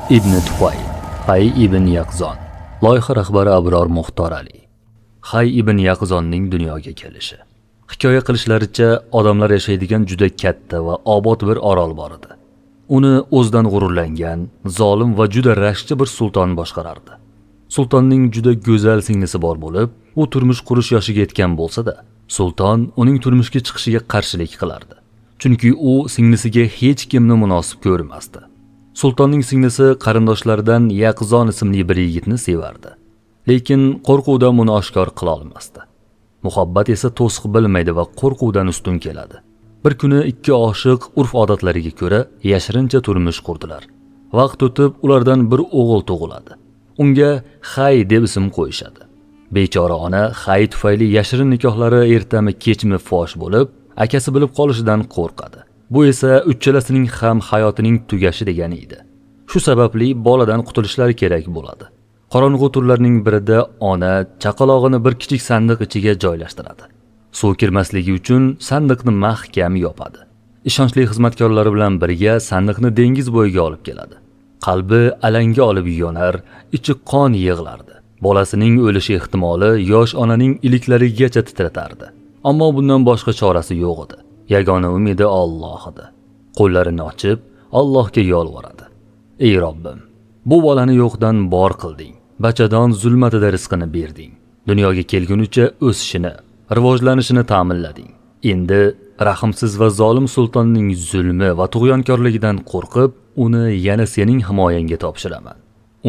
Ibn Tufayl, Hay ibn Yaqzon. Loyiha rahbari Abror Muxtor Ali. Hay ibn Yaqzonning dunyoga kelishi. Hikoya qilishlaricha, odamlar yashaydigan juda katta va obod bir orol bor edi. Uni o'zidan g'ururlangan, zolim va juda rashkchi bir sulton boshqarardi. Sultonning juda go'zal singlisi bor bo'lib, u turmush qurish yoshiga yetgan bo'lsa-da, sulton uning turmushga chiqishiga qarshilik qilardi. Chunki u singlisiga hech kimni munosib ko'rmasdi. Sultonning singlisi qarindoshlaridan Yaqzon ismli bir yigitni sevardi. Lekin qo'rquvdan uni oshkor qila olmasdi. Muhabbat esa to'siq bilmaydi va qo'rquvdan ustun keladi. Bir kuni ikki oshiq urf-odatlariga ko'ra yashirincha turmush qurdilar. Vaqt o'tib ulardan bir o'g'il tug'iladi. Unga Hay deb ism qo'yishadi. Bechora ona Hay tufayli yashirin nikohlari ertami kechmi fosh bo'lib, akasi bilib qolishidan qo'rqadi. Bu esa uchalasining ham hayotining tugashi degani edi. Shu sababli boladan qutulishlari kerak bo'ladi. Qorong'u tunlarning birida ona chaqalog'ini bir kichik sandiq ichiga joylashtiradi. Suv kirmasligi uchun sandiqni mahkam yopadi. Ishonchli xizmatkorlari bilan birga sandiqni dengiz bo'yiga olib keladi. Qalbi alanga olib yonar, ichi qon yig'lardi. Bolasining o'lishi ehtimoli yosh onaning iliklarigacha titratardi. Ammo bundan boshqa chorasi yo'q edi. Yagona umidi Alloh edi. Qo'llarini ochib Allohga yolvoradi. Ey Robbim, bu bolani yo'qdan bor qilding. Bachadon zulmatida rizqini berding. Dunyoga kelgunicha o'sishini, rivojlanishini ta'minlading. Endi rahimsiz va zolim sultonning zulmi va tug'yonkorligidan qo'rqib, uni yana sening himoyangga topshiraman.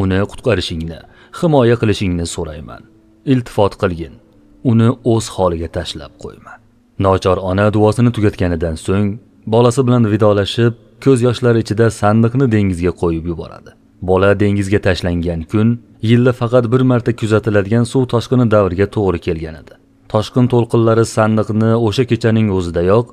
Uni qutqarishingni, himoya qilishingni so'rayman. Iltifot qilgin. Uni o'z holiga tashlab qo'yma. Nochor ona duosini tugatganidan so'ng bolasi bilan vidolashib, ko'z yoshlari ichida sandiqni dengizga qo'yib yuboradi. Bola dengizga tashlangan kun yilda faqat bir marta kuzatiladigan suv toshqini davriga to'g'ri kelgan edi. Toshqin to'lqinlari sandiqni o'sha kechaning o'zidayoq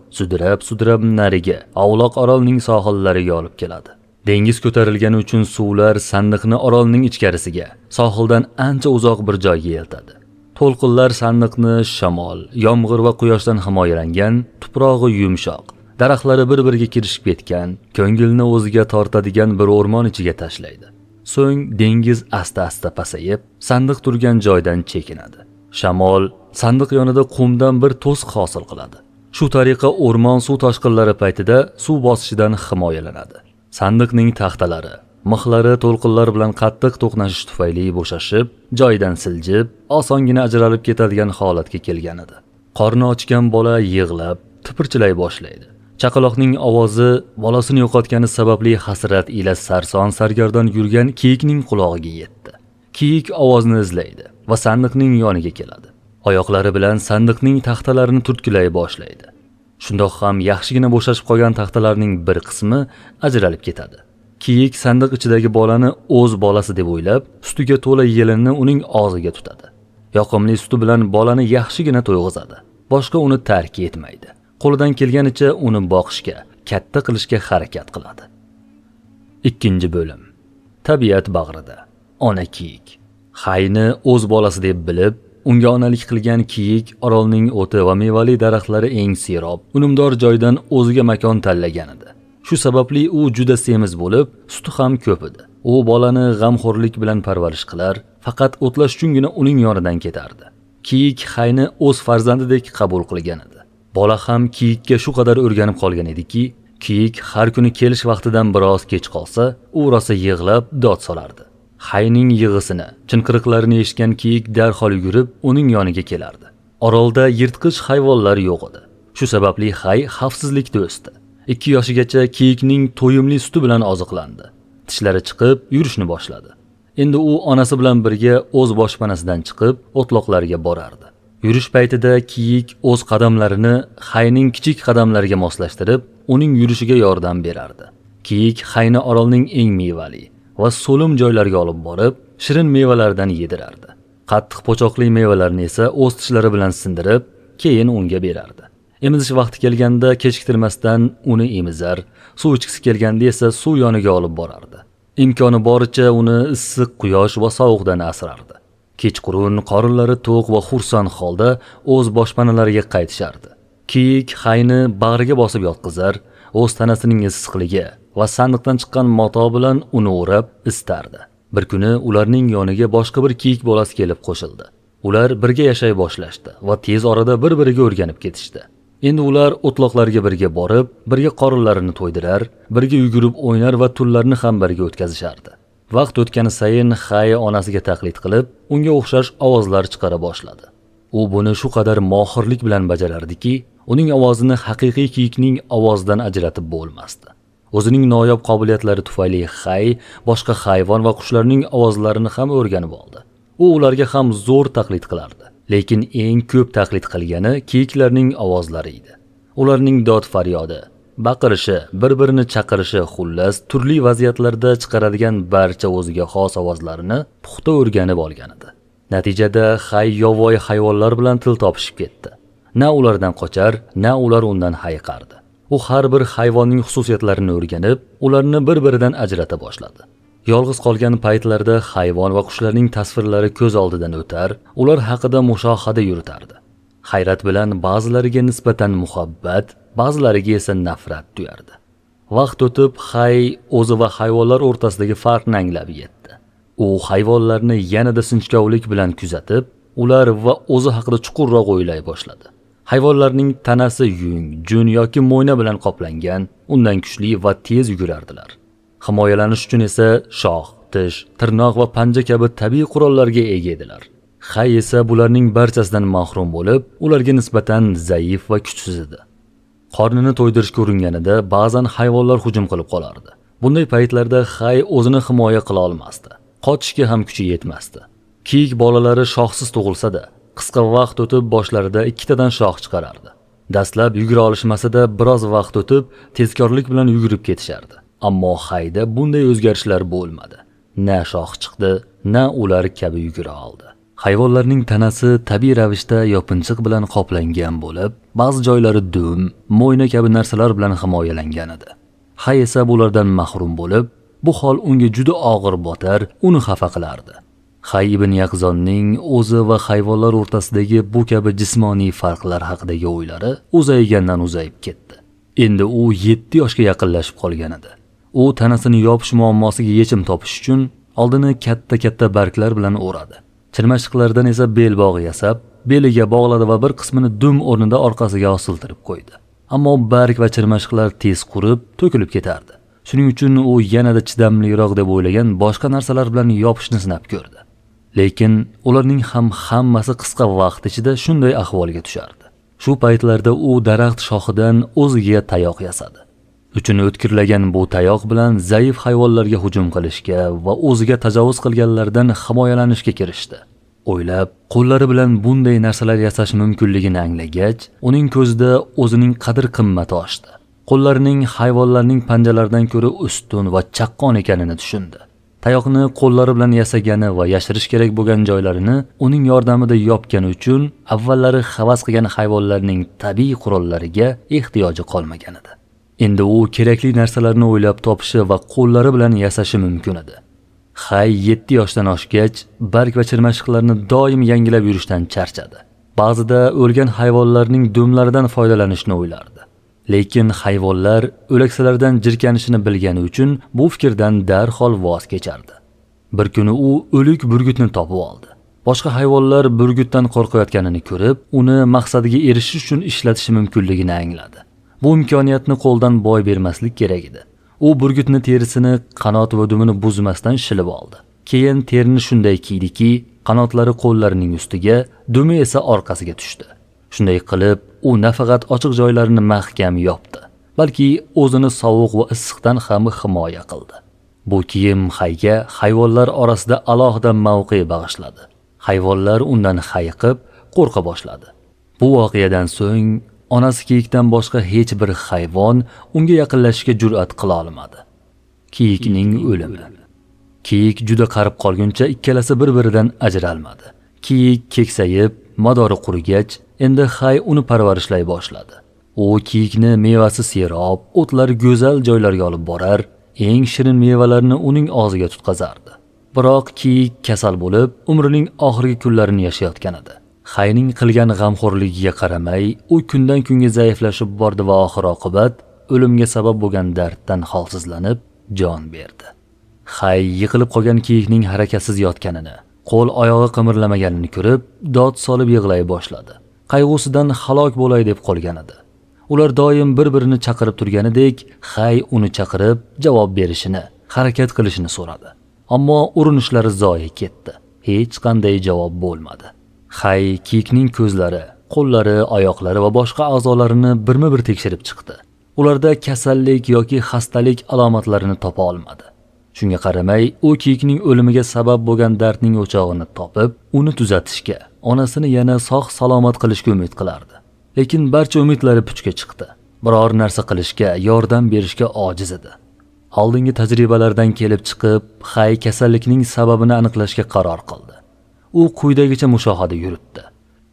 sudrab nariga, Avloq orolning sohillariga olib keladi. Dengiz ko'tarilgani uchun suvlar sandiqni orolning ichkarisiga, sohildan ancha uzoq bir joyga eltadi. To'lqinlar sandiqni shamol, yomg'ir va quyoshdan himoyalangan, tuprog'i yumshoq, daraxtlari bir-biriga kirishib ketgan, ko'ngilni o'ziga tortadigan bir o'rmon ichiga tashlaydi. So'ng dengiz asta-asta pasayib, sandiq turgan joydan chekinadi. Shamol sandiq yonida qumdan bir to'siq hosil qiladi. Shu tariqa o'rmon suv toshqinlari paytida suv bosishidan himoyalanadi. Sandiqning taxtalari, mixlari to'lqinlar bilan qattiq to'qnashish tufayli bo'shashib, joyidan siljib, osongina ajralib ketadigan holatga kelgan edi. Qorni ochgan bola yig'lab, tipirchilay boshlaydi. Chaqaloqning ovozi bolasini yo'qotgani sababli hasrat ila sarson sargardon yurgan kiyikning qulog'iga yetdi. Kiyik ovozni izlaydi va sandiqning yoniga keladi. Oyoqlari bilan sandiqning taxtalarini turtkilay boshlaydi. Shundoq ham yaxshigina bo'shashib qolgan taxtalarning bir qismi ajralib ketadi. Kiyik sandiq ichidagi bolani o'z bolasi deb o'ylab, sutiga to'la yelinni uning og'ziga tutadi. Yoqimli suti bilan bolani yaxshigina to'yg'izadi. Boshqa uni tark etmaydi. Qo'lidan kelganicha uni boqishga, katta qilishga harakat qiladi. Ikkinchi bo'lim. Tabiat bag'rida. Ona kiyik. Hayni o'z bolasi deb bilib, unga onalik qilgan kiyik orolning o'ti va mevali daraxtlari eng serob, unumdor joydan o'ziga makon tanlagan edi. Shu sababli u juda semiz bo'lib, suti ham ko'p edi. U bolani g'amxo'rlik bilan parvarish qilar, faqat o'tlash uchungina uning yonidan ketardi. Kiyik Hayni o'z farzandidek qabul qilgan edi. Bola ham kiyikka shu qadar o'rganib qolgan ediki, kiyik har kuni kelish vaqtidan biroz kech qolsa, u rosa yig'lab dod solardi. Hayning yig'isini, chinqiriqlarini eshitgan kiyik darhol yugurib uning yoniga kelardi. Orolda yirtqich hayvonlar yo'q edi. Shu sababli Hay xavfsizlikda o'sdi. 2 yoshigacha kiyikning to'yimli suti bilan oziqlandi. Tishlari chiqib, yurishni boshladi. Endi u onasi bilan birga o'z boshpanasidan chiqib, o'tloqlarga borardi. Yurish paytida kiyik o'z qadamlarini Hayning kichik qadamlariga moslashtirib, uning yurishiga yordam berardi. Kiyik Hayni orolning eng mevali va so'lim joylariga olib borib, shirin mevalardan yedirardi. Qattiq po'choqli mevalarni esa o'z tishlari bilan sindirib, keyin unga berardi. Emizish vaqti kelganda kechiktirmasdan uni emizar, suv ichkisi kelganda esa suv yoniga olib borardi. Imkoni boricha uni issiq quyosh va sovuqdan asrardi. Kechqurun qorinlari to'q va xursand holda o'z boshpanalariga qaytishardi. Kiyik Hayni bag'riga bosib yotqizar, o'z tanasining issiqligi va sandiqdan chiqqan mato bilan uni o'rab istardi. Bir kuni ularning yoniga boshqa bir kiyik bolasi kelib qo'shildi. Ular birga yashay boshlashdi va tez orada bir-biriga o'rganib ketishdi. Endi ular o'tloqlarga birga borib, birga qorinlarini to'ydirar, birga yugurib o'ynar va tunlarni ham birga o'tkazishardi. Vaqt o'tgani sayin Xay onasiga taqlid qilib, unga o'xshash ovozlar chiqara boshladi. U buni shu qadar mohirlik bilan bajarardiki, uning ovozini haqiqiy kiyikning ovozidan ajratib bo'lmasdi. O'zining noyob qobiliyatlari tufayli Xay boshqa hayvon va qushlarning ovozlarini ham o'rganib oldi. U ularga ham zo'r taqlid qilardi. Lekin eng ko'p taqlid qilgani kiyiklarning ovozlari edi. Ularning dod faryodi, baqirishi, bir-birini chaqirishi, xullas turli vaziyatlarda chiqaradigan barcha o'ziga xos ovozlarini puxta o'rganib olgan edi. Natijada Xay yovvoyi hayvonlar bilan til topishib ketdi. Na ulardan qochar, na ular undan hayiqardi. U har bir hayvonning xususiyatlarini o'rganib, ularni bir-biridan ajrata boshladi. Yolg'iz qolgan paytlarda hayvon va qushlarning tasvirlari ko'z oldidan o'tar, ular haqida mushohada yuritardi. Hayrat bilan ba'zilariga nisbatan muhabbat, ba'zilariga esa nafrat tuyardi. Vaqt o'tib, Xay o'zi va hayvonlar o'rtasidagi farqni anglab yetdi. U hayvonlarni yanada sinchkovlik bilan kuzatib, ular va o'zi haqida chuqurroq o'ylay boshladi. Hayvonlarning tanasi yung, jun yoki mo'yna bilan qoplangan, undan kuchli va tez yugurardilar. Himoyalanish uchun esa shox, tish, tirnoq va panja kabi tabiiy qurollarga ega edilar. Xay esa bularning barchasidan mahrum bo'lib, ularga nisbatan zaif va kuchsiz edi. Qornini to'ydirishga uringanida ba'zan hayvonlar hujum qilib qolardi. Bunday paytlarda Xay o'zini himoya qila olmasdi. Qochishga ham kuchi yetmasdi. Kiyik bolalari shoxsiz tug'ilsa-da, qisqa vaqt o'tib boshlarida ikkitadan shox chiqarardi. Dastlab yugura olishmasa-da, biroz vaqt o'tib tezkorlik bilan yugurib ketishardi. Ammo Xayda bunday o'zgarishlar bo'lmadi. Na shox chiqdi, na ular kabi yugura oldi. Hayvonlarning tanasi tabiiy ravishda yopinchiq bilan qoplangan bo'lib, ba'zi joylari dum, mo'yna kabi narsalar bilan himoyalangan edi. Xay esa bulardan mahrum bo'lib, bu hol unga juda og'ir botar, uni xafa qilardi. Xay ibn Yaqzonning o'zi va hayvonlar o'rtasidagi bu kabi jismoniy farqlar haqidagi o'ylari uzaygandan uzayib ketdi. Endi u 7 yoshga yaqinlashib qolgan edi. U tanasini yopish muammosiga yechim topish uchun oldini katta-katta barglar bilan o'radi. Chirmashiqlardan esa belbog' yasab, beliga bog'ladi va bir qismini dum o'rnida orqasiga osiltirib qo'ydi. Ammo barg va chirmashiqlar tez qurib, to'kilib ketardi. Shuning uchun u yanada chidamliroq deb o'ylagan boshqa narsalar bilan yopishni sinab ko'rdi. Lekin ularning ham hammasi qisqa vaqt ichida shunday ahvolga tushardi. Shu paytlarda u daraxt shoxidan o'ziga tayoq yasadi. Uchini o'tkirlagan bu tayoq bilan zaif hayvonlarga hujum qilishga va o'ziga tajovuz qilganlardan himoyalanishga kirishdi. O'ylab, qo'llari bilan bunday narsalar yasash mumkinligini anglagach, uning ko'zida o'zining qadr-qimmati oshdi. Qo'llarining hayvonlarning panjalaridan ko'ra ustun va chaqqon ekanini tushundi. Tayoqni qo'llari bilan yasagani va yashirish kerak bo'lgan joylarini uning yordamida yopgani uchun avvallari havas qilgan hayvonlarning tabiiy qurollariga ehtiyoji qolmagan edi. Endi u kerakli narsalarni o'ylab topishi va qo'llari bilan yasashi mumkin edi. Xay 7 yoshdan oshgach, barg va chirmashiqlarni doim yangilab yurishdan charchadi. Ba'zida o'lgan hayvonlarning dumlaridan foydalanishni o'ylardi. Lekin hayvonlar o'laksalardan jirkanishini bilgani uchun bu fikrdan darhol voz kechardi. Bir kuni u o'lik burgutni topib oldi. Boshqa hayvonlar burgutdan qo'rqayotganini ko'rib, uni maqsadiga erishish uchun ishlatishi mumkinligini angladi. Bu imkoniyatni qo'ldan boy bermaslik kerak edi. U burgutni terisini, qanot va dumini buzmasdan shilib oldi. Keyin terini shunday kiydiki, qanotlari qo'llarining ustiga, dumi esa orqasiga tushdi. Shunday qilib, u nafaqat ochiq joylarini mahkam yopdi, balki o'zini sovuq va issiqdan ham himoya qildi. Bu kiyim Xayga hayvonlar orasida alohida mavqe bag'ishladi. Hayvonlar undan hayiqib, qo'rqa boshladi. Bu voqeadan so'ng onasi kiyikdan boshqa hech bir hayvon unga yaqinlashishga jur'at qila olmadi. Kiyikning o'limi. Kiyik juda qarib qolguncha ikkalasi bir-biridan ajralmadi. Kiyik keksayib, madori qurigach, endi Xay uni parvarishlay boshladi. U kiyikni mevasi serob, o'tlar go'zal joylarga olib borar, eng shirin mevalarni uning og'ziga tutqazardi. Biroq kiyik kasal bo'lib, umrining oxirgi kunlarini yashayotgan edi. Xayning qilgan g'amxo'rligiga qaramay, u kundan kunga zaiflashib bordi va oxir oqibat o'limga sabab bo'lgan darddan holsizlanib jon berdi. Xay yiqilib qolgan kiyikning harakatsiz yotganini, qo'l oyog'i qimirlamaganini ko'rib, dod solib yig'lay boshladi. Qayg'usidan halok bo'lay deb qolgan edi. Ular doim bir-birini chaqirib turganidek, Xay uni chaqirib javob berishini, harakat qilishini so'radi. Ammo urinishlari zoyi ketdi. Hech qanday javob bo'lmadi. Xay kiyikning ko'zlari, qo'llari, oyoqlari va boshqa a'zolarini birma-bir tekshirib chiqdi. Ularda kasallik yoki xastalik alomatlarini topa olmadi. Shunga qaramay, u kiyikning o'limiga sabab bo'lgan dardning o'chog'ini topib, uni tuzatishga, onasini yana sog'-salomat qilishga umid qilardi. Lekin barcha umidlari puchga chiqdi. Biror narsa qilishga, yordam berishga ojiz edi. Oldingi tajribalardan kelib chiqib, Xay kasallikning sababini aniqlashga qaror qildi. U quyidagicha mushohada yuritdi.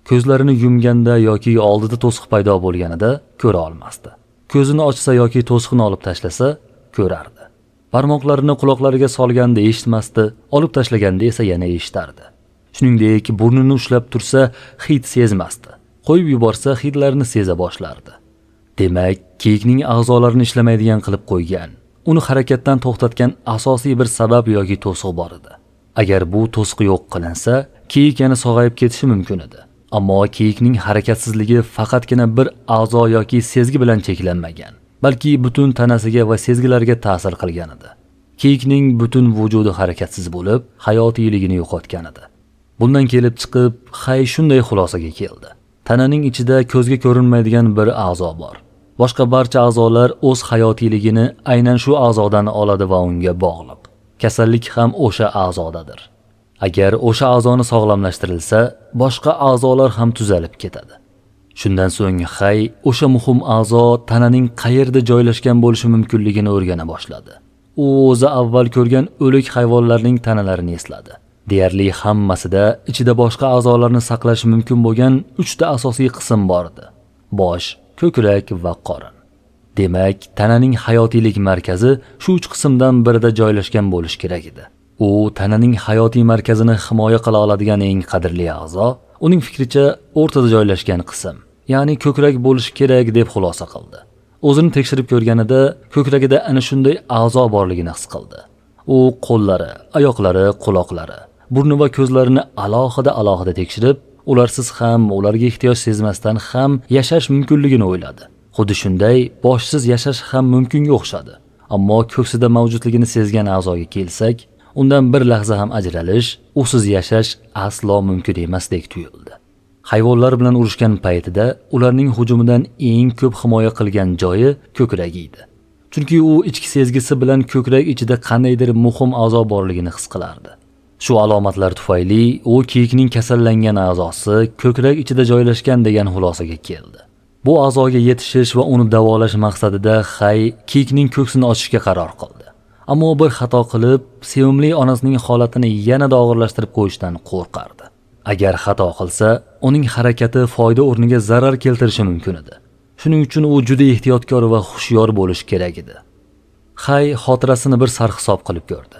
Ko'zlarini yumganda yoki oldida to'siq paydo bo'lganida ko'ra olmasdi. Ko'zini ochsa yoki to'siqni olib tashlasa, ko'rardi. Barmoqlarini quloqlariga solganda eshitmasdi, olib tashlaganda esa yana eshitardi. Shuningdek, burnini ushlab tursa, hid sezmasdi. Qo'yib yuborsa, hidlarni seza boshlardi. Demak, kiyikning a'zolarini ishlamaydigan qilib qo'ygan, uni harakatdan to'xtatgan asosiy bir sabab yoki to'siq bor edi. Agar bu to'siq yo'q qilinsa, kiyik yana sog'ayib ketishi mumkin edi. Ammo kiyikning harakatsizligi faqatgina bir a'zo yoki sezgi bilan cheklanmagan, balki butun tanasiga va sezgilariga ta'sir qilgan edi. Kiyikning butun vujudi harakatsiz bo'lib, hayotiyligini yo'qotgan edi. Bundan kelib chiqib, Xay shunday xulosaga keldi. Tananing ichida ko'zga ko'rinmaydigan bir a'zo bor. Boshqa barcha a'zolar o'z hayotiyligini aynan shu a'zodan oladi va unga bog'liq. Kasallik ham o'sha a'zodadir. Agar o'sha a'zoni sog'lomlashtirilsa, boshqa a'zolar ham tuzalib ketadi. Shundan so'ng Xay o'sha muhim a'zo tananing qayerda joylashgan bo'lishi mumkinligini o'rgana boshladi. U o'zi avval ko'rgan o'lik hayvonlarning tanalarini esladi. Deyarli hammasida ichida boshqa a'zolarni saqlash mumkin bo'lgan 3 ta asosiy qism bor edi. Bosh, ko'krak va qorin. Demak, tananing hayotiylik markazi shu 3 qismdan birida joylashgan bo'lishi kerak edi. U tananing hayotiy markazini himoya qila oladigan eng qadrli a'zo, uning fikricha o'rtada joylashgan qism, ya'ni ko'krak bo'lishi kerak deb xulosa qildi. O'zini tekshirib ko'rganida ko'kragida ana shunday a'zo borligini his qildi. U qo'llari, oyoqlari, quloqlari, burni va ko'zlarini alohida tekshirib, ularsiz ham, ularga ehtiyoj sezmasdan ham yashash mumkinligini o'yladi. Xuddi shunday boshsiz yashash ham mumkinga o'xshadi. Ammo ko'ksida mavjudligini sezgan a'zoga kelsak, undan bir lahza ham ajralish, usiz yashash aslo mumkin emasdek tuyuldi. Hayvonlar bilan urushgan paytida ularning hujumidan eng ko'p himoya qilgan joyi ko'kragi edi. Chunki u ichki sezgisi bilan ko'krak ichida qandaydir muhim a'zo borligini his qilardi. Shu alomatlar tufayli u kiyikning kasallangan a'zosi ko'krak ichida joylashgan degan xulosaga keldi. Bu a'zoga yetishish va uni davolash maqsadida Xay kiyikning ko'ksini ochishga qaror qildi. Ammo bir xato qilib, sevimli onasining holatini yanada og'irlashtirib qo'yishdan qo'rqardi. Agar xato qilsa, uning harakati foyda o'rniga zarar keltirishi mumkin edi. Shuning uchun u juda ehtiyotkor va xushyor bo'lish kerak edi. Xay xotirasini bir sarhisob qilib ko'rdi.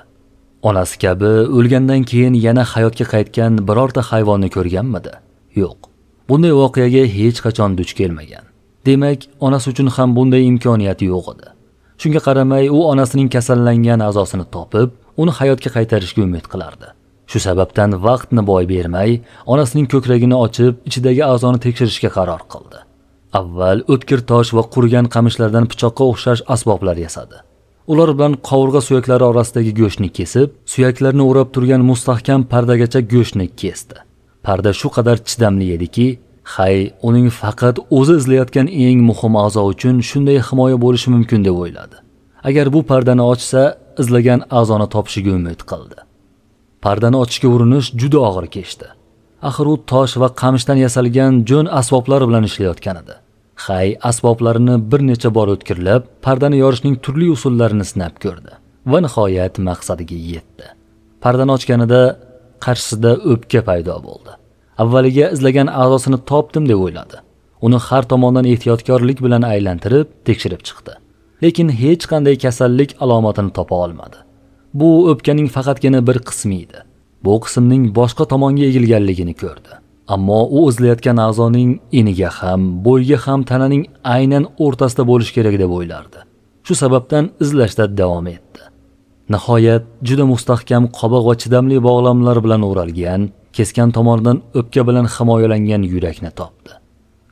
Onasi kabi o'lgandan keyin yana hayotga qaytgan birorta hayvonni ko'rganmidi? Yo'q. Bunday voqeaga hech qachon duch kelmagan. Demak, onasi uchun ham bunday imkoniyat yo'q edi. Shunga qaramay, u onasining kasallangan a'zosini topib, uni hayotga qaytarishga umid qilardi. Shu sababdan vaqtni boy bermay, onasining ko'kragini ochib, ichidagi a'zoni tekshirishga qaror qildi. Avval o'tkir tosh va qurigan qamishlardan pichoqqa o'xshash asboblar yasadi. Ular bilan qovurg'a suyaklari orasidagi go'shtni kesib, suyaklarni o'rab turgan mustahkam pardagacha go'shtni kesdi. Parda shu qadar chidamli ediki, Xay uning faqat o'zi izlayotgan eng muhim a'zo uchun shunday himoya bo'lishi mumkin deb o'yladi. Agar bu pardani ochsa, izlagan a'zoni topishiga umid qildi. Pardani ochishga urinish juda og'ir kechdi. Axir u tosh va qamishdan yasalgan jo'n asboblar bilan ishlayotgan edi. Xay asboblarini bir necha bor o'tkirlab, pardani yorishning turli usullarini sinab ko'rdi va nihoyat maqsadiga yetdi. Pardani ochganida qarshisida o'pka paydo bo'ldi. Avvaliga izlagan a'zosini topdim deb o'yladi. Uni har tomondan ehtiyotkorlik bilan aylantirib, tekshirib chiqdi. Lekin hech qanday kasallik alomatini topa olmadi. Bu o'pkaning faqatgina bir qismi edi. Bu qismning boshqa tomonga egilganligini ko'rdi. Ammo u izlayotgan a'zoning eniga ham, bo'yiga ham tananing aynan o'rtasida bo'lishi kerak deb o'ylardi. Shu sababdan izlashda davom etdi. Nihoyat juda mustahkam qobiq va chidamli bog'lamlar bilan o'ralgan, keskan tomonidan o'pka bilan himoyalangan yurakni topdi.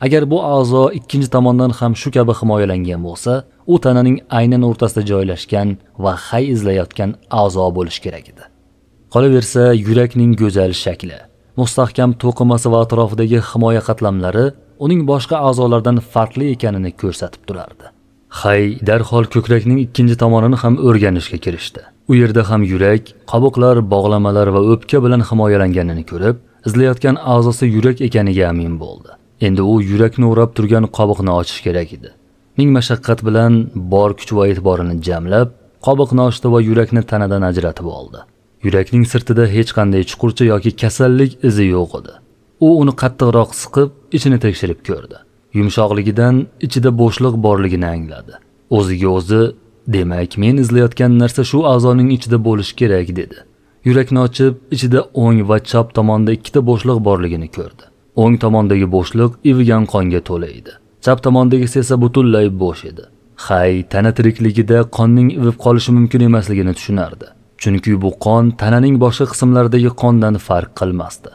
Agar bu a'zo ikkinchi tomondan ham shu kabi himoyalangan bo'lsa, u tananing aynan o'rtasida joylashgan va hay izlayotgan a'zo bo'lishi kerak edi. Qolaversa, yurakning go'zal shakli, mustahkam to'qimasi va atrofidagi himoya qatlamlari uning boshqa a'zolardan farqli ekanini ko'rsatib turardi. Hay darhol ko'krakning ikkinchi tomonini ham o'rganishga kirishdi. U yerda ham yurak, qobiqlar, bog'lamalar va o'pka bilan himoyalanganini ko'rib, izlayotgan a'zosi yurak ekaniga amin bo'ldi. Endi u yurakni o'rab turgan qobiqni ochish kerak edi. Ming mashaqqat bilan bor kuch va e'tiborini jamlab, qobiqni ochdi va yurakni tanadan ajratib oldi. Yurakning sirtida hech qanday chuqurcha yoki kasallik izi yo'q edi. U uni qattiqroq siqib, ichini tekshirib ko'rdi. Yumshoqligidan ichida bo'shliq borligini angladi. O'ziga o'zi, demak, men izlayotgan narsa shu a'zoning ichida bo'lishi kerak dedi. Yurakni ochib, ichida o'ng va chap tomonda ikkita bo'shliq borligini ko'rdi. O'ng tomondagi bo'shliq ivigan qonga to'la edi. Chap tomondagisi esa butunlay bo'sh edi. Hay tana tirikligida qonning ivib qolishi mumkin emasligini tushunardi. Chunki bu qon tananing boshqa qismlaridagi qondan farq qilmasdi.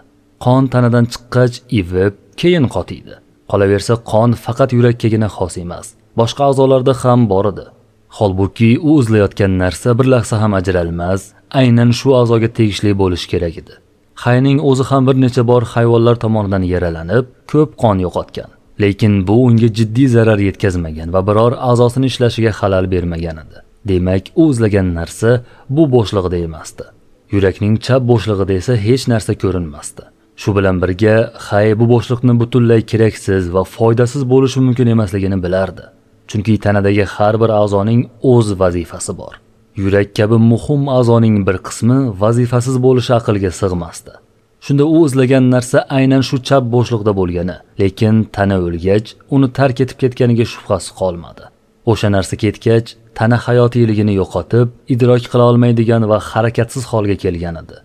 Qon tanadan chiqqach ivib, keyin qotiydi. Qolaversa qon faqat yurakkagina xos emas, boshqa a'zolarda ham bor edi. Holbuki u izlayotgan narsa bir lahza ham ajralmas, aynan shu a'zoga tegishli bo'lishi kerak edi. Hayning o'zi ham bir necha bor hayvonlar tomonidan yaralanib, ko'p qon yo'qotgan. Lekin bu unga jiddiy zarar yetkazmagan va biror a'zosini ishlashiga xalal bermagan edi. Demak, u izlagan narsa bu bo'shlig'ida emasdi. Yurakning chap bo'shlig'ida esa hech narsa ko'rinmasdi. Shu bilan birga, Hay bu bo'shliqni butunlay keraksiz va foydasiz bo'lishi mumkin emasligini bilardi. Chunki tanadagi har bir a'zoning o'z vazifasi bor. Yurak kabi muhim a'zoning bir qismi vazifasiz bo'lishi aqlga sig'masdi. Shunda u izlagan narsa aynan shu chap bo'shliqda bo'lgani, lekin tana o'lgach, uni tark etib ketganiga shubhasi qolmadi. O'sha narsa ketgach, tana hayotiyligini yo'qotib, idrok qila olmaydigan va harakatsiz holga kelgan edi.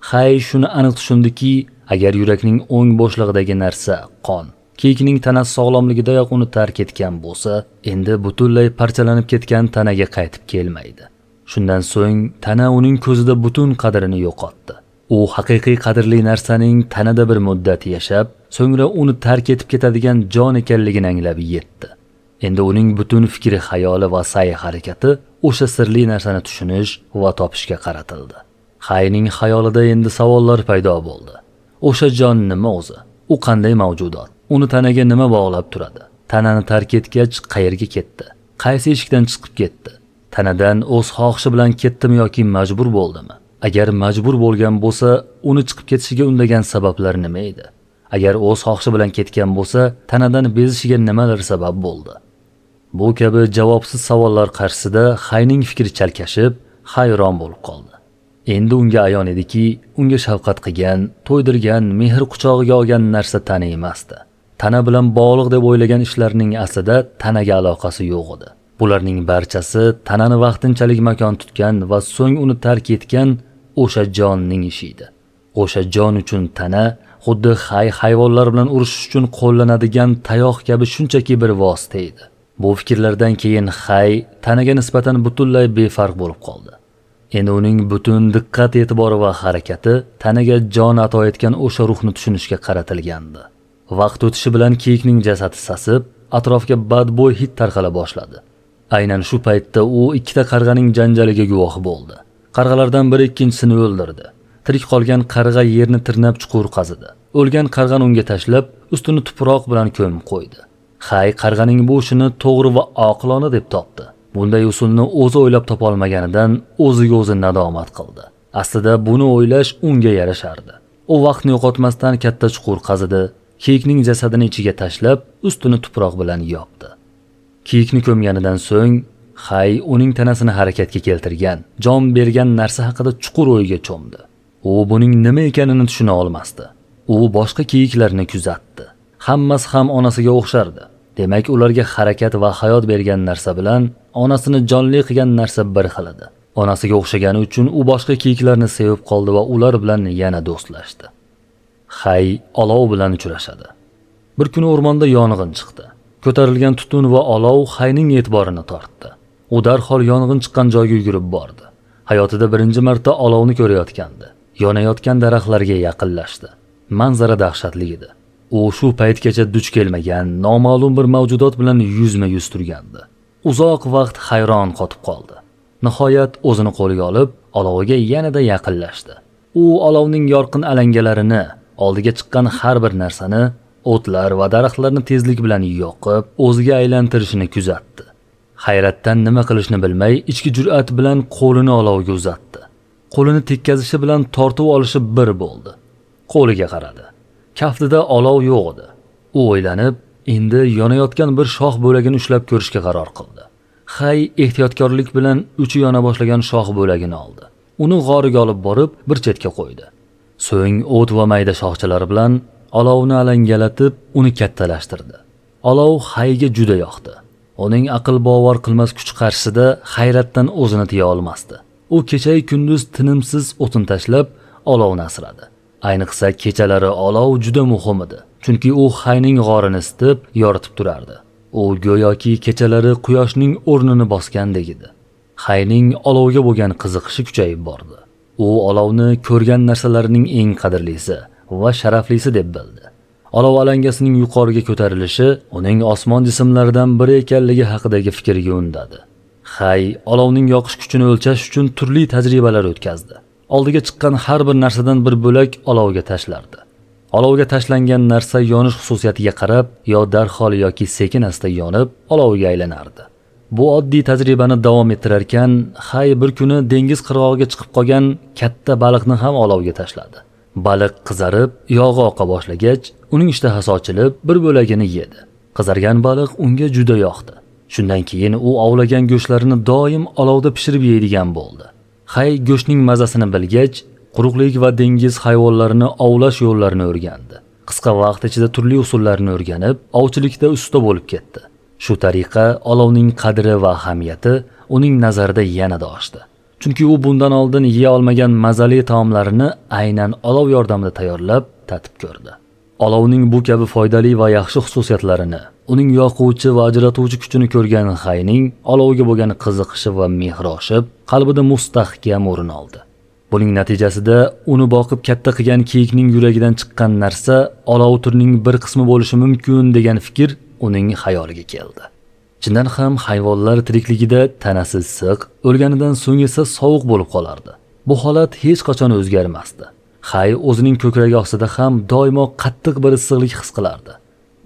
Hay shuni aniq tushundiki, agar yurakning o'ng bo'shlig'idagi narsa qon, kiyikning tanasi sog'lomligidayoq uni tark etgan bo'lsa, endi butunlay parchalanib ketgan tanaga qaytib kelmaydi. Shundan so'ng tana uning ko'zida butun qadrini yo'qotdi. U haqiqiy qadrli narsaning tanada bir muddat yashab, so'ngra uni tark etib ketadigan jon ekanligini anglab yetdi. Endi uning butun fikri, xayoli va sa'y-harakati o'sha sirli narsani tushunish va topishga qaratildi. Hayning xayolida endi savollar paydo bo'ldi. O'sha jon nima o'zi? U qanday mavjudot? Uni tanaga nima bog'lab turadi? Tanani tark etgach qayerga ketdi? Qaysi eshikdan chiqib ketdi? Tanadan o'z xohishi bilan ketdimi yoki majbur bo'ldimi? Agar majbur bo'lgan bo'lsa, uni chiqib ketishiga undagan sabablar nima edi? Agar o'z xohishi bilan ketgan bo'lsa, tanadan bezishiga nimalar sabab bo'ldi? Bu kabi javobsiz savollar qarshisida Hayning fikri chalkashib, hayron bo'lib qoldi. Endi unga ayon ediki, unga shafqat qilgan, to'ydirgan, mehr quchog'iga olgan narsa tana emasdi. Tana bilan bog'liq deb o'ylagan ishlarning aslida tanaga aloqasi yo'q edi. Bularning barchasi tanani vaqtinchalik makon tutgan va so'ng uni tark etgan o'sha jonning ishi edi. O'sha jon uchun tana xuddi hayvonlar bilan urushish uchun qo'llanadigan tayoq kabi shunchaki bir vosita edi. Bu fikrlardan keyin Hay tanaga nisbatan butunlay befarq bo'lib qoldi. Endi uning butun diqqat, e'tibori va harakati tanaga jon ato etgan o'sha ruhni tushunishga qaratilgandi. Vaqt o'tishi bilan kiyikning jasadi sasib, atrofga badbo'y hid tarqala boshladi. Aynan shu paytda u ikkita qarg'aning janjaliga guvoh bo'ldi. Qarg'alardan biri ikkinchisini o'ldirdi. Tirik qolgan qarg'a yerni tirnab chuqur qazidi. O'lgan qarg'ani unga tashlab, ustini tuproq bilan ko'mib qo'ydi. Hay qarg'aning bu ishini to'g'ri va oqilona deb topdi. Bunday usulni o'zi o'ylab topa olmaganidan o'ziga o'zi nadomat qildi. Aslida buni o'ylash unga yarashardi. U vaqtni yo'qotmasdan katta chuqur qazidi, kiyikning jasadini ichiga tashlab, ustini tuproq bilan yopdi. Kiyikni ko'mganidan so'ng, Hay uning tanasini harakatga keltirgan, jon bergan narsa haqida chuqur o'yga cho'mdi. U buning nima ekanini tushuna olmasdi. U boshqa kiyiklarni kuzatdi. Hammasi ham onasiga o'xshardi. Demak, ularga harakat va hayot bergan narsa bilan onasini jonli qilgan narsa bir xil edi. Onasiga o'xshagani uchun u boshqa kiyiklarni sevib qoldi va ular bilan yana do'stlashdi. Xay olov bilan uchrashadi. Bir kuni o'rmonda yong'in chiqdi. Ko'tarilgan tutun va olov Xayning e'tiborini tortdi. U darhol yong'in chiqqan joyga yugurib bordi. Hayotida birinchi marta olovni ko'rayotgandi. Yonayotgan daraxtlarga yaqinlashdi. Manzara dahshatli edi. U shu paytgacha duch kelmagan noma'lum bir mavjudot bilan yuzma-yuz turgandi. Uzoq vaqt hayron qotib qoldi. Nihoyat o'zini qo'liga olib, oloviga yanada yaqinlashdi. U olovning yorqin alangalarini, oldiga chiqqan har bir narsani, o'tlar va daraxtlarni tezlik bilan yoqib, o'ziga aylantirishini kuzatdi. Hayratdan nima qilishni bilmay, ichki jur'at bilan qo'lini olovga uzatdi. Qo'lini tekkazishi bilan tortib olishi bir bo'ldi. Qo'liga qaradi. Kaftida olov yo'q edi. U o'ylanib, endi yonayotgan bir shox bo'lagini ushlab ko'rishga qaror qildi. Xay ehtiyotkorlik bilan uchi yona boshlagan shox bo'lagini oldi. Uni g'origa olib borib, bir chetga qo'ydi. So'ng o't va mayda shoxchalar bilan olovni alangalatib, uni kattalashtirdi. Olov Xayga juda yoqdi. Uning aql bovar qilmas kuch qarshisida hayratdan o'zini tiya olmasdi. U kecha-yu kunduz tinimsiz o'tin tashlab, olovni asradi. Ayniqsa kechalari olov juda muhim edi. Chunki u Xayning g'orini isitib, yoritib turardi. U go'yoki kechalari quyoshning o'rnini bosgandek edi. Xayning olovga bo'lgan qiziqishi kuchayib bordi. U olovni ko'rgan narsalarining eng qadrlisi va sharaflisi deb bildi. Olov alangasining yuqoriga ko'tarilishi uning osmon jismlaridan biri ekanligi haqidagi fikrga undadi. Xay olovning yoqish kuchini o'lchash uchun turli tajribalar o'tkazdi. Oldiga chiqqan har bir narsadan bir bo'lak olovga tashlardi. Olovga tashlangan narsa yonish xususiyatiga qarab, yo darhol yoki sekin-asta yonib, olovga aylanardi. Bu oddiy tajribani davom ettirar ekan, Xay bir kuni dengiz qirg'og'iga chiqib qolgan katta baliqni ham olovga tashladi. Baliq qizarib, yog'i oqa boshlagach, uning ishtahasi ochilib, bir bo'lagini yedi. Qizargan baliq unga juda yoqdi. Shundan keyin u ovlagan go'shtlarini doim olovda pishirib yeydigan bo'ldi. Xay go'shtning mazasini bilgach, quruqlik va dengiz hayvonlarini ovlash yo'llarini o'rgandi. Qisqa vaqt ichida turli usullarni o'rganib, ovchilikda usta bo'lib ketdi. Shu tariqa olovning qadri va ahamiyati uning nazarida yanada oshdi. Chunki u bundan oldin yeya olmagan mazali taomlarini aynan olov yordamida tayyorlab, tatib ko'rdi. Olovning bu kabi foydali va yaxshi xususiyatlarini, uning yoquvchi va ajratuvchi kuchini ko'rgan Xayning olovga bo'lgan qiziqishi va mehri oshib, qalbida mustahkam o'rin oldi. Buning natijasida uni boqib katta qilgan kiyikning yuragidan chiqqan narsa olov turining bir qismi bo'lishi mumkin degan fikr uning xayoliga keldi. Chindan ham hayvonlar tirikligida tanasi issiq, o'lganidan so'ng esa sovuq bo'lib qolardi. Bu holat hech qachon o'zgarmasdi. Xay o'zining ko'kragi ostida ham doimo qattiq bir issiqlik his qilardi.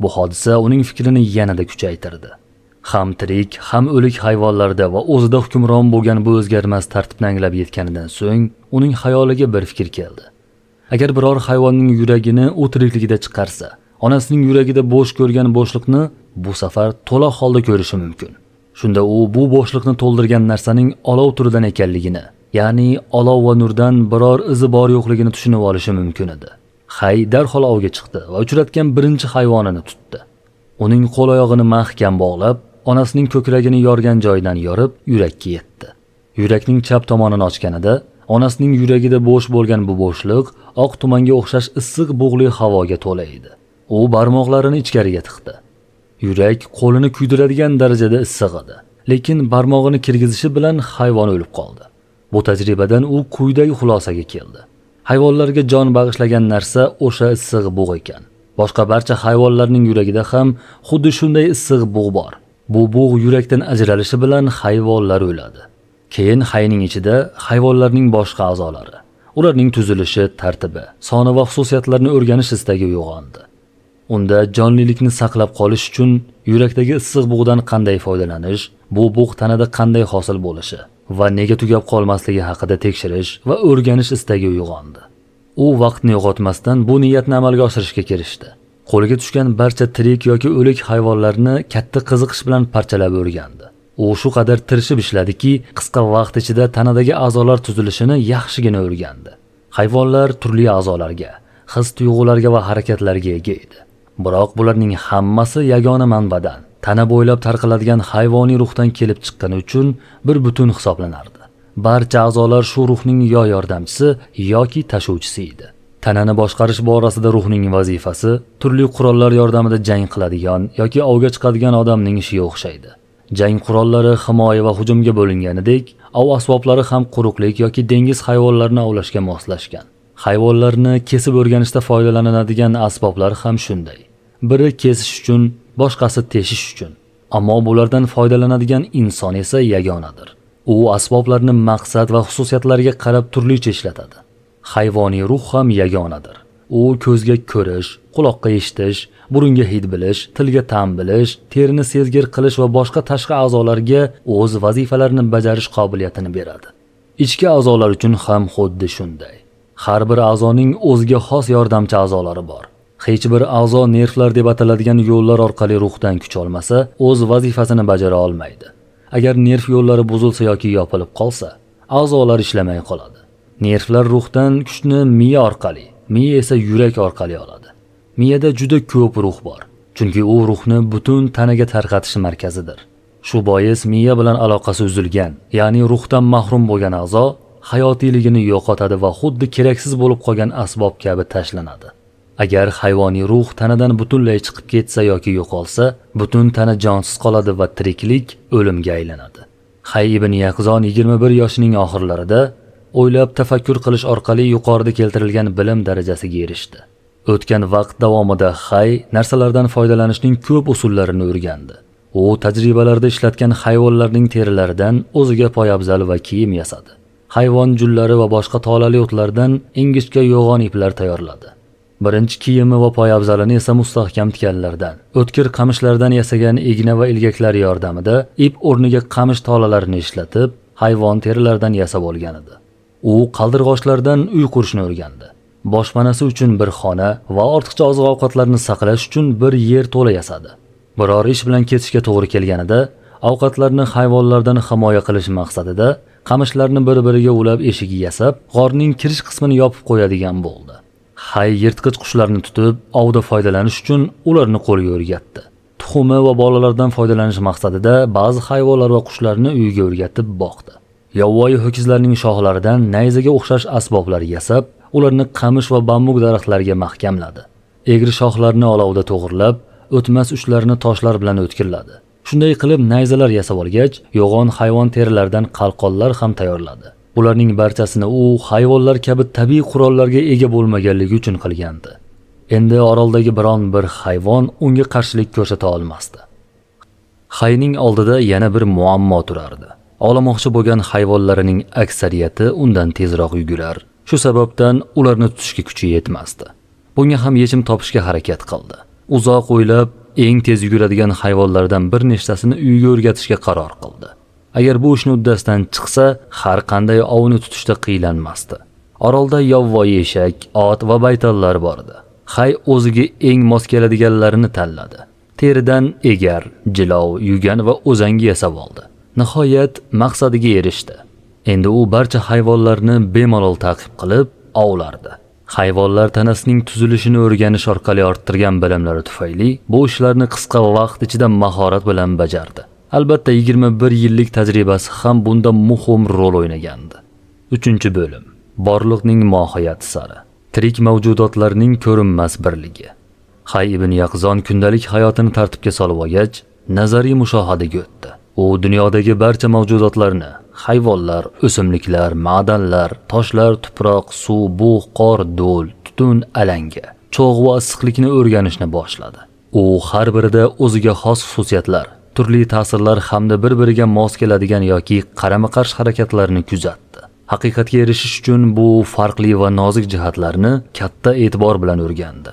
Bu hodisa uning fikrini yanada kuchaytirdi. Ham tirik, ham o'lik hayvonlarda va o'zida hukmron bo'lgan bu o'zgarmas tartibni anglab yetganidan so'ng uning xayoliga bir fikr keldi. Agar biror hayvonning yuragini u tirikligida chiqarsa, onasining yuragida bo'sh ko'rgan bo'shliqni bu safar to'liq holda ko'rishi mumkin. Shunda u bu bo'shliqni to'ldirgan narsaning olov turidan ekanligini, ya'ni olov va nurdan biror izi bor yo'qligini tushunib olishi mumkin edi. Xay darhol ovga chiqdi va uchratgan birinchi hayvonini tutdi. Uning qo'l oyog'ini mahkam bog'lab, onasining ko'kragini yorgan joyidan yorib, yurakka yetdi. Yurakning chap tomonini ochganida, onasining yuragida bo'sh bo'lgan bu bo'shliq oq tumanga o'xshash issiq bug'li havoga to'la edi. U barmoqlarini ichkariga tiqdi. Yurak qo'lini kuydiradigan darajada issiq edi, lekin barmog'ini kirgizishi bilan hayvon o'lib qoldi. Bu tajribadan u quyidagi xulosaga keldi. Hayvonlarga jon bag'ishlagan narsa o'sha issiq bug' ekan. Boshqa barcha hayvonlarning yuragida ham xuddi shunday issiq bug' bor. Bu bug' yurakdan ajralishi bilan hayvonlar o'ladi. Keyin Xayning ichida hayvonlarning boshqa a'zolari, ularning tuzilishi, tartibi, soni va xususiyatlarini o'rganish istagi uyg'ondi. Unda jonlilikni saqlab qolish uchun yurakdagi issiq bug'dan qanday foydalanish, bu bug' tanada qanday hosil bo'lishi va nega tugab qolmasligi haqida tekshirish va o'rganish istagi uyg'ondi. U vaqtni yo'qotmasdan bu niyatni amalga oshirishga kirishdi. Qo'liga tushgan barcha tirik yoki o'lik hayvonlarni katta qiziqish bilan parchalab o'rgandi. U shu qadar tirishib ishladiki, qisqa vaqt ichida tanadagi a'zolar tuzilishini yaxshigina o'rgandi. Hayvonlar turli a'zolarga, his-tuyg'ularga va harakatlarga ega edi. Biroq bularning hammasi yagona manbadan, tana bo'ylab tarqaladigan hayvoniy ruhdan kelib chiqqani uchun bir butun hisoblanardi. Barcha a'zolar shu ruhning yo yordamchisi yoki tashuvchisi edi. Tanani boshqarish borasida ruhning vazifasi turli qurollar yordamida jang qiladigan yoki ovga chiqadigan odamning ishiga o'xshaydi. Jang qurollari himoya va hujumga bo'linganidek, ov asboblari ham quruqlik yoki dengiz hayvonlarini ovlashga moslashgan. Hayvonlarni kesib o'rganishda foydalaniladigan asboblar ham shunday. Biri kesish uchun, boshqasi teshish uchun. Ammo bulardan foydalanadigan inson esa yagonadir. U asboblarni maqsad va xususiyatlariga qarab turlicha ishlatadi. Hayvoniy ruh ham yagonadir. U ko'zga ko'rish, quloqqa eshitish, burunga hid bilish, tilga ta'm bilish, terini sezgir qilish va boshqa tashqi a'zolarga o'z vazifalarini bajarish qobiliyatini beradi. Ichki a'zolar uchun ham xuddi shunday. Har bir a'zoning o'ziga xos yordamchi a'zolari bor. Hech bir a'zo nervlar deb ataladigan yo'llar orqali ruhdan kuch olmasa, o'z vazifasini bajara olmaydi. Agar nerv yo'llari buzilsa yoki yopilib qolsa, a'zolar ishlamay qoladi. Nervlar ruhdan kuchni miya orqali, miya esa yurak orqali oladi. Miyada juda ko'p ruh bor, chunki u ruhni butun tanaga tarqatish markazidir. Shu bois miya bilan aloqasi uzilgan, ya'ni ruhdan mahrum bo'lgan a'zo hayotiyligini yo'qotadi va xuddi keraksiz bo'lib qolgan asbob kabi tashlanadi. Agar hayvoniy ruh tanadan butunlay chiqib ketsa yoki yo'qolsa, butun tana jonsiz qoladi va tiriklik o'limga aylanadi. Hay ibn Yaqzon 21 yoshining oxirlarida o'ylab tafakkur qilish orqali yuqorida keltirilgan bilim darajasiga erishdi. O'tgan vaqt davomida Hay narsalardan foydalanishning ko'p usullarini o'rgandi. U tajribalarda ishlatgan hayvonlarning terilaridan o'ziga poyabzal va kiyim yasadi. Hayvon jullari va boshqa tolali o'tlardan ingichka yo'g'on iplar tayyorladi. Birinchi kiyimi va poyabzalini esa mustahkam tikanlardan, o'tkir qamishlardan yasagan igna va ilgaklar yordamida ip o'rniga qamish tolalarini ishlatib, hayvon terilaridan yasab olgan edi. U qaldirg'ochlardan uy qurishni o'rgandi. Boshpanasi uchun bir xona va ortiqcha oziq-ovqatlarni saqlash uchun bir yer to'la yasadi. Biror ish bilan ketishga to'g'ri kelganida, ovqatlarni hayvonlardan himoya qilish maqsadida qamishlarni bir-biriga ulab eshigi yasab, g'orning kirish qismini yopib qo'yadigan bo'ldi. Hay yirtqich qushlarni tutib, ovda foydalanish uchun ularni qo'lga o'rgatdi. Tuxumi va bolalardan foydalanish maqsadida ba'zi hayvonlar va qushlarni uyiga o'rgatib boqdi. Yovvoyi ho'kizlarning shoxlaridan nayzaga o'xshash asboblar yasab, ularni qamish va bambuk daraxtlariga mahkamladi. Egri shoxlarni olovda to'g'irlab, o'tmas uchlarini toshlar bilan o'tkirladi. Shunday qilib nayzalar yasab olgach, yo'g'on hayvon terilaridan qalqonlar ham tayyorladi. Ularning barchasini u hayvonlar kabi tabiiy qurollarga ega bo'lmaganligi uchun qilgandi. Endi oroldagi biron bir hayvon unga qarshilik ko'rsata olmasdi. Hayning oldida yana bir muammo turardi. Ovlamoqchi bo'lgan hayvonlarining aksariyati undan tezroq yugurar. Shu sababdan ularni tutishga kuchi yetmasdi. Bunga ham yechim topishga harakat qildi. Uzoq o'ylab, eng tez yuguradigan hayvonlardan bir nechtasini uyiga o'rgatishga qaror qildi. Agar bu ishni uddasidan chiqsa, har qanday ovni tutishda qiynalmasdi. Orolda yovvoyi eshak, ot va baytallar bor edi. Hay o'ziga eng mos keladiganlarini tanladi. Teridan egar, jilov, yugan va o'zangi yasab oldi. Nihoyat maqsadiga erishdi. Endi u barcha hayvonlarni bemalol ta'qib qilib ovlardi. Hayvonlar tanasining tuzilishini o'rganish orqali orttirgan bilimlari tufayli bu ishlarni qisqa vaqt ichida mahorat bilan bajardi. Albatta 21 yillik tajribasi ham bunda muhim rol o'ynagandi. 3-bo'lim. Borliqning mohiyati sari. Tirik mavjudotlarning ko'rinmas birligi. Hay ibn Yaqzon kundalik hayotini tartibga solib olgach, nazariy mushohadaga o'tdi. U dunyodagi barcha mavjudotlarni, hayvonlar, o'simliklar, ma'danlar, toshlar, tuproq, suv, bug', qor, do'l, tutun, alanga, cho'g' va issiqlikni o'rganishni boshladi. U har birida o'ziga xos xususiyatlar, turli ta'sirlar hamda bir-biriga mos keladigan yoki qarama-qarshi harakatlarni kuzatdi. Haqiqatga erishish uchun bu farqli va nozik jihatlarni katta e'tibor bilan o'rgandi.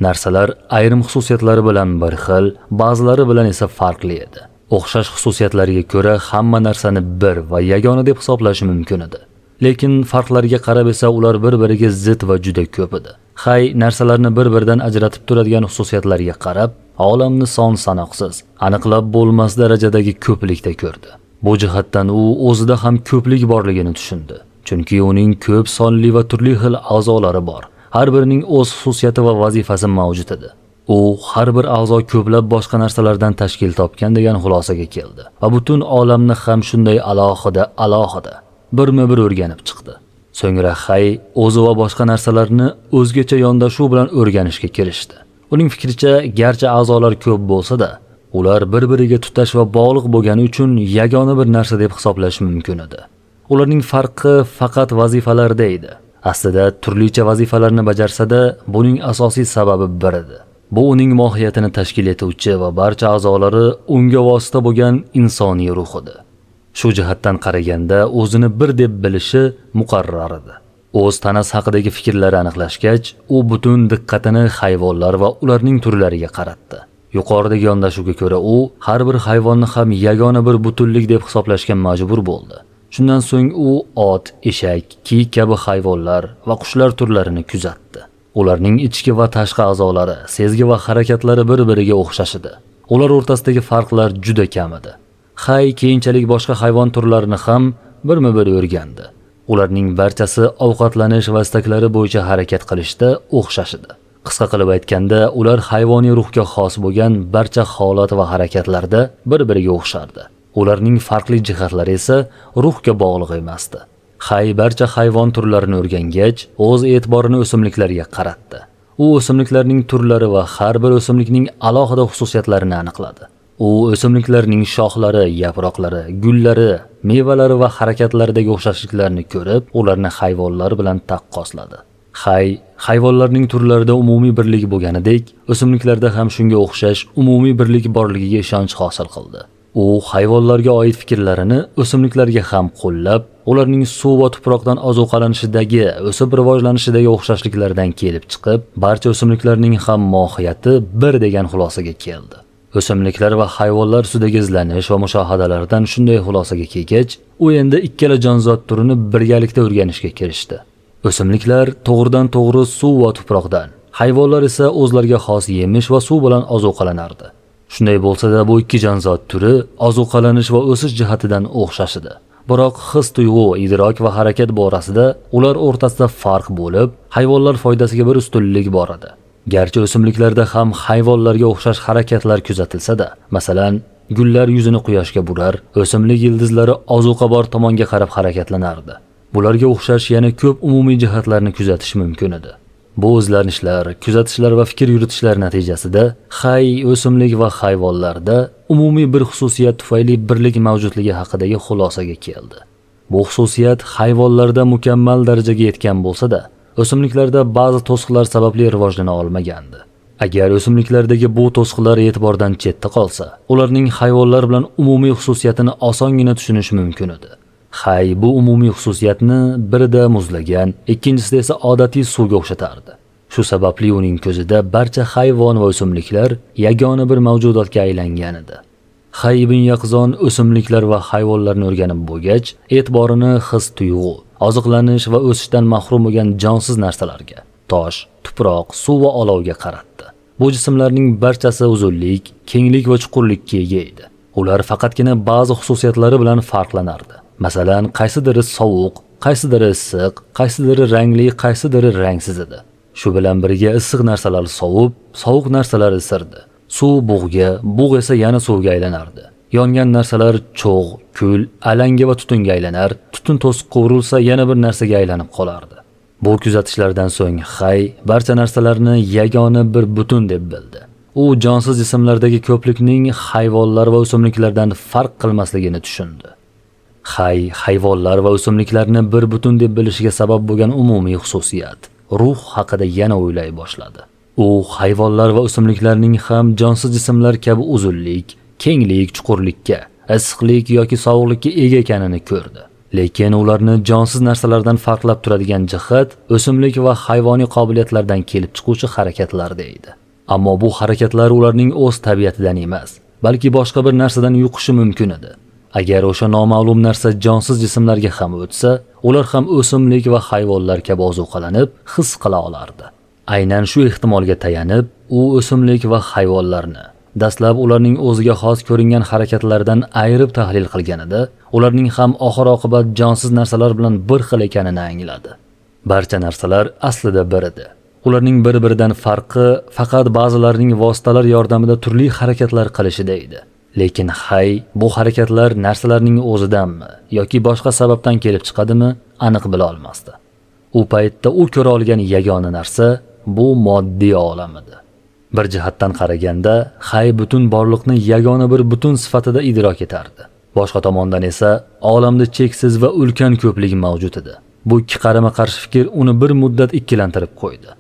Narsalar ayrim xususiyatlari bilan bir xil, ba'zilari bilan esa farqli edi. O'xshash xususiyatlariga ko'ra hamma narsani bir va yagona deb hisoblash mumkin edi. Lekin farqlarga qarab esa ular bir-biriga zid va juda ko'p edi. Hay narsalarni bir-biridan ajratib turadigan xususiyatlarga qarab, olamni son sanoqsiz, aniqlab bo'lmas darajadagi ko'plikda ko'rdi. Bu jihatdan u o'zida ham ko'plik borligini tushundi. Chunki uning ko'p sonli va turli xil a'zolari bor. Har birining o'z xususiyati va vazifasi mavjud edi. U har bir a'zo ko'plab boshqa narsalardan tashkil topgan degan xulosaga keldi va butun olamni ham shunday alohida birma-bir o'rganib chiqdi. So'ngra Hay o'zi va boshqa narsalarni o'zgacha yondashuv bilan o'rganishga kirishdi. Uning fikricha, garchi a'zolar ko'p bo'lsa-da, ular bir-biriga tutash va bog'liq bo'lgani uchun yagona bir narsa deb hisoblash mumkin edi. Ularning farqi faqat vazifalarda edi. Aslida turlicha vazifalarni bajarsa-da, buning asosiy sababi bir edi. Bu uning mohiyatini tashkil etuvchi va barcha a'zolari unga vosita bo'lgan insoniy ruh edi. Shu jihatdan qaraganda o'zini bir deb bilishi muqarrar edi. O'z tanasi haqidagi fikrlari aniqlashgach, u butun diqqatini hayvonlar va ularning turlariga qaratdi. Yuqoridagi yondashuvga ko'ra u har bir hayvonni ham yagona bir butunlik deb hisoblashga majbur bo'ldi. Shundan so'ng u ot, eshak, kiyik kabi hayvonlar va qushlar turlarini kuzatdi. Ularning ichki va tashqi a'zolari, sezgi va harakatlari bir-biriga o'xshash edi. Ular o'rtasidagi farqlar juda kam edi. Hay keyinchalik boshqa hayvon turlarini ham birma-bir o'rgandi. Ularning barchasi ovqatlanish va istaklari bo'yicha harakat qilishda o'xshash edi. Qisqa qilib aytganda, ular hayvoniy ruhga xos bo'lgan barcha holat va harakatlarda bir-biriga o'xshardi. Ularning farqli jihatlari esa ruhga bog'liq emasdi. Hay barcha hayvon turlarini o'rgangach, o'z e'tiborini o'simliklarga qaratdi. U o'simliklarning turlari va har bir o'simlikning alohida xususiyatlarini aniqladi. U o'simliklarning shoxlari, yaproqlari, gullari, mevalari va harakatlaridagi o'xshashliklarni ko'rib, ularni hayvonlar bilan taqqosladi. Hay hayvonlarning turlarida umumiy birlik bo'lganidek, o'simliklarda ham shunga o'xshash umumiy birlik borligiga ishonch hosil qildi. U hayvonlarga oid fikrlarini o'simliklarga ham qo'llab, ularning suv va tuproqdan ozuqalanishidagi, o'sib rivojlanishidagi o'xshashliklardan kelib chiqib, barcha o'simliklarning ham mohiyati bir degan xulosaga keldi. O'simliklar va hayvonlar ustidagi izlanish va mushohadalardan shunday xulosaga kelgach, u endi ikkala jonzot turini birgalikda o'rganishga kirishdi. O'simliklar to'g'ridan-to'g'ri suv va tuproqdan, hayvonlar esa o'zlariga xos yemish va suv bilan ozuqalanardi. Shunday bo'lsa-da, bu ikki jonzot turi ozuqalanish va o'sish jihatidan o'xshash edi. Biroq his-tuyg'u, idrok va harakat borasida ular o'rtasida farq bo'lib, hayvonlar foydasiga bir ustunlik bor edi. Garchi o'simliklarda ham hayvonlarga o'xshash harakatlar kuzatilsa-da, masalan, gullar yuzini quyoshga burar, o'simlik yildizlari ozuqa bor tomonga qarab harakatlanardi. Bularga o'xshash yana ko'p umumiy jihatlarni kuzatish mumkin edi. Bu izlanishlar, kuzatishlar va fikr yuritishlar natijasida hay o'simlik va hayvonlarda umumiy bir xususiyat tufayli birlik mavjudligi haqidagi xulosaga keldi. Bu xususiyat hayvonlarda mukammal darajaga yetgan bo'lsa-da, o'simliklarda ba'zi to'siqlar sababli rivojlana olmagandi. Agar o'simliklardagi bu to'siqlar e'tibordan chetda qolsa, ularning hayvonlar bilan umumiy xususiyatini osongina tushunish mumkin edi. Hay bu umumiy xususiyatni birida muzlagan, ikkinchisida esa odatiy suvga o'xshatardi. Shu sababli uning ko'zida barcha hayvon va o'simliklar yagona bir mavjudotga aylangan edi. Hay ibn Yaqzon o'simliklar va hayvonlarni o'rganib bo'lgach, e'tiborini his-tuyg'u, oziqlanish va o'sishdan mahrum bo'lgan jonsiz narsalarga, tosh, tuproq, suv va olovga qaratdi. Bu jismlarning barchasi uzunlik, kenglik va chuqurlikka ega edi. Ular faqatgina ba'zi xususiyatlari bilan farqlanardi. Masalan, qaysidiri sovuq, qaysidiri issiq, qaysidiri rangli, qaysidiri rangsiz edi. Shu bilan birga issiq narsalar sovib, sovuq narsalar isirdi. Suv bug'ga, bug' esa yana suvga aylanardi. Yongan narsalar cho'g', kul, alanga va tutunga aylanar, tutun to'siqqa urilsa yana bir narsaga aylanib qolardi. Bu kuzatishlardan so'ng Hay barcha narsalarni yagona bir butun deb bildi. U jonsiz jismlardagi ko'plikning hayvonlar va o'simliklardan farq qilmasligini tushundi. Hay hayvonlar va o'simliklarni bir butun deb bilishiga sabab bo'lgan umumiy xususiyat, ruh haqida yana o'ylay boshladi. U hayvonlar va o'simliklarning ham jonsiz jismlar kabi uzunlik, kenglik, chuqurlikka, issiqlik yoki sovuqlikka ega ekanini ko'rdi. Lekin ularni jonsiz narsalardan farqlab turadigan jihat o'simlik va hayvoniy qobiliyatlardan kelib chiquvchi harakatlarda edi. Ammo bu harakatlar ularning o'z tabiatidan emas, balki boshqa bir narsadan yuqishi mumkin edi. Agar o'sha noma'lum narsa jonsiz jismlarga ham o'tsa, ular ham o'simlik va hayvonlar kabi ozuqalanib, his qila olardi. Aynan shu ehtimolga tayanib, u o'simlik va hayvonlarni dastlab ularning o'ziga xos ko'ringan harakatlaridan ayirib tahlil qilganida, ularning ham oxir-oqibat jonsiz narsalar bilan bir xil ekanini angladi. Barcha narsalar aslida bir edi. Ularning bir-biridan farqi faqat ba'zilarining vositalar yordamida turli harakatlar qilishida edi. Lekin Hay bu harakatlar narsalarning o'zidanmi yoki boshqa sababdan kelib chiqadimi, aniq bila olmasdi. U paytda u ko'ra olgan yagona narsa bu moddiy olam edi. Bir jihatdan qaraganda, Hay butun borliqni yagona bir butun sifatida idrok etardi. Boshqa tomondan esa olamda cheksiz va ulkan ko'plik mavjud edi. Bu ikki qarama-qarshi fikr uni bir muddat ikkilantirib qo'ydi.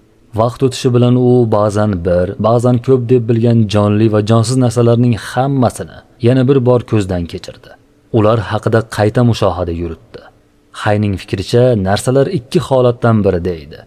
Vaqt o'tishi bilan u ba'zan bir, ba'zan ko'p deb bilgan jonli va jonsiz narsalarning hammasini yana bir bor ko'zdan kechirdi. Ular haqida qayta mushohada yuritdi. Hayning fikricha, narsalar ikki holatdan birida edi.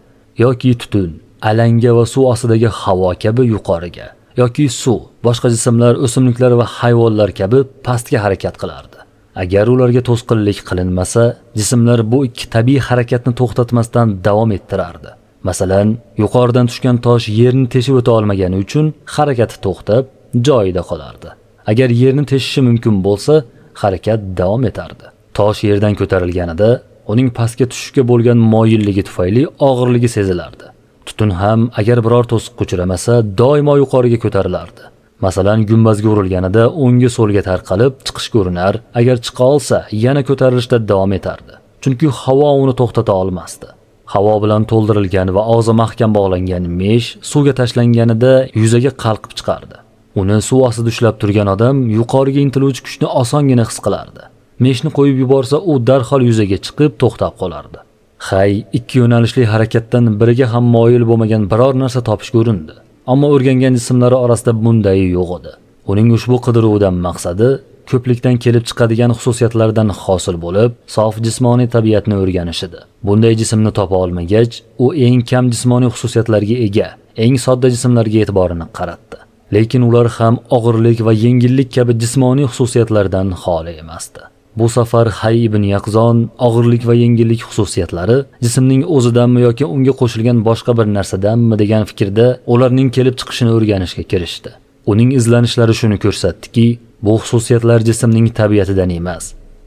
Yoki tutun, alanga va suv ostidagi havo kabi yuqoriga, yoki suv, boshqa jismlar, o'simliklar va hayvonlar kabi pastga harakat qilardi. Agar ularga to'sqinlik qilinmasa, jismlar bu ikki tabiiy harakatni to'xtatmasdan davom ettirardi. Masalan, yuqoridan tushgan tosh yerni teshib o'ta olmagani uchun harakati to'xtab, joyida qolardi. Agar yerni teshishi mumkin bo'lsa, harakat davom etardi. Tosh yerdan ko'tarilganida, uning pastga tushishga bo'lgan moyilligi tufayli og'irligi sezilardi. Tutun ham agar biror to'siqqa uchramasa, doimo yuqoriga ko'tarilardi. Masalan, gumbazga urilganida o'ngga so'lga tarqalib chiqish ko'rinar, agar chiqa olsa, yana ko'tarilishda davom etardi. Chunki havo uni to'xtata olmasdi. Havo bilan to'ldirilgan va og'zi mahkam bog'langan mesh suvga tashlanganida yuzaga qalqib chiqardi. Uni suv ostida ushlab turgan odam yuqoriga intiluvchi kuchni osongina his qilardi. Meshni qo'yib yuborsa, u darhol yuzaga chiqib to'xtab qolardi. Hay ikki yo'nalishli harakatdan biriga ham moyil bo'lmagan biror narsa topishga urindi. Ammo o'rgangan jismlari orasida bunday yo'q edi. Uning ushbu qidiruvdan maqsadi ko'plikdan kelib chiqadigan xususiyatlardan hosil bo'lib, sof jismoniy tabiatni o'rganish edi. Bunday jismni topa olmagach, u eng kam jismoniy xususiyatlarga ega, eng sodda jismlarga e'tiborini qaratdi. Lekin ular ham og'irlik va yengillik kabi jismoniy xususiyatlardan xoli emasdi. Bu safar Hay ibn Yaqzon og'irlik va yengillik xususiyatlari jismning o'zidanmi yoki unga qo'shilgan boshqa bir narsadanmi degan fikrda ularning kelib chiqishini o'rganishga kirishdi. Uning izlanishlari shuni ko'rsatdiki, bu xususiyatlar jismning tabiatidan emas,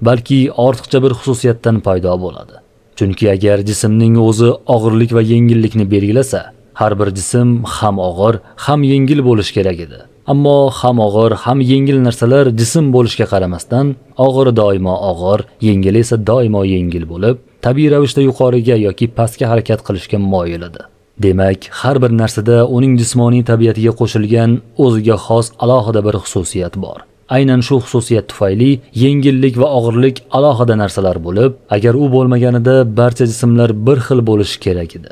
balki ortiqcha bir xususiyatdan paydo bo'ladi. Chunki agar jismning o'zi og'irlik va yengillikni belgilasa, har bir jism ham og'ir, ham yengil bo'lishi kerak edi. Ammo ham og'ir, ham yengil narsalar jism bo'lishiga qaramasdan, og'iri doimo og'ir, yengil esa doimo yengil bo'lib, tabiiy ravishda yuqoriga yoki pastga harakat qilishga moyil edi. Demak, har bir narsada uning jismoniy tabiatiga qo'shilgan o'ziga xos alohida bir xususiyat bor. Aynan shu xususiyat tufayli yengillik va og'irlik alohida narsalar bo'lib, agar u bo'lmaganida barcha jismlar bir xil bo'lishi kerak edi.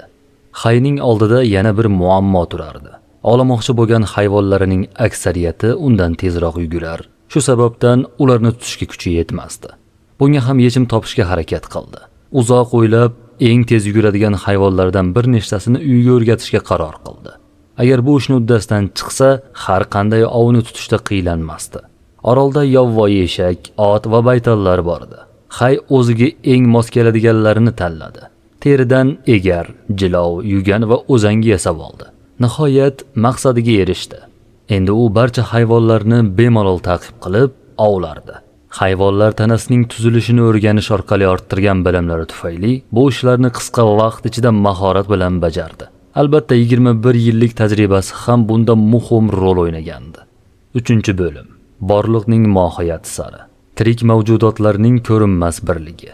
Hayning oldida yana bir muammo turardi. Olamoqchi bo'lgan hayvonlarining aksariyati undan tezroq yugurar. Shu sababdan ularni tutishga kuchi yetmasdi. Bunga ham yechim topishga harakat qildi. Uzoq o'ylab, eng tez yuguradigan hayvonlardan bir nechtasini uyiga o'rgatishga qaror qildi. Agar bu ishni uddasidan chiqsa, har qanday ovni tutishda qiynalmasdi. Orolda yovvoyi eshak, ot va baytallar bor edi. Hay o'ziga eng mos keladiganlarini tanladi. Teridan egar, jilov, yugan va o'zangi yasab oldi. Nihoyat maqsadiga erishdi. Endi u barcha hayvonlarni bemalol ta'qib qilib ovlardi. Hayvonlar tanasining tuzilishini o'rganish orqali orttirgan bilimlari tufayli bu ishlarni qisqa vaqt ichida mahorat bilan bajardi. Albatta 21 yillik tajribasi ham bunda muhim rol o'ynagandi. 3-bo'lim. Borliqning mohiyati sari. Tirik mavjudotlarning ko'rinmas birligi.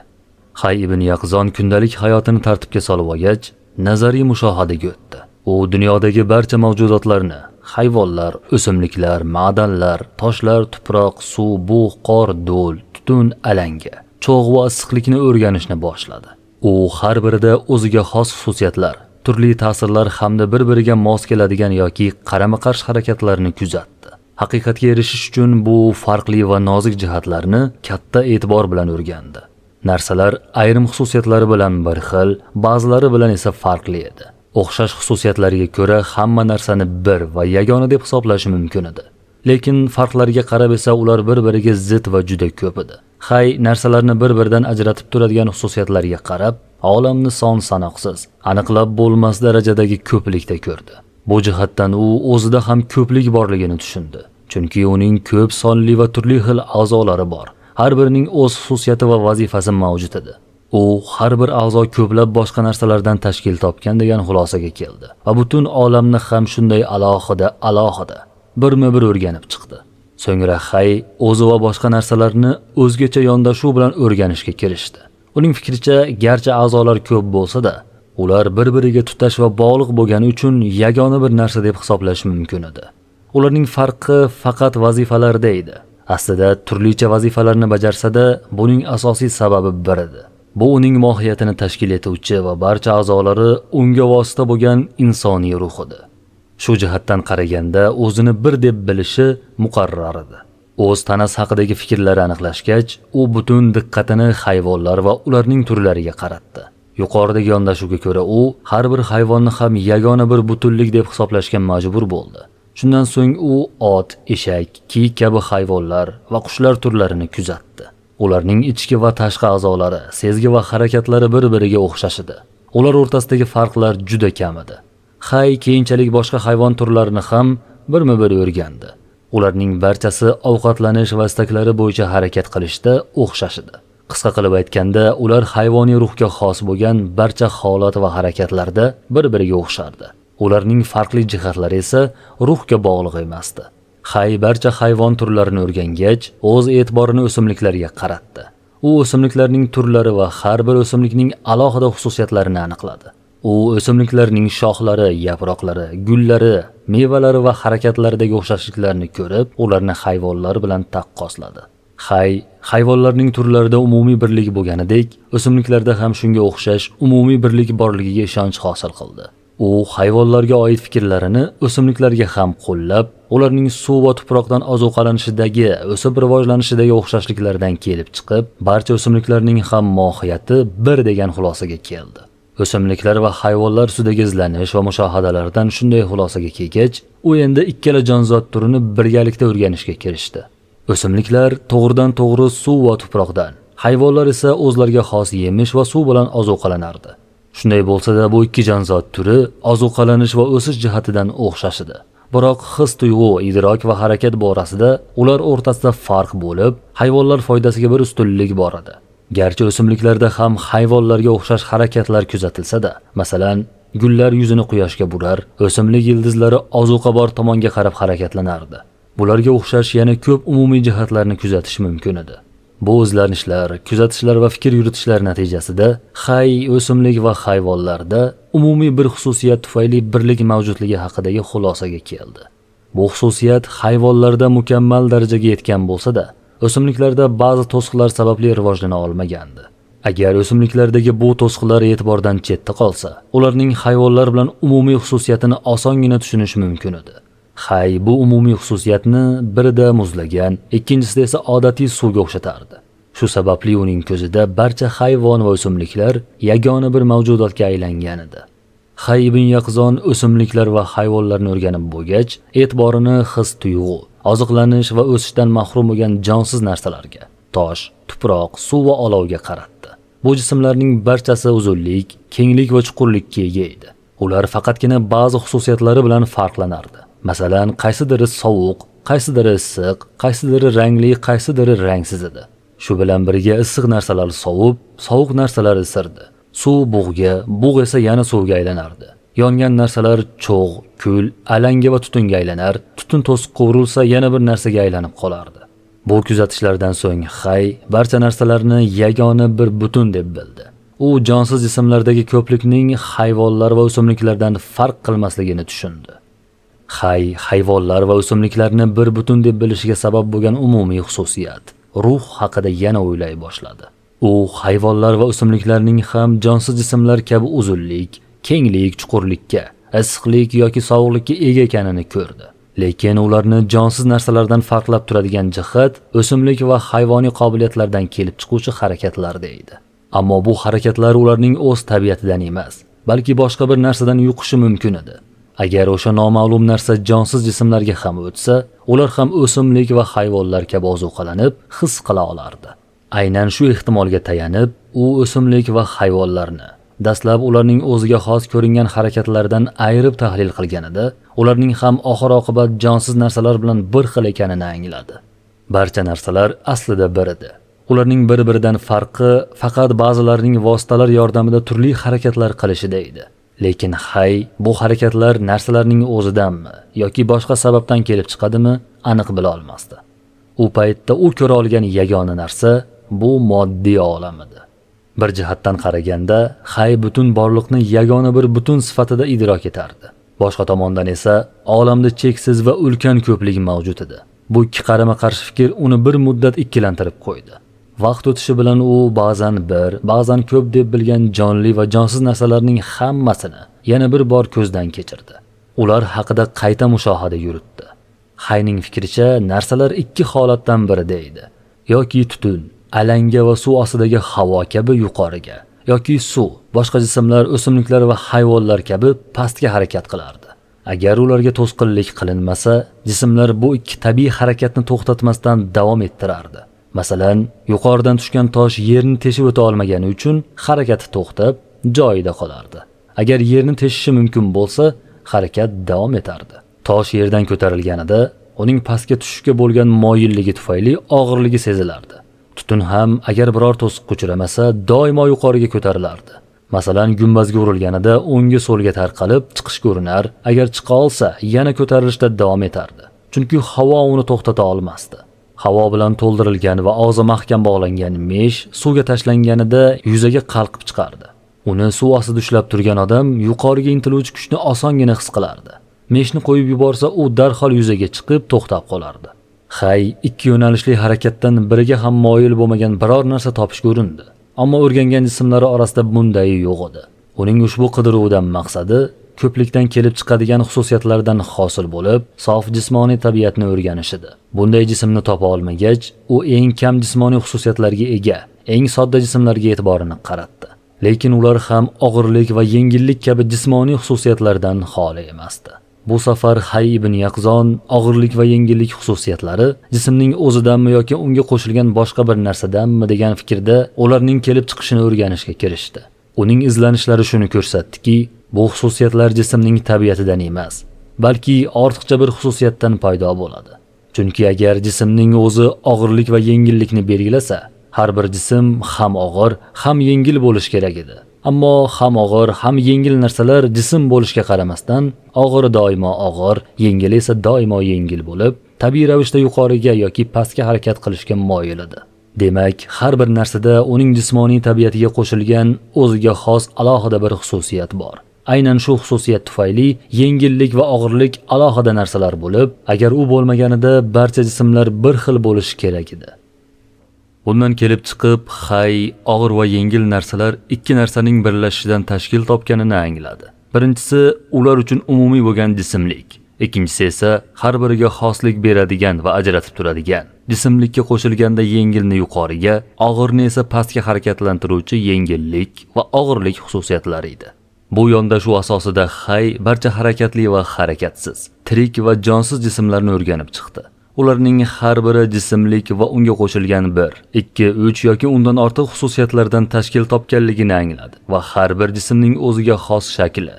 Hay ibn Yaqzon kundalik hayotini tartibga solib olgach, nazariy mushohadaga o'tdi. U dunyodagi barcha mavjudotlarni, hayvonlar, o'simliklar, ma'danlar, toshlar, tuproq, suv, bug', qor, do'l, tutun, alanga, cho'g' va issiqlikni o'rganishni boshladi. U har birida o'ziga xos xususiyatlar, turli ta'sirlar hamda bir-biriga mos keladigan yoki qarama-qarshi harakatlarni kuzatdi. Haqiqatga erishish uchun bu farqli va nozik jihatlarni katta e'tibor bilan o'rgandi. Narsalar ayrim xususiyatlari bilan bir xil, ba'zilari bilan esa farqli edi. O'xshash xususiyatlariga ko'ra hamma narsani bir va yagona deb hisoblash mumkin edi. Lekin farqlarga qarab esa ular bir-biriga zid va juda ko'p edi. Hay narsalarni bir-biridan ajratib turadigan xususiyatlarga qarab, olamni son-sanoqsiz, aniqlab bo'lmas darajadagi ko'plikda ko'rdi. Bu jihatdan u o'zida ham ko'plik borligini tushundi. Chunki uning ko'p sonli va turli xil a'zolari bor. Har birining o'z xususiyati va vazifasi mavjud edi. U har bir a'zo ko'plab boshqa narsalardan tashkil topgan degan xulosaga keldi va butun olamni ham shunday alohida birma-bir o'rganib chiqdi. So'ngra Hay o'zi va boshqa narsalarni o'zgacha yondashuv bilan o'rganishga kirishdi. Uning fikricha, garchi a'zolar ko'p bo'lsa-da, Ular bir-biriga tutash va bog'liq bo'lgani uchun yagona bir narsa deb hisoblash mumkin edi. Ularning farqi faqat vazifalarida edi. Aslida turlicha vazifalarni bajarsa-da, buning asosiy sababi bir edi. Bu uning mohiyatini tashkil etuvchi va barcha a'zolari unga vosita bo'lgan insoniy ruh edi. Shu jihatdan qaraganda o'zini bir deb bilishi muqarrar edi. O'z tanasi haqidagi fikrlari aniqlashgach, u butun diqqatini hayvonlar va ularning turlariga qaratdi. Yuqoridagi yondashuvga ko'ra u har bir hayvonni ham yagona bir butunlik deb hisoblashga majbur bo'ldi. Shundan so'ng u ot, eshak, kiyik kabi hayvonlar va qushlar turlarini kuzatdi. Ularning ichki va tashqi a'zolari, sezgi va harakatlari bir-biriga o'xshash edi. Ular o'rtasidagi farqlar juda kam edi. Hay keyinchalik boshqa hayvon turlarini ham birma-bir o'rgandi. Ularning barchasi ovqatlanish va istaklari bo'yicha harakat qilishda o'xshash edi. Qisqa qilib aytganda, ular hayvoniy ruhga xos bo'lgan barcha holat va harakatlarda bir-biriga o'xshardi. Ularning farqli jihatlari esa ruhga bog'liq emasdi. Hay barcha hayvon turlarini o'rgangach, o'z e'tiborini o'simliklarga qaratdi. U o'simliklarning turlari va har bir o'simlikning alohida xususiyatlarini aniqladi. U o'simliklarning shoxlari, yaproqlari, gullari, mevalari va harakatlaridagi o'xshashliklarni ko'rib, ularni hayvonlar bilan taqqosladi. Hayvonlarning turlarida umumiy birlik bo'lganidek, o'simliklarda ham shunga o'xshash umumiy birlik borligiga ishonch hosil qildi. U hayvonlarga oid fikrlarini o'simliklarga ham qo'llab, ularning suv va tuproqdan ozuqalanishidagi, o'sib rivojlanishidagi o'xshashliklardan kelib chiqib, barcha o'simliklarning ham mohiyati bir degan xulosaga keldi. O'simliklar va hayvonlar ustidagi izlanish va mushohadalardan shunday xulosaga kelgach, u endi ikkala jonzot turini birgalikda o'rganishga kirishdi. O'simliklar to'g'ridan-to'g'ri suv va tuproqdan, hayvonlar esa o'zlariga xos yemish va suv bilan ozuqalanardi. Shunday bo'lsa-da, bu ikki jonzot turi ozuqalanish va o'sish jihatidan o'xshash edi. Biroq his-tuyg'u, idrok va harakat borasida ular o'rtasida farq bo'lib, hayvonlar foydasiga bir ustunlik bor edi. Garchi o'simliklarda ham hayvonlarga o'xshash harakatlar kuzatilsa-da, masalan, gullar yuzini quyoshga burar, o'simlik yildizlari ozuqa bor tomonga qarab harakatlanardi. Bularga o'xshash yana ko'p umumiy jihatlarni kuzatish mumkin edi. Bu izlanishlar, kuzatishlar va fikr yuritishlar natijasida o'simlik va hayvonlarda umumiy bir xususiyat tufayli birlik mavjudligi haqidagi xulosaga keldi. Bu xususiyat hayvonlarda mukammal darajaga yetgan bo'lsa-da, o'simliklarda ba'zi to'siqlar sababli rivojlana olmagandi. Agar o'simliklardagi bu to'siqlar e'tibordan chetda qolsa, ularning hayvonlar bilan umumiy xususiyatini osongina tushunish mumkin edi. Bu umumiy xususiyatni birida muzlagan, ikkinchisida esa odatiy suvga o'xshatardi. Shu sababli uning ko'zida barcha hayvon va o'simliklar yagona bir mavjudotga aylangan edi. Ibn Yaqzon o'simliklar va hayvonlarni o'rganib bo'lgach, e'tiborini his-tuyg'u, oziqlanish va o'sishdan mahrum bo'lgan jonsiz narsalarga, tosh, tuproq, suv va olovga qaratdi. Bu jismlarning barchasi uzunlik, kenglik va chuqurlikka ega edi. Ular faqatgina ba'zi xususiyatlari bilan farqlanardi. Masalan, qaysidiri sovuq, qaysidiri issiq, qaysidiri rangli, qaysidiri rangsiz edi. Shu bilan birga issiq narsalar sovib, sovuq narsalar isirdi. Suv bug'ga, bug' esa yana suvga aylanardi. Yongan narsalar cho'g', kul, alanga va tutunga aylanar, tutun to'siq qovurilsa yana bir narsaga aylanib qolardi. Bu kuzatishlardan so'ng barcha narsalarni yagona bir butun deb bildi. U jonsiz jismlardagi ko'plikning hayvonlar va o'simliklardan farq qilmasligini tushundi. Hayvonlar va o'simliklarni bir butun deb bilishiga sabab bo'lgan umumiy xususiyat, ruh haqida yana o'ylay boshladi. U hayvonlar va o'simliklarning ham jonsiz jismlar kabi uzunlik, kenglik, chuqurlikka, issiqlik yoki sovuqlikka ega ekanini ko'rdi. Lekin ularni jonsiz narsalardan farqlab turadigan jihat o'simlik va hayvoniy qobiliyatlardan kelib chiquvchi harakatlarda edi. Ammo bu harakatlar ularning o'z tabiatidan emas, balki boshqa bir narsadan yuqishi mumkin edi. Agar o'sha noma'lum narsa jonsiz jismlarga ham o'tsa, ular ham o'simlik va hayvonlar kabi ozuqalanib, his qila olardi. Aynan shu ehtimolga tayanib, u o'simlik va hayvonlarni dastlab ularning o'ziga xos ko'ringan harakatlaridan ayirib tahlil qilganida, ularning ham oxir-oqibat jonsiz narsalar bilan bir xil ekanini angladi. Barcha narsalar aslida bir edi. Ularning bir-biridan farqi faqat ba'zilarining vositalar yordamida turli harakatlar qilishida edi. Lekin bu harakatlar narsalarning o'zidanmi yoki boshqa sababdan kelib chiqadimi, aniq bila olmasdi. U paytda u ko'ra olgan yagona narsa bu moddiy olam edi. Bir jihatdan qaraganda, Hay butun borliqni yagona bir butun sifatida idrok etardi. Boshqa tomondan esa olamda cheksiz va ulkan ko'plik mavjud edi. Bu ikki qarama-qarshi fikr uni bir muddat ikkilantirib qo'ydi. Vaqt o'tishi bilan u ba'zan bir, ba'zan ko'p deb bilgan jonli va jonsiz narsalarning hammasini yana bir bor ko'zdan kechirdi. Ular haqida qayta mushohada yuritdi. Hayning fikricha, narsalar ikki holatdan birida edi. Yoki tutun, alanga va suv ostidagi havo kabi yuqoriga, yoki suv, boshqa jismlar, o'simliklar va hayvonlar kabi pastga harakat qilardi. Agar ularga to'sqinlik qilinmasa, jismlar bu ikki tabiiy harakatni to'xtatmasdan davom ettirardi. Masalan, yuqoridan tushgan tosh yerni teshib o'ta olmagani uchun harakati to'xtab, joyida qolardi. Agar yerni teshishi mumkin bo'lsa, harakat davom etardi. Tosh yerdan ko'tarilganida, uning pastga tushishga bo'lgan moyilligi tufayli og'irligi sezilardi. Tutun ham agar biror to'siqqa uchramasa, doimo yuqoriga ko'tarilardi. Masalan, gumbazga urilganida o'ngga so'lga tarqalib chiqish ko'rinar, agar chiqa olsa, yana ko'tarilishda davom etardi. Chunki havo uni to'xtata olmasdi. Havo bilan to'ldirilgan va og'zi mahkam bog'langan mesh suvga tashlanganida yuzaga qalqib chiqardi. Uni suv ostida ushlab turgan odam yuqoriga intiluvchi kuchni osongina his qilardi. Meshni qo'yib yuborsa, u darhol yuzaga chiqib to'xtab qolardi. Hay ikki yo'nalishli harakatdan biriga ham moyil bo'lmagan biror narsa topish ko'rindi. Ammo o'rgangan jismlari orasida bunday yo'q edi. Uning ushbu qidiruvdan maqsadi ko'plikdan kelib chiqadigan xususiyatlardan hosil bo'lib, sof jismoniy tabiatni o'rganish edi. Bunday jismni topa olmagach, u eng kam jismoniy xususiyatlarga ega, eng sodda jismlarga e'tiborini qaratdi. Lekin ular ham og'irlik va yengillik kabi jismoniy xususiyatlardan xoli emasdi. Bu safar Hay ibn Yaqzon og'irlik va yengillik xususiyatlari jismning o'zidanmi yoki unga qo'shilgan boshqa bir narsadanmi degan fikrda ularning kelib chiqishini o'rganishga kirishdi. Uning izlanishlari shuni ko'rsatdiki, bu xususiyatlar jismning tabiatidan emas, balki ortiqcha bir xususiyatdan paydo bo'ladi. Chunki agar jismning o'zi og'irlik va yengillikni belgilasa, har bir jism ham og'ir, ham yengil bo'lishi kerak edi. Ammo ham og'ir, ham yengil narsalar jism bo'lishiga qaramasdan, og'ir doimo og'ir, yengil esa doimo yengil bo'lib, tabiiy ravishda yuqoriga yoki pastga harakat qilishga moyil edi. Demak, har bir narsada uning jismoniy tabiatiga qo'shilgan o'ziga xos alohida bir xususiyat bor. Aynan shu xususiyat tufayli yengillik va og'irlik alohida narsalar bo'lib, agar u bo'lmaganida barcha jismlar bir xil bo'lishi kerak edi. Bundan kelib chiqib, Hay og'ir va yengil narsalar ikki narsaning birlashishidan tashkil topganini angladi. Birinchisi ular uchun umumiy bo'lgan jismlik, ikkinchisi esa har biriga xoslik beradigan va ajratib turadigan. Jismlikka qo'shilganda yengilni yuqoriga, og'irni esa pastga harakatlantiruvchi yengillik va og'irlik xususiyatlari edi. Bu yondashuv asosida Hay barcha harakatli va harakatsiz, tirik va jonsiz jismlarni o'rganib chiqdi. Ularning har biri jismlik va unga qo'shilgan 1, 2, 3 yoki undan ortiq xususiyatlardan tashkil topganligini angladi va har bir jismning o'ziga xos shakli,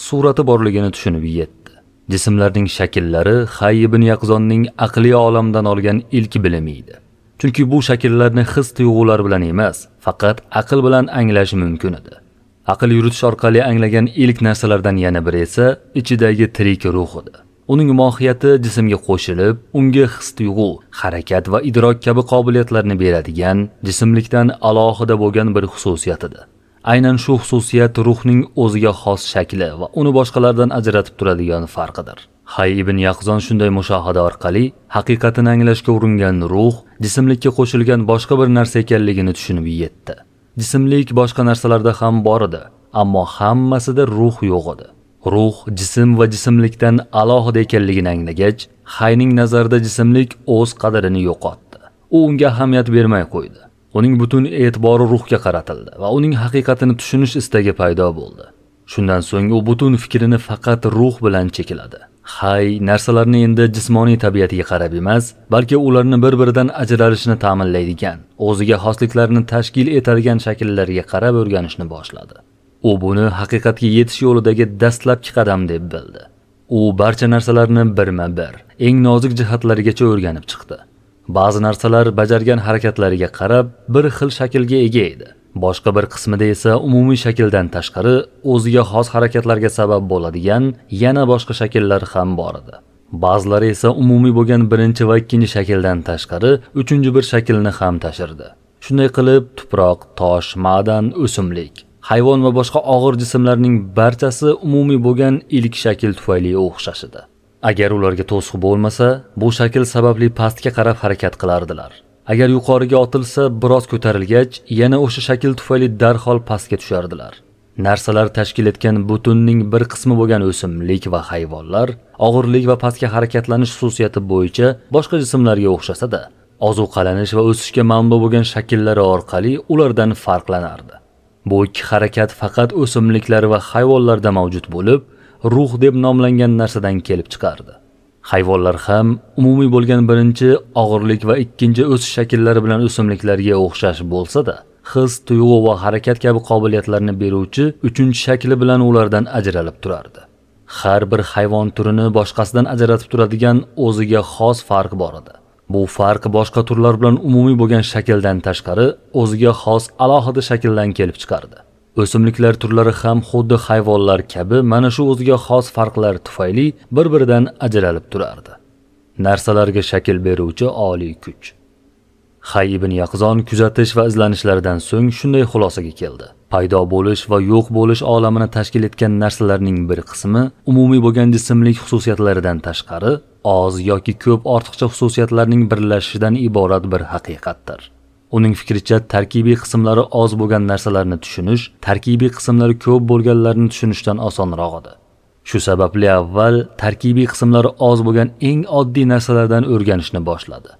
surati borligini tushunib yetdi. Jismlarning shakllari Hay ibn Yaqzonning aqliy olamdan olgan ilk bilimi edi. Chunki bu shakllarni his tuyg'ular bilan emas, faqat aql bilan anglash mumkin edi. Aql yuritish orqali anglagan ilk narsalardan yana biri esa ichidagi tirik ruh edi. Uning mohiyati jismga qo'shilib, unga his tuyg'u, harakat va idrok kabi qobiliyatlarni beradigan, jismlikdan alohida bo'lgan bir xususiyat edi. Aynan shu xususiyat ruhning o'ziga xos shakli va uni boshqalardan ajratib turadigan farqidir. Hay ibn Yaqzon shunday mushohada orqali haqiqatini anglashga uringan ruh jismlikka qo'shilgan boshqa bir narsa ekanligini tushunib yetdi. Jismlik boshqa narsalarda ham bor edi, ammo hammasida ruh yo'q edi. Ruh jism va jismlikdan alohida ekanligini anglagach, Hayning nazarida jismlik o'z qadrini yo'qotdi. U unga ahamiyat bermay qo'ydi. Uning butun e'tibori ruhga qaratildi va uning haqiqatini tushunish istagi paydo bo'ldi. Shundan so'ng u butun fikrini faqat ruh bilan chekladi. Hay narsalarni endi jismoniy tabiatiga qarab emas, balki ularni bir-biridan ajralishini ta'minlaydigan, o'ziga xosliklarni tashkil etadigan shakllarga qarab o'rganishni boshladi. U buni haqiqatga yetish yo'lidagi dastlabki qadam deb bildi. U barcha narsalarni birma-bir, eng nozik jihatlarigacha o'rganib chiqdi. Ba'zi narsalar bajargan harakatlariga qarab bir xil shaklga ega edi. Boshqa bir qismida esa umumiy shakldan tashqari o'ziga xos harakatlarga sabab bo'ladigan yana boshqa shakllar ham bor edi. Ba'zilari esa umumiy bo'lgan birinchi va ikkinchi shakldan tashqari uchinchi bir shaklni ham tashirdi. Shunday qilib, tuproq, tosh, ma'dan, o'simlik, hayvon va boshqa og'ir jismlarning barchasi umumiy bo'lgan ilk shakl tufayli o'xshash edi. Agar ularga to'siq bo'lmasa, bu shakl sababli pastga qarab harakat qilardilar. Agar yuqoriga otilsa, biroz ko'tarilgach, yana o'sha shakl tufayli darhol pastga tushardilar. Narsalar tashkil etgan butunning bir qismi bo'lgan o'simlik va hayvonlar og'irlik va pastga harakatlanish xususiyati bo'yicha boshqa jismlarga o'xshasa-da, ozuqalanish va o'sishga manba bo'lgan shakllari orqali ulardan farqlanardi. Bu ikki harakat faqat o'simliklar va hayvonlarda mavjud bo'lib, ruh deb nomlangan narsadan kelib chiqardi. Hayvonlar ham umumiy bo'lgan birinchi og'irlik va ikkinchi o'sish shakllari bilan o'simliklarga o'xshash bo'lsa-da, his, tuyg'u va harakat kabi qobiliyatlarni beruvchi uchinchi shakli bilan ulardan ajralib turardi. Har bir hayvon turini boshqasidan ajratib turadigan o'ziga xos farq bor edi. Bu farq boshqa turlar bilan umumiy bo'lgan shakldan tashqari o'ziga xos alohida shakldan kelib chiqardi. O'simliklar turlari ham xuddi hayvonlar kabi mana shu o'ziga xos farqlar tufayli bir-biridan ajralib turardi. Narsalarga shakl beruvchi oliy kuch. Hay ibn Yaqzon kuzatish va izlanishlardan so'ng shunday xulosaga keldi. Paydo bo'lish va yo'q bo'lish olamini tashkil etgan narsalarning bir qismi umumiy bo'lgan jismlik xususiyatlaridan tashqari oz yoki ko'p ortiqcha xususiyatlarning birlashishidan iborat bir haqiqatdir. Uning fikricha, tarkibiy qismlari oz bo'lgan narsalarni tushunish, tarkibiy qismlari ko'p bo'lganlarni tushunishdan osonroq edi. Shu sababli avval tarkibiy qismlari oz bo'lgan eng oddiy narsalardan o'rganishni boshladi.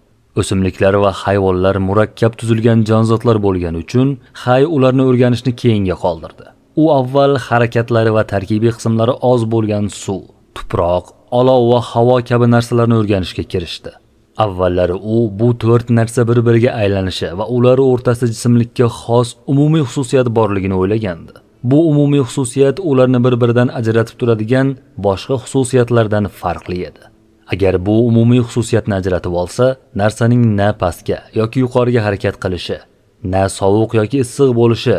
O'simliklar va hayvonlar murakkab tuzilgan jonzotlar bo'lgani uchun Hay ularni o'rganishni keyinga qoldirdi. U avval harakatlari va tarkibiy qismlari oz bo'lgan suv, tuproq, olov va havo kabi narsalarni o'rganishga kirishdi. Avvallari u bu to'rt narsa bir-biriga aylanishi va ular o'rtasida jismlikka xos umumiy xususiyat borligini o'ylagandi. Bu umumiy xususiyat ularni bir-biridan ajratib turadigan boshqa xususiyatlardan farqli edi. Agar bu umumiy xususiyatni ajratib olsa, narsaning na pastga yoki yuqoriga harakat qilishi, na sovuq yoki issiq bo'lishi,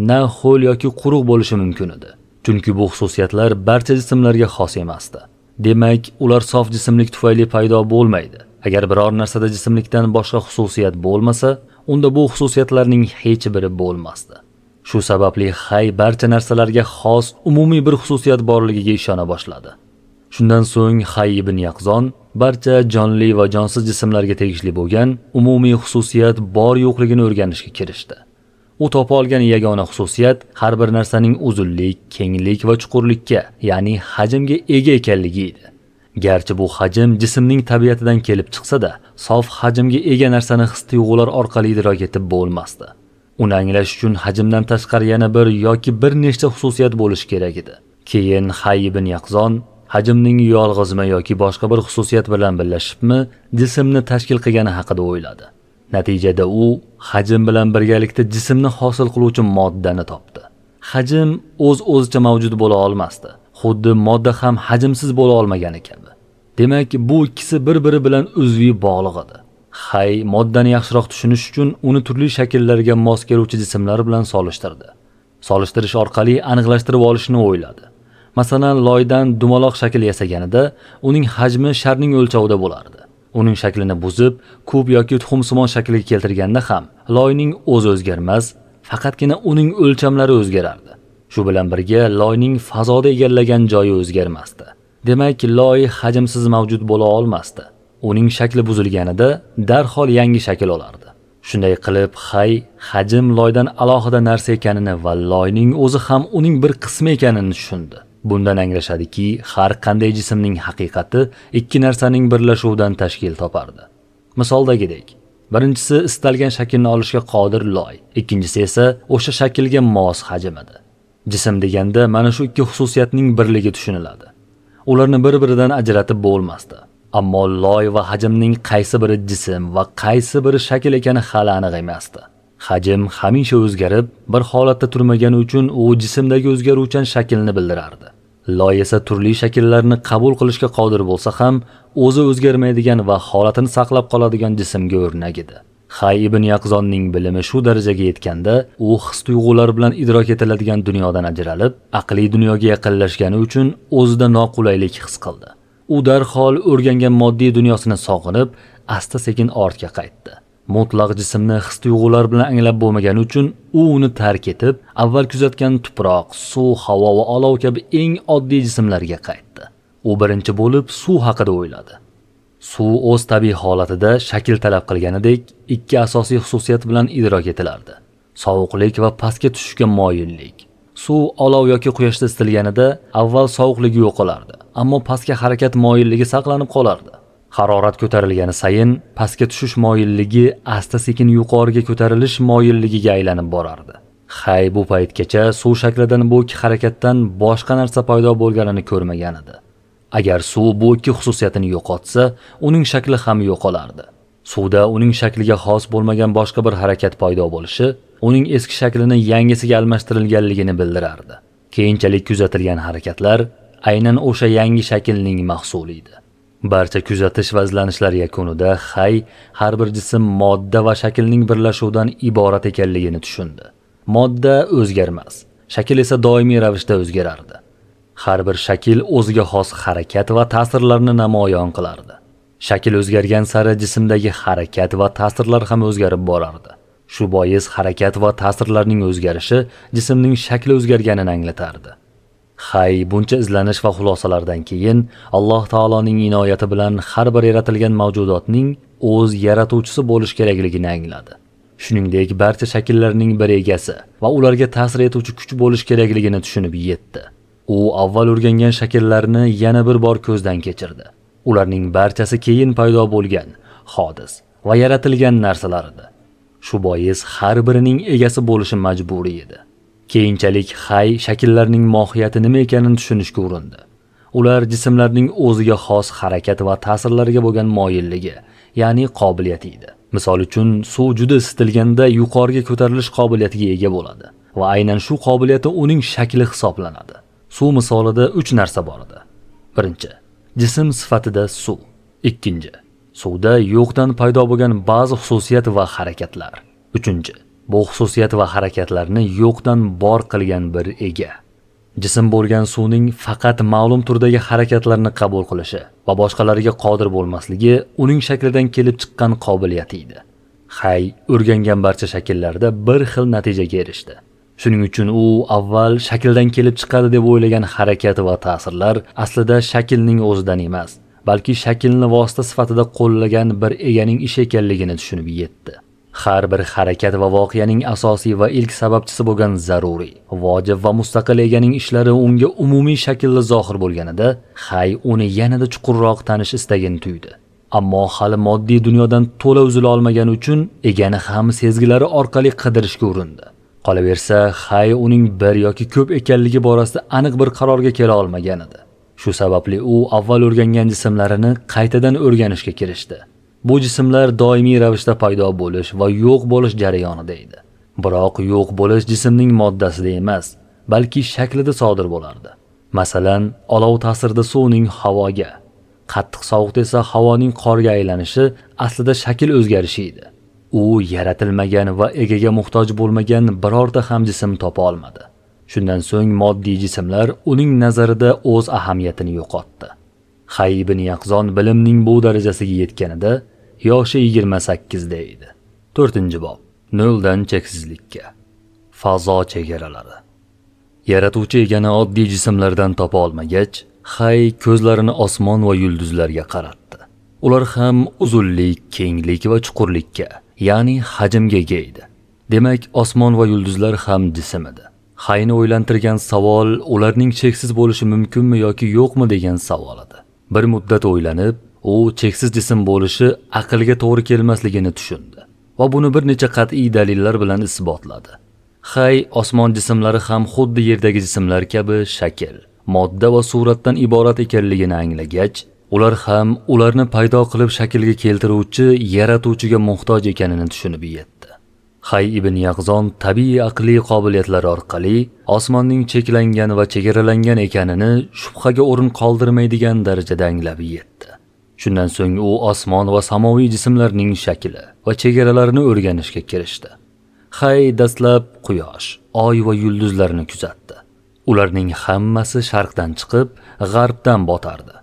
na ho'l yoki quruq bo'lishi mumkin edi. Chunki bu xususiyatlar barcha jismlarga xos emasdi. Demak, ular sof jismlik tufayli paydo bo'lmaydi. Agar biror narsada jismlikdan boshqa xususiyat bo'lmasa, unda bu xususiyatlarning hech biri bo'lmasdi. Shu sababli Hay barcha narsalarga xos umumiy bir xususiyat borligiga ishona boshladi. Shundan so'ng Hay ibn Yaqzon barcha jonli va jonsiz jismlarga tegishli bo'lgan umumiy xususiyat bor yo'qligini o'rganishga kirishdi. U topa olgan yagona xususiyat har bir narsaning uzunlik, kenglik va chuqurlikka, ya'ni hajmga ega ekanligi edi. Garchi bu hajm jismning tabiatidan kelib chiqsa-da, sof hajmga ega narsani his-tuyg'ular orqali idrok etib bo'lmasdi. Uni anglash uchun hajmdan tashqari yana bir yoki bir nechta xususiyat bo'lishi kerak edi. Keyin Hay ibn Yaqzon hajmning yolg'izmi yoki boshqa bir xususiyat bilan birlashibmi jismni tashkil qilgani haqida o'yladi. Natijada u hajm bilan birgalikda jismni hosil qiluvchi moddani topdi. Hajm o'z-o'zicha mavjud bo'la olmasdi. Xuddi modda ham hajmsiz bo'la olmagani kabi. Demak, bu ikkisi bir-biri bilan uzviy bog'liq edi. Hay moddani yaxshiroq tushunish uchun uni turli shakllarga mos keluvchi jismlar bilan solishtirdi. Solishtirish orqali aniqlashtirib olishni o'yladi. Masalan, loydan dumaloq shakl yasaganida uning hajmi sharning o'lchovida bo'lardi. Uning shaklini buzib, kub yoki tuxumsimon shaklga keltirganda ham loyning o'zi o'zgarmas, faqatgina uning o'lchamlari o'zgarardi. Shu bilan birga loyning fazoda egallagan joyi o'zgarmasdi. Demak, loy hajmsiz mavjud bo'la olmasdi. Uning shakli buzilganida darhol yangi shakl olardi. Shunday qilib, Hay hajm loydan alohida narsa ekanini va loyning o'zi ham uning bir qismi ekanini tushundi. Bundan anglashadiki, har qanday jismning haqiqati ikki narsaning birlashuvidan tashkil topardi. Misoldagidek, birinchisi istalgan shaklni olishga qodir loy, ikkinchisi esa o'sha shaklga mos hajm edi. Jism deganda mana shu ikki xususiyatning birligi tushuniladi. Ularni bir-biridan ajratib bo'lmasdi. Ammo loy va hajmning qaysi biri jism va qaysi biri shakl ekani hali aniq emasdi. Hajm hamisha o'zgarib, bir holatda turmagani uchun u jismdagi o'zgaruvchan shaklni bildirardi. Loy esa turli shakllarni qabul qilishga qodir bo'lsa ham, o'zi o'zgarmaydigan va holatini saqlab qoladigan jismga o'rnak edi. Hay ibn Yaqzonning bilimi shu darajaga yetganda, u his-tuyg'ular bilan idrok etiladigan dunyodan ajralib, aqliy dunyoga yaqinlashgani uchun o'zida noqulaylik his qildi. U darhol o'rgangan moddiy dunyosini sog'inib, asta-sekin ortga qaytdi. Mutlaq jismni his-tuyg'ular bilan anglab bo'lmagani uchun u uni tark etib, avval kuzatgan tuproq, suv, havo va olov kabi eng oddiy jismlarga qaytdi. U birinchi bo'lib suv haqida o'yladi. Suv o'z tabiiy holatida shakl talab qilganidek ikki asosiy xususiyat bilan idrok etilardi: sovuqlik va pastga tushishga moyillik. Suv olov yoki quyoshda isitilganida avval sovuqligi yo'qolardi, ammo pastga harakat moyilligi saqlanib qolardi. Harorat ko'tarilgani sayin pastga tushish moyilligi asta-sekin yuqoriga ko'tarilish moyilligiga aylanib borardi. Hay bu paytgacha suv shaklidan bu ikki harakatdan boshqa narsa paydo bo'lganini ko'rmagan edi. Agar suv bu ikki xususiyatini yo'qotsa, uning shakli ham yo'qolardi. Suvda uning shakliga xos bo'lmagan boshqa bir harakat paydo bo'lishi uning eski shaklini yangisiga almashtirilganligini bildirardi. Keyinchalik kuzatilgan harakatlar aynan o'sha yangi shaklning mahsuli edi. Barcha kuzatish va izlanishlar yakunida Hay har bir jism modda va shaklning birlashuvidan iborat ekanligini tushundi. Modda o'zgarmas, shakl esa doimiy ravishda o'zgarardi. Har bir shakl o'ziga xos harakat va ta'sirlarni namoyon qilardi. Shakl o'zgargan sari jismdagi harakat va ta'sirlar ham o'zgarib borardi. Shu bois harakat va ta'sirlarning o'zgarishi jismning shakli o'zgarganini anglatardi. Hay buncha izlanish va xulosalardan keyin Alloh taoloning inoyati bilan har bir yaratilgan mavjudotning o'z yaratuvchisi bo'lish kerakligini angladi. Shuningdek, barcha shakllarning bir egasi va ularga ta'sir etuvchi kuch bo'lish kerakligini tushunib yetdi. U avval o'rgangan shakllarni yana bir bor ko'zdan kechirdi. Ularning barchasi keyin paydo bo'lgan, hodis va yaratilgan narsalar edi. Shu bois har birining egasi bo'lishi majburiy edi. Keyinchalik Hay shakllarning mohiyati nima ekanini tushunishga urindi. Ular jismlarning o'ziga xos harakat va ta'sirlariga bo'lgan moyilligi, ya'ni qobiliyati edi. Misol uchun, suv juda isitilganda yuqoriga ko'tarilish qobiliyatiga ega bo'ladi va aynan shu qobiliyati uning shakli hisoblanadi. Suv misolida 3 narsa bor edi. Birinchi, jism sifatida suv. Ikkinchi, suvda yo'qdan paydo bo'lgan ba'zi xususiyat va harakatlar. Uchinchi, bu xususiyat va harakatlarni yo'qdan bor qilgan bir ega. Jism bo'lgan suvning faqat ma'lum turdagi harakatlarni qabul qilishi va boshqalariga qodir bo'lmasligi uning shaklidan kelib chiqqan qobiliyati edi. Hay o'rgangan barcha shakllarda bir xil natijaga erishdi. Shuning uchun u avval shakldan kelib chiqadi deb o'ylagan harakat va ta'sirlar aslida shaklning o'zidan emas, balki shaklni vosita sifatida qo'llagan bir eganing ishi ekanligini tushunib yetdi. Har bir harakat va voqeaning asosiy va ilk sababchisi bo'lgan zaruriy, vojib va mustaqil eganing ishlari unga umumiy shaklda zohir bo'lganida, Hay uni yanada chuqurroq tanish istagini tuydi. Ammo hali moddiy dunyodan to'la uzila olmagani uchun egani ham sezgilari orqali qidirishga urindi. Qolaversa, Hay uning bir yoki ko'p ekanligi borasida aniq bir qarorga kela olmagan edi. Shu sababli u avval o'rgangan jismlarini qaytadan o'rganishga kirishdi. Bu jismlar doimiy ravishda paydo bo'lish va yo'q bo'lish jarayonida edi. Biroq yo'q bo'lish jismning moddasida emas, balki shaklida sodir bo'lardi. Masalan, olov ta'sirida suvning havoga, qattiq sovuqda esa havoning qorga aylanishi aslida shakl o'zgarishi edi. U yaratilmagan va egaga muhtoj bo'lmagan birorta ham jism topa olmadi. Shundan so'ng moddiy jismlar uning nazarida o'z ahamiyatini yo'qotdi. Hay ibn Yaqzon bilimning bu darajasiga yetganida yoshi 28 da edi. 4-bob. Noldan cheksizlikka. Fazo chegaralari. Yaratuvchi egani oddiy jismlardan topa olmagach, Hay ko'zlarini osmon va yulduzlarga qaratdi. Ular ham uzunlik, kenglik va chuqurlikka, ya'ni hajmga ega edi. Demak, osmon va yulduzlar ham jism edi. Hayni o'ylantirgan savol ularning cheksiz bo'lishi mumkinmi yoki yo'qmi degan savol edi. Bir muddat o'ylanib, u cheksiz jism bo'lishi aqlga to'g'ri kelmasligini tushundi va buni bir necha qat'iy dalillar bilan isbotladi. Hay osmon jismlari ham xuddi yerdagi jismlar kabi shakl, modda va suratdan iborat ekanligini anglagach, ular ham ularni paydo qilib shaklga keltiruvchi yaratuvchiga muhtoj ekanini tushunib yetdi. Hay ibn Yaqzon tabiiy aqliy qobiliyatlari orqali osmonning cheklangan va chegaralangan ekanini shubhaga o'rin qoldirmaydigan darajada anglab yetdi. Shundan so'ng u osmon va samoviy jismlarning shakli va chegaralarini o'rganishga kirishdi. Hay dastlab quyosh, oy va yulduzlarni kuzatdi. Ularning hammasi sharqdan chiqib, g'arbdan botardi.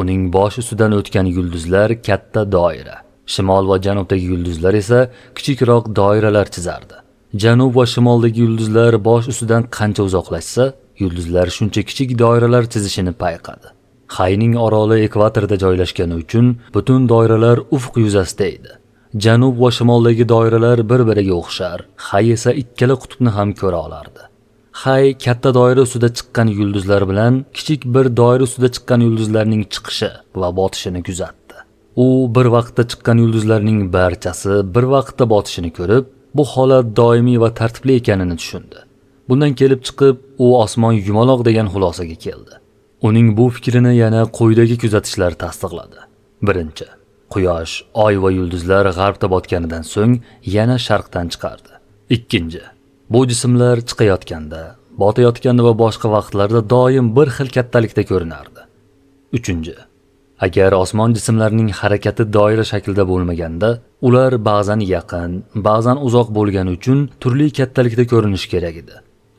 Uning bosh ustidan o'tgan yulduzlar katta doira, Shimol va janubdagi yulduzlar esa kichikroq doiralar chizardi. Janub va shimoldagi yulduzlar bosh ustidan qancha uzoqlashsa, yulduzlar shuncha kichik doiralar chizishini payqadi. Hayning oroli ekvatorda joylashgani uchun butun doiralar ufq yuzasida edi. Janub va shimoldagi doiralar bir-biriga o'xshar, Hay esa ikkala qutbni ham ko'ra olardi. Hay katta doira ustida chiqqan yulduzlar bilan kichik bir doira ustida chiqqan yulduzlarning chiqishi va botishini kuzatdi. U bir vaqtda chiqqan yulduzlarning barchasi bir vaqtda botishini ko'rib, bu holat doimiy va tartibli ekanini tushundi. Bundan kelib chiqib, u osmon yumaloq degan xulosaga keldi. Uning bu fikrini yana quyidagi kuzatishlar tasdiqladi. Birinchi, Quyosh, Oy va yulduzlar g'arbda botganidan so'ng yana sharqdan chiqardi. Ikkinchi, bu jismlar chiqayotganda, botayotganda va boshqa vaqtlarda doim bir xil kattalikda ko'rinardi. Uchinchi, agar osmon jismlarining harakati doira shaklida bo'lmaganda, ular ba'zan yaqin, ba'zan uzoq bo'lgani uchun turli kattalikda ko'rinishi kerak edi.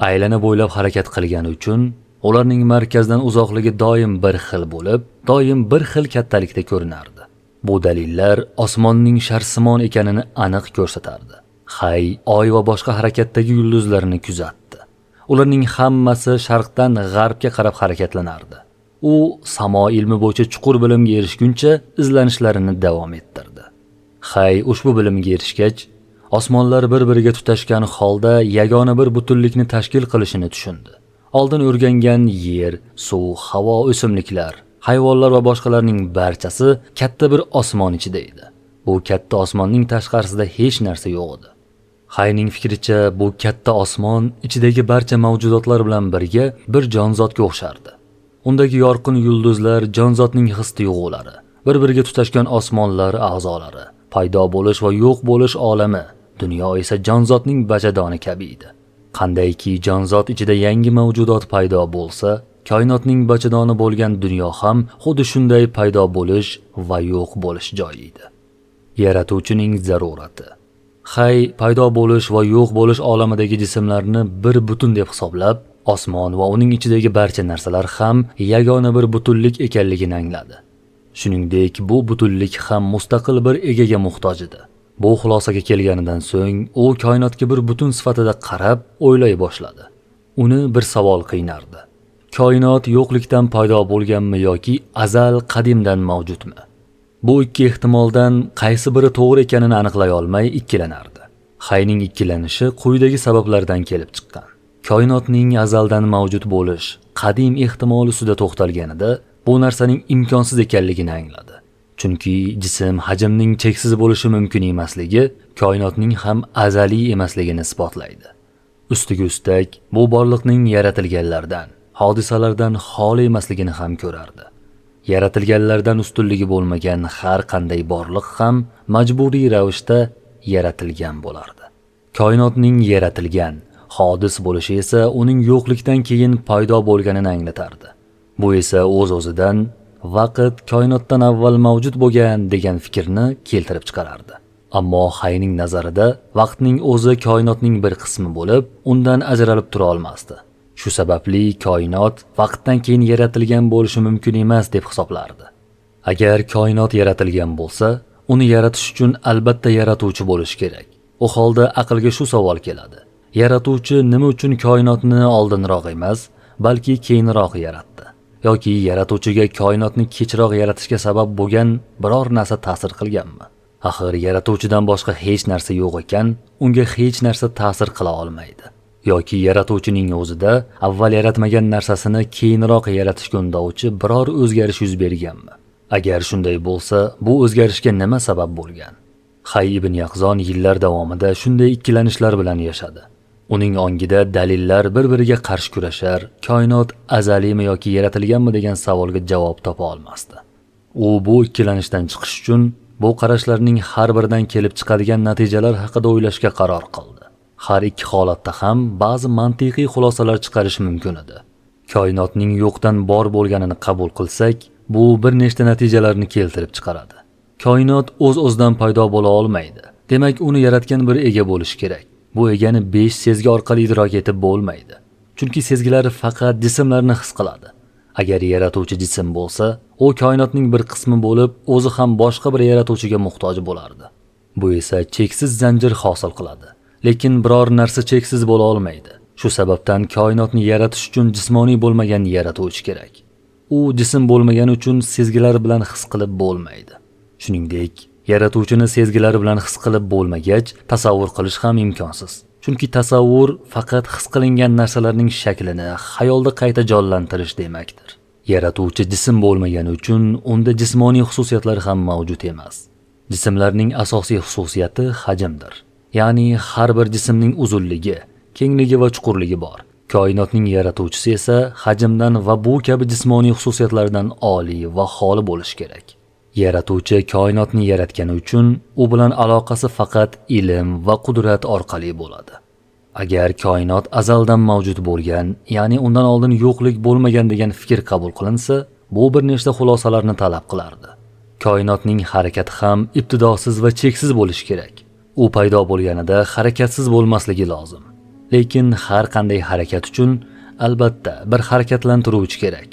Aylana bo'ylab harakat qilgani uchun ularning markazdan uzoqligi doim bir xil bo'lib, doim bir xil kattalikda ko'rinardi. Bu dalillar osmonning sharsimon ekanini aniq ko'rsatardi. Hay, Oy va boshqa harakatdagi yulduzlarni kuzatdi. Ularning hammasi sharqdan g'arbga qarab harakatlanardi. U samo ilmi bo'yicha chuqur bilimga erishguncha izlanishlarini davom ettirdi. Hay ushbu bilimga erishgach, osmonlar bir-biriga tutashgan holda yagona bir butunlikni tashkil qilishini tushundi. Oldin o'rgangan yer, suv, havo, o'simliklar, hayvonlar va boshqalarning barchasi katta bir osmon ichida edi. Bu katta osmonning tashqarisida hech narsa yo'q edi. Hayning fikricha, bu katta osmon ichidagi barcha mavjudotlar bilan birga bir jonzotga o'xshardi. Undagi yorqin yulduzlar jonzotning his-tuyg'ulari, bir-biriga tutashgan osmonlar a'zolari, paydo bo'lish va yo'q bo'lish olami, dunyo esa jonzotning bajadoni kabi edi. Qandayki jonzot ichida yangi mavjudot paydo bo'lsa, koinotning bachadoni bo'lgan dunyo ham xuddi shunday paydo bo'lish va yo'q bo'lish joyi edi. Yaratuvchining zarurati. Hay paydo bo'lish va yo'q bo'lish olamidagi jismlarni bir butun deb hisoblab, osmon va uning ichidagi barcha narsalar ham yagona bir butunlik ekanligini angladi. Shuningdek, bu butunlik ham mustaqil bir egaga muhtoj edi. Bu xulosaga kelganidan so'ng, u koinotga bir butun sifatida qarab, o'ylay boshladi. Uni bir savol qiynardi. Koinot yo'qlikdan paydo bo'lganmi yoki azal qadimdan mavjudmi? Bu ikki ehtimoldan qaysi biri to'g'ri ekanini aniqlay olmay ikkilanardi. Hayning ikkilanishi quyidagi sabablardan kelib chiqqan. Koinotning azaldan mavjud bo'lish, qadim ehtimoli ustida to'xtalganida, bu narsaning imkonsiz ekanligini angladi. Chunki jism hajmning cheksiz bo'lishi mumkin emasligi koinotning ham azaliy emasligini isbotlaydi. Ustiga ustak, bu borliqning yaratilganlardan, hodisalardan xoli emasligini ham ko'rardi. Yaratilganlardan ustunligi bo'lmagan har qanday borliq ham majburiy ravishda yaratilgan bo'lardi. Koinotning yaratilgan, hodis bo'lishi esa uning yo'qlikdan keyin paydo bo'lganini anglatardi. Bu esa o'z-o'zidan vaqt koinotdan avval mavjud bo'lgan degan fikrni keltirib chiqarardi. Ammo Hayning nazarida vaqtning o'zi koinotning bir qismi bo'lib, undan ajralib tura olmasdi. Shu sababli koinot vaqtdan keyin yaratilgan bo'lishi mumkin emas deb hisoblardi. Agar koinot yaratilgan bo'lsa, uni yaratish uchun albatta yaratuvchi bo'lish kerak. U holda aqlga shu savol keladi. Yaratuvchi nima uchun koinotni oldinroq emas, balki keyinroq yaratdi? Yoki yaratuvchiga koinotni kechroq yaratishga sabab bo'lgan biror narsa ta'sir qilganmi? Axir yaratuvchidan boshqa hech narsa yo'q ekan, unga hech narsa ta'sir qila olmaydi. Yoki yaratuvchining o'zida avval yaratmagan narsasini keyinroq yaratishga undovchi biror o'zgarish yuz berganmi? Agar shunday bo'lsa, bu o'zgarishga nima sabab bo'lgan? Hay ibn Yaqzon yillar davomida shunday ikkilanishlar bilan yashadi. Uning ongida dalillar bir-biriga qarshi kurashar, koinot azaliymi yoki yaratilganmi degan savolga javob topa olmasdi. U bu ikkilanishdan chiqish uchun bu qarashlarning har biridan kelib chiqadigan natijalar haqida o'ylashga qaror qildi. Har ikki holatda ham ba'zi mantiqiy xulosalar chiqarish mumkin edi. Koinotning yo'qdan bor bo'lganini qabul qilsak, bu bir nechta natijalarni keltirib chiqaradi. Koinot o'z-o'zidan paydo bo'la olmaydi. Demak, uni yaratgan bir ega bo'lish kerak. Bu egani 5 sezgi orqali idrok etib bo'lmaydi. Chunki sezgilar faqat jismlarni his qiladi. Agar yaratuvchi jism bo'lsa, u koinotning bir qismi bo'lib, o'zi ham boshqa bir yaratuvchiga muhtoj bo'lardi. Bu esa cheksiz zanjir hosil qiladi. Lekin biror narsa cheksiz bo'la olmaydi. Shu sababdan koinotni yaratish uchun jismoniy bo'lmagan yaratuvchi kerak. U jism bo'lmagani uchun sezgilar bilan his qilib bo'lmaydi. Shuningdek, yaratuvchini sezgilar bilan his qilib bo'lmagach, tasavvur qilish ham imkonsiz. Chunki tasavvur faqat his qilingan narsalarning shaklini xayolda qayta jonlantirish demakdir. Yaratuvchi jism bo'lmagani uchun unda jismoniy xususiyatlar ham mavjud emas. Jismlarning asosiy xususiyati hajmdir. Ya'ni har bir jismning uzunligi, kengligi va chuqurligi bor. Koinotning yaratuvchisi esa hajmdan va bu kabi jismoniy xususiyatlardan oliy va xoli bo'lishi kerak. Yaratuvchi koinotni yaratgani uchun u bilan aloqasi faqat ilm va qudrat orqali bo'ladi. Agar koinot azaldan mavjud bo'lgan, ya'ni undan oldin yo'qlik bo'lmagan degan fikr qabul qilinsa, bu bir nechta xulosalarni talab qilardi. Koinotning harakati ham ibtidosiz va cheksiz bo'lishi kerak. U paydo bo'lganida harakatsiz bo'lmasligi lozim. Lekin har qanday harakat uchun albatta bir harakatlantiruvchi kerak.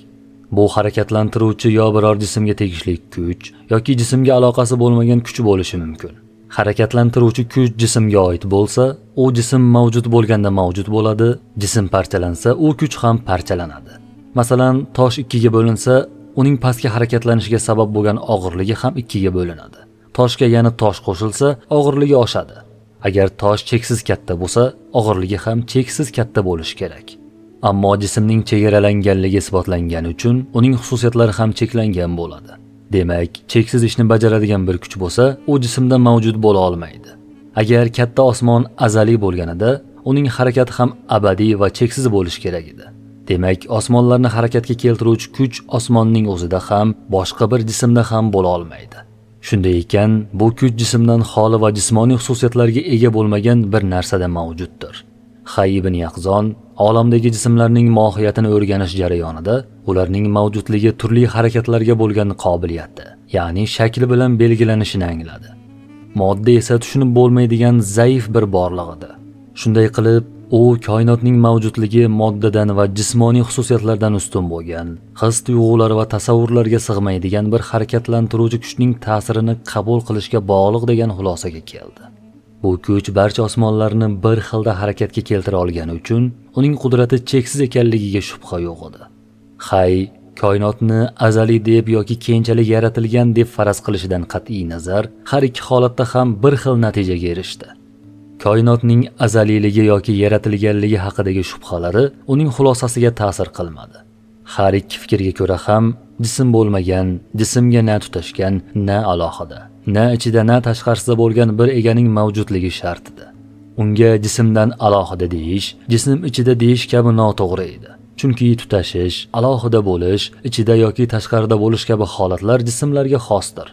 Bu harakatlantiruvchi yo biror jismga tegishli kuch yoki jismga aloqasi bo'lmagan kuch bo'lishi mumkin. Harakatlantiruvchi kuch jismga oid bo'lsa, u jism mavjud bo'lganda mavjud bo'ladi, jism parchalansa, u kuch ham parchalanadi. Masalan, tosh ikkiga bo'linsa, uning pastga harakatlanishiga sabab bo'lgan og'irligi ham ikkiga bo'linadi. Toshga yana tosh qo'shilsa, og'irligi oshadi. Agar tosh cheksiz katta bo'lsa, og'irligi ham cheksiz katta bo'lishi kerak. Ammo jismning chegaralanganligi isbotlangani uchun uning xususiyatlari ham cheklangan bo'ladi. Demak, cheksiz ishni bajaradigan bir kuch bo'lsa, u jismda mavjud bo'la olmaydi. Agar katta osmon azaliy bo'lganida, uning harakati ham abadiy va cheksiz bo'lishi kerak edi. Demak, osmonlarni harakatga keltiruvchi kuch osmonning o'zida ham, boshqa bir jismda ham bo'la olmaydi. Shunday ekan, bu kuch jismdan xoli va jismoniy xususiyatlarga ega bo'lmagan bir narsada mavjuddir. Hay ibn Yaqzon olamdagi jismlarning mohiyatini o'rganish jarayonida ularning mavjudligi turli harakatlarga bo'lgan qobiliyati, ya'ni shakli bilan belgilanishini angladi. Modda esa tushunib bo'lmaydigan zaif bir borlig'idir. Shunday qilib, u koinotning mavjudligi moddadan va jismoniy xususiyatlardan ustun bo'lgan, his-tuyg'ular va tasavvurlarga sig'maydigan bir harakatlantiruvchi kuchning ta'sirini qabul qilishga bog'liq degan xulosaga keldi. Bu kuch barcha osmonlarni bir xilda harakatga keltira olgani uchun uning qudrati cheksiz ekanligiga shubha yo'q edi. Hay koinotni azaliy deb yoki keyinchalik yaratilgan deb faraz qilishidan qat'iy nazar, har ikki holatda ham bir xil natijaga erishdi. Koinotning azaliyligi yoki yaratilganligi haqidagi shubhalari uning xulosasiga ta'sir qilmadi. Har ikki fikrga ko'ra ham jism bo'lmagan, jismga na tutashgan, na alohida, na ichida na tashqarisida bo'lgan bir eganing mavjudligi shart edi. Unga jismdan alohida deyish, jism ichida deyish kabi noto'g'ri edi. Chunki tutashish, alohida bo'lish, ichida yoki tashqarida bo'lish kabi holatlar jismlarga xosdir.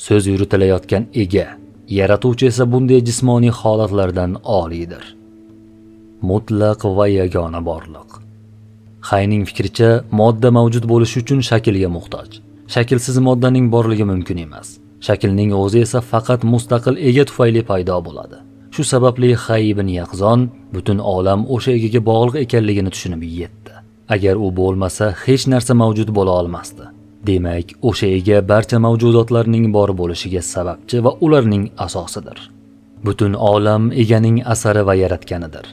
So'z yuritilayotgan ega, yaratuvchi esa bunday jismoniy holatlardan oliydir. Mutlaq va yagona borliq. Hayning fikricha, modda mavjud bo'lishi uchun shaklga muhtoj. Shaklsiz moddaning borligi mumkin emas. Shaklning o'zi esa faqat mustaqil ega tufayli paydo bo'ladi. Shu sababli Hay ibn Yaqzon butun olam o'sha egaga bog'liq ekanligini tushunib yetdi. Agar u bo'lmasa, hech narsa mavjud bo'la olmasdi. Demak, o'sha ega barcha mavjudotlarning bor bo'lishiga sababchi va ularning asosidir. Butun olam eganing asari va yaratganidir.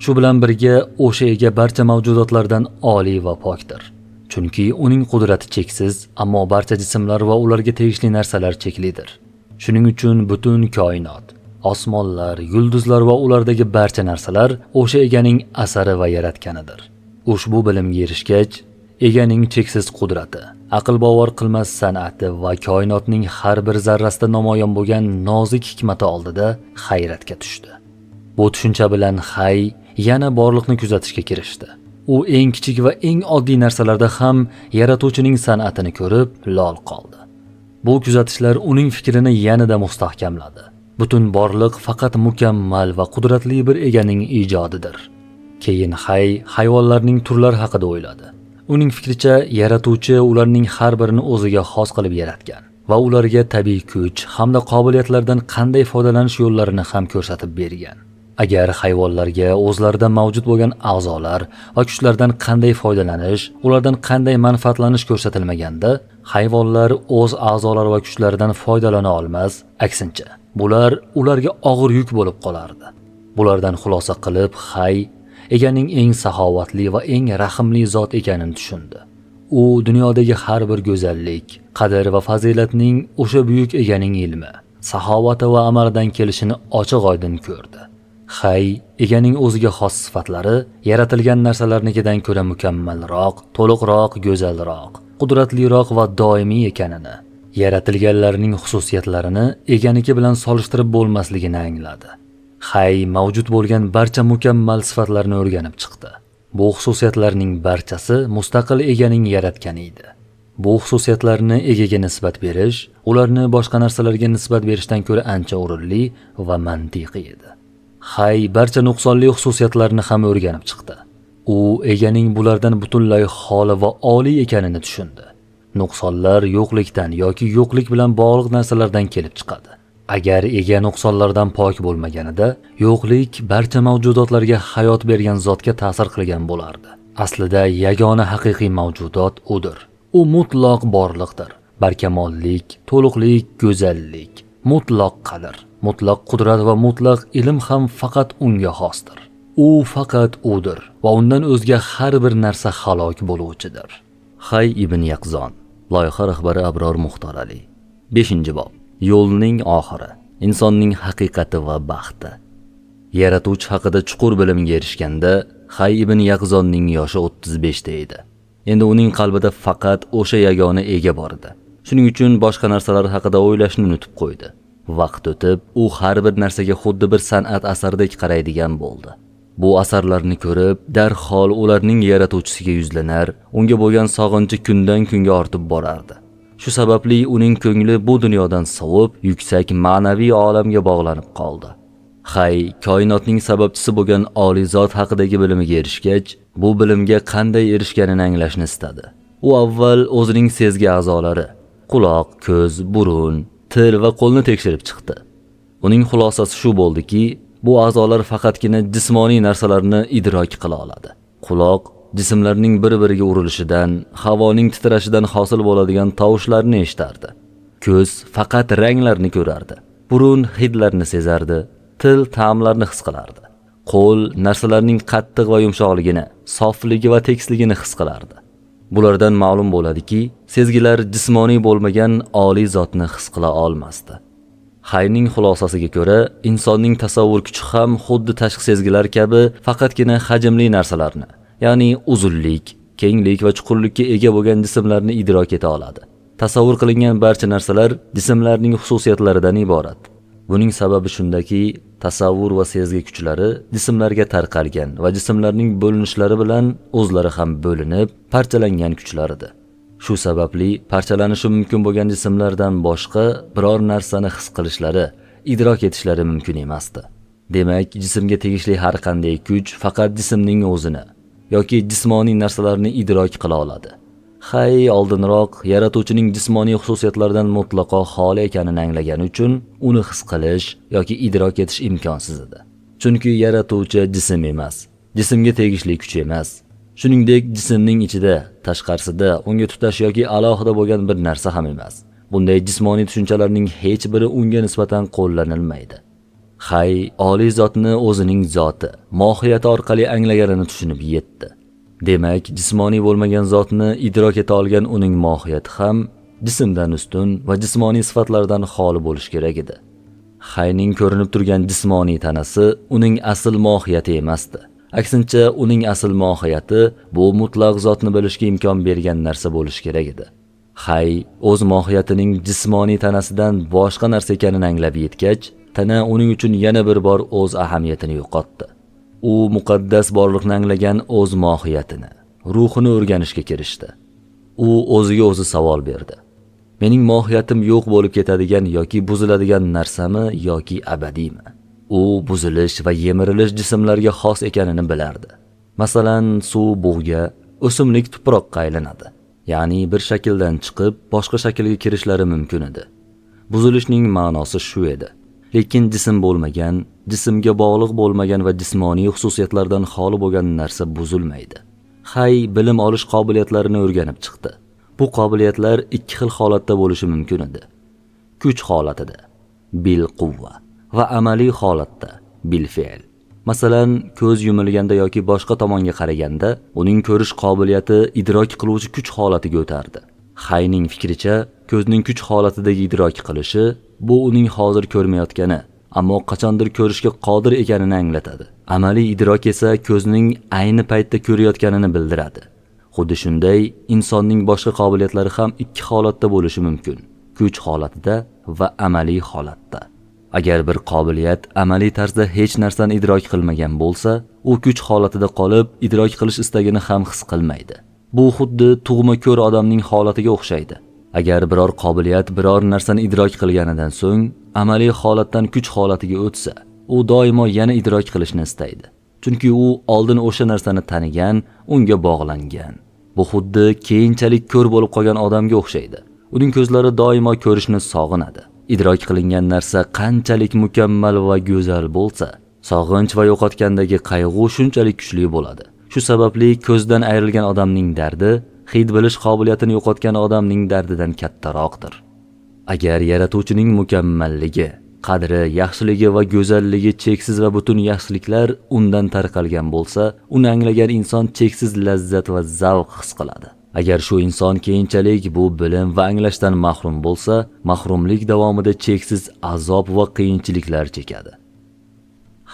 Shu bilan birga o'sha ega barcha mavjudotlardan oliy va pokdir. Chunki uning qudrati cheksiz, ammo barcha jismlar va ularga tegishli narsalar cheklidir. Shuning uchun butun koinot, osmonlar, yulduzlar va ulardagi barcha narsalar o'sha eganing asari va yaratganidir. Ushbu bilimga erishgach, eganing cheksiz qudrati, aql bovar qilmas san'ati va koinotning har bir zarrasida namoyon bo'lgan nozik hikmati oldida hayratga tushdi. Bu tushuncha bilan Hay yana borliqni kuzatishga kirishdi. U eng kichik va eng oddiy narsalarda ham yaratuvchining san'atini ko'rib lol qoldi. Bu kuzatishlar uning fikrini yanada mustahkamladi. Butun borliq faqat mukammal va qudratli bir eganing ijodidir. Keyin Hay hayvonlarning turlari haqida o'yladi. Uning fikricha, yaratuvchi ularning har birini o'ziga xos qilib yaratgan va ularga tabiiy kuch hamda qobiliyatlardan qanday foydalanish yo'llarini ham ko'rsatib bergan. Agar hayvonlarga o'zlarida mavjud bo'lgan a'zolar va kuchlardan qanday foydalanish, ulardan qanday manfaatlanish ko'rsatilmaganda, hayvonlar o'z a'zolari va kuchlaridan foydalana olmas, aksincha, bular ularga og'ir yuk bo'lib qolardi. Bulardan xulosa qilib, Hay eganing eng saxovatli va eng rahimli zot ekanini tushundi. U dunyodagi har bir go'zallik, qadr va fazilatning o'sha buyuk eganing ilmi, saxovati va amalidan kelishini ochiq-oydin ko'rdi. Hay eganing o'ziga xos sifatlari yaratilgan narsalarnikidan ko'ra mukammalroq, to'liqroq, go'zalroq, qudratliroq va doimiy ekanini, yaratilganlarning xususiyatlarini eganiki bilan solishtirib bo'lmasligini angladi. Hay mavjud bo'lgan barcha mukammal sifatlarni o'rganib chiqdi. Bu xususiyatlarning barchasi mustaqil eganing yaratgani edi. Bu xususiyatlarni egaga nisbat berish, ularni boshqa narsalarga nisbat berishdan ko'ra ancha o'rinli va mantiqiy edi. Hay barcha nuqsonli xususiyatlarni ham o'rganib chiqdi. U eganing bulardan butunlay xoli va oliy ekanini tushundi. Nuqsonlar yo'qlikdan yoki yo'qlik bilan bog'liq narsalardan kelib chiqadi. Agar ega nuqsonlardan pok bo'lmaganida, yo'qlik barcha mavjudotlarga hayot bergan zotga ta'sir qilgan bo'lardi. Aslida yagona haqiqiy mavjudot udir. U mutlaq borliqdir. Barkamollik, to'liqlik, go'zallik, mutlaq qadr, mutlaq qudrat va mutlaq ilm ham faqat unga xosdir. U faqat udir va undan o'zga har bir narsa halok bo'luvchidir. Hay ibn Yaqzon, loyiha rahbari Abror Muxtor Ali. 5-bob. Yo'lning oxiri, insonning haqiqati va baxti. Yaratuvchi haqida chuqur bilimga erishganda, Hay ibn Yaqzonning yoshi 35 da edi. Endi uning qalbida faqat o'sha yagona ega bor edi. Shuning uchun boshqa narsalar haqida o'ylashni unutib qo'ydi. Vaqt o'tib, u har bir narsaga xuddi bir san'at asaridek qaraydigan bo'ldi. Bu asarlarni ko'rib, darhol ularning yaratuvchisiga yuzlanar, unga bo'lgan sog'inchi kundan kunga ortib borardi. Shu sababli uning ko'ngli bu dunyodan sovib, yuksak ma'naviy olamga bog'lanib qoldi. Hay koinotning sababchisi bo'lgan oliy zot haqidagi bilimiga erishgach, bu bilimga qanday erishganini anglashni istadi. U avval o'zining sezgi a'zolari, quloq, ko'z, burun, til va qo'lni tekshirib chiqdi. Uning xulosasi shu bo'ldiki, bu a'zolar faqatgina jismoniy narsalarni idrok qila oladi. Quloq jismlarning bir-biriga urilishidan, havoning titrashidan hosil bo'ladigan tovushlarni eshitardi. Ko'z faqat ranglarni ko'rardi. Burun hidlarni sezardi. Til ta'mlarni his qilardi. Qo'l narsalarning qattiq va yumshoqligini, sofligi va tekisligini his qilardi. Bulardan ma'lum bo'ladiki, sezgilar jismoniy bo'lmagan oliy zotni his qila olmasdi. Hayning xulosasiga ko'ra, insonning tasavvur kuchi ham xuddi tashqi sezgilar kabi faqatgina hajmli narsalarni, ya'ni uzunlik, kenglik va chuqurlikka ega bo'lgan jismlarni idrok eta oladi. Tasavvur qilingan barcha narsalar jismlarning xususiyatlaridan iborat. Buning sababi shundaki, tasavvur va sezgi kuchlari jismlarga tarqalgan va jismlarning bo'linishlari bilan o'zlari ham bo'linib, parchalangan kuchlaridir. Shu sababli parchalanishi mumkin bo'lgan jismlardan boshqa biror narsani his qilishlari, idrok etishlari mumkin emasdi. Demak, jismga tegishli har qanday kuch faqat jismning o'zini yoki jismoniy narsalarni idrok qila oladi. Hay oldinroq yaratuvchining jismoniy xususiyatlaridan mutlaqo xoli ekanini anglagani uchun uni his qilish yoki idrok etish imkonsiz edi. Chunki yaratuvchi jism emas, jismga tegishli kuch emas. Shuningdek, jismning ichida, tashqarisida unga tutash yoki alohida bo'lgan bir narsa ham emas. Bunday jismoniy tushunchalarning hech biri unga nisbatan qo'llanilmaydi. Hay oliy zotni o'zining zoti, mohiyati orqali anglaganini tushunib yetdi. Demak, jismoniy bo'lmagan zotni idrok eta olgan uning mohiyati ham jismdan ustun va jismoniy sifatlardan xoli bo'lish kerak edi. Hayning ko'rinib turgan jismoniy tanasi uning asl mohiyati emasdi. Aksincha, uning asl mohiyati bu mutlaq zotni bilishga imkon bergan narsa bo'lish kerak edi. Hay o'z mohiyatining jismoniy tanasidan boshqa narsa ekanini anglab yetgach, tana uning uchun yana bir bor o'z ahamiyatini yo'qotdi. U muqaddas borliqni anglagan o'z mohiyatini, ruhini o'rganishga kirishdi. U o'ziga o'zi savol berdi. Mening mohiyatim yo'q bo'lib ketadigan yoki buziladigan narsami yoki abadiymi? U buzilish va yemirilish jismlarga xos ekanini bilardi. Masalan, suv bug'ga, o'simlik tuproqqa aylanadi. Ya'ni bir shakldan chiqib, boshqa shaklga kirishlari mumkin edi. Buzilishning ma'nosi shu edi. Lekin jism bo'lmagan, jismga bog'liq bo'lmagan va jismoniy xususiyatlardan xoli bo'lgan narsa buzilmaydi. Hay bilim olish qobiliyatlarini o'rganib chiqdi. Bu qobiliyatlar ikki xil holatda bo'lishi mumkin edi. Kuch holatida, bil quvva, va amaliy holatda, bil fe'l. Masalan, ko'z yumilganda yoki boshqa tomonga qaraganda, uning ko'rish qobiliyati idrok qiluvchi kuch holatiga o'tardi. Hayning fikricha, ko'zning kuch holatidagi idrok qilishi bu uning hozir ko'rmayotgani, ammo qachondir ko'rishga qodir ekanini anglatadi. Amaliy idrok esa ko'zning ayni paytda ko'rayotganini bildiradi. Xuddi shunday, insonning boshqa qobiliyatlari ham ikki holatda bo'lishi mumkin: kuch holatida va amaliy holatda. Agar bir qobiliyat amaliy tarzda hech narsani idrok qilmagan bo'lsa, u kuch holatida qolib, idrok qilish istagini ham his qilmaydi. Bu xuddi tug'ma ko'r odamning holatiga o'xshaydi. Agar biror qobiliyat biror narsani idrok qilganidan so'ng amaliy holatdan kuch holatiga o'tsa, u doimo yana idrok qilishni istaydi. Chunki u oldin o'sha narsani tanigan, unga bog'langan. Bu xuddi keyinchalik ko'r bo'lib qolgan odamga o'xshaydi. Uning ko'zlari doimo ko'rishni sog'inadi. Idrok qilingan narsa qanchalik mukammal va go'zal bo'lsa, sog'inch va yo'qotgandagi qayg'u shunchalik kuchli bo'ladi. Shu sababli ko'zdan ayrilgan odamning dardi hid bilish qobiliyatini yo'qotgan odamning dardidan kattaroqdir. Agar yaratuvchining mukammalligi, qadri, yaxshiligi va go'zalligi cheksiz va butun yaxshiliklar undan tarqalgan bo'lsa, uni anglagan inson cheksiz lazzat va zavq his qiladi. Agar shu inson keyinchalik bu bilim va anglashdan mahrum bo'lsa, mahrumlik davomida cheksiz azob va qiyinchiliklar chekadi.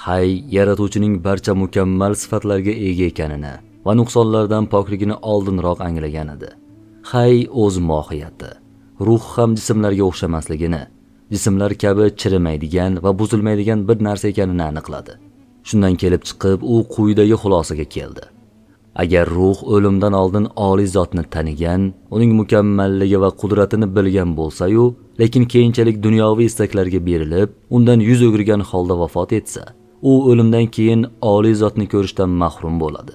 Hay yaratuvchining barcha mukammal sifatlarga ega ekanini va nuqsonlardan pokligini oldinroq anglagan edi. Hay o'z mohiyati, ruh ham jismlarga o'xshamasligini, jismlar kabi chirimaydigan va buzilmaydigan bir narsa ekanini aniqladi. Shundan kelib chiqib, u quyidagi xulosaga keldi. Agar ruh o'limdan oldin oliy zotni tanigan, uning mukammalligi va qudratini bilgan bo'lsa-yu, lekin keyinchalik dunyoviy istaklarga berilib, undan yuz o'girgan holda vafot etsa, u o'limdan keyin oliy zotni ko'rishdan mahrum bo'ladi.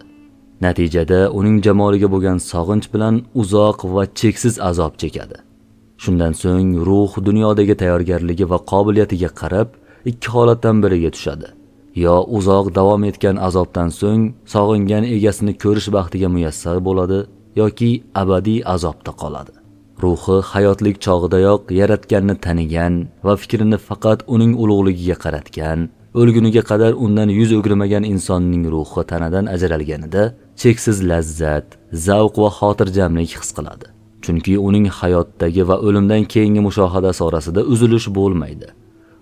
Natijada uning jamoliga bo'lgan sog'inch bilan uzoq va cheksiz azob chekadi. Shundan so'ng ruh dunyodagi tayyorgarligi va qobiliyatiga qarab ikki holatdan biriga tushadi. Yo uzoq davom etgan azobdan so'ng sog'ingan egasini ko'rish baxtiga muyassar bo'ladi, yoki abadiy azobda qoladi. Ruhi hayotlik chog'idayoq yaratganni tanigan va fikrini faqat uning ulug'ligiga qaratgan, o'lguniga qadar undan yuz o'girmagan insonning ruhi tanadan ajralganida cheksiz lazzat, zavq va xotirjamlik his qiladi. Chunki uning hayotdagi va o'limdan keyingi mushohadasi orasida uzilish bo'lmaydi.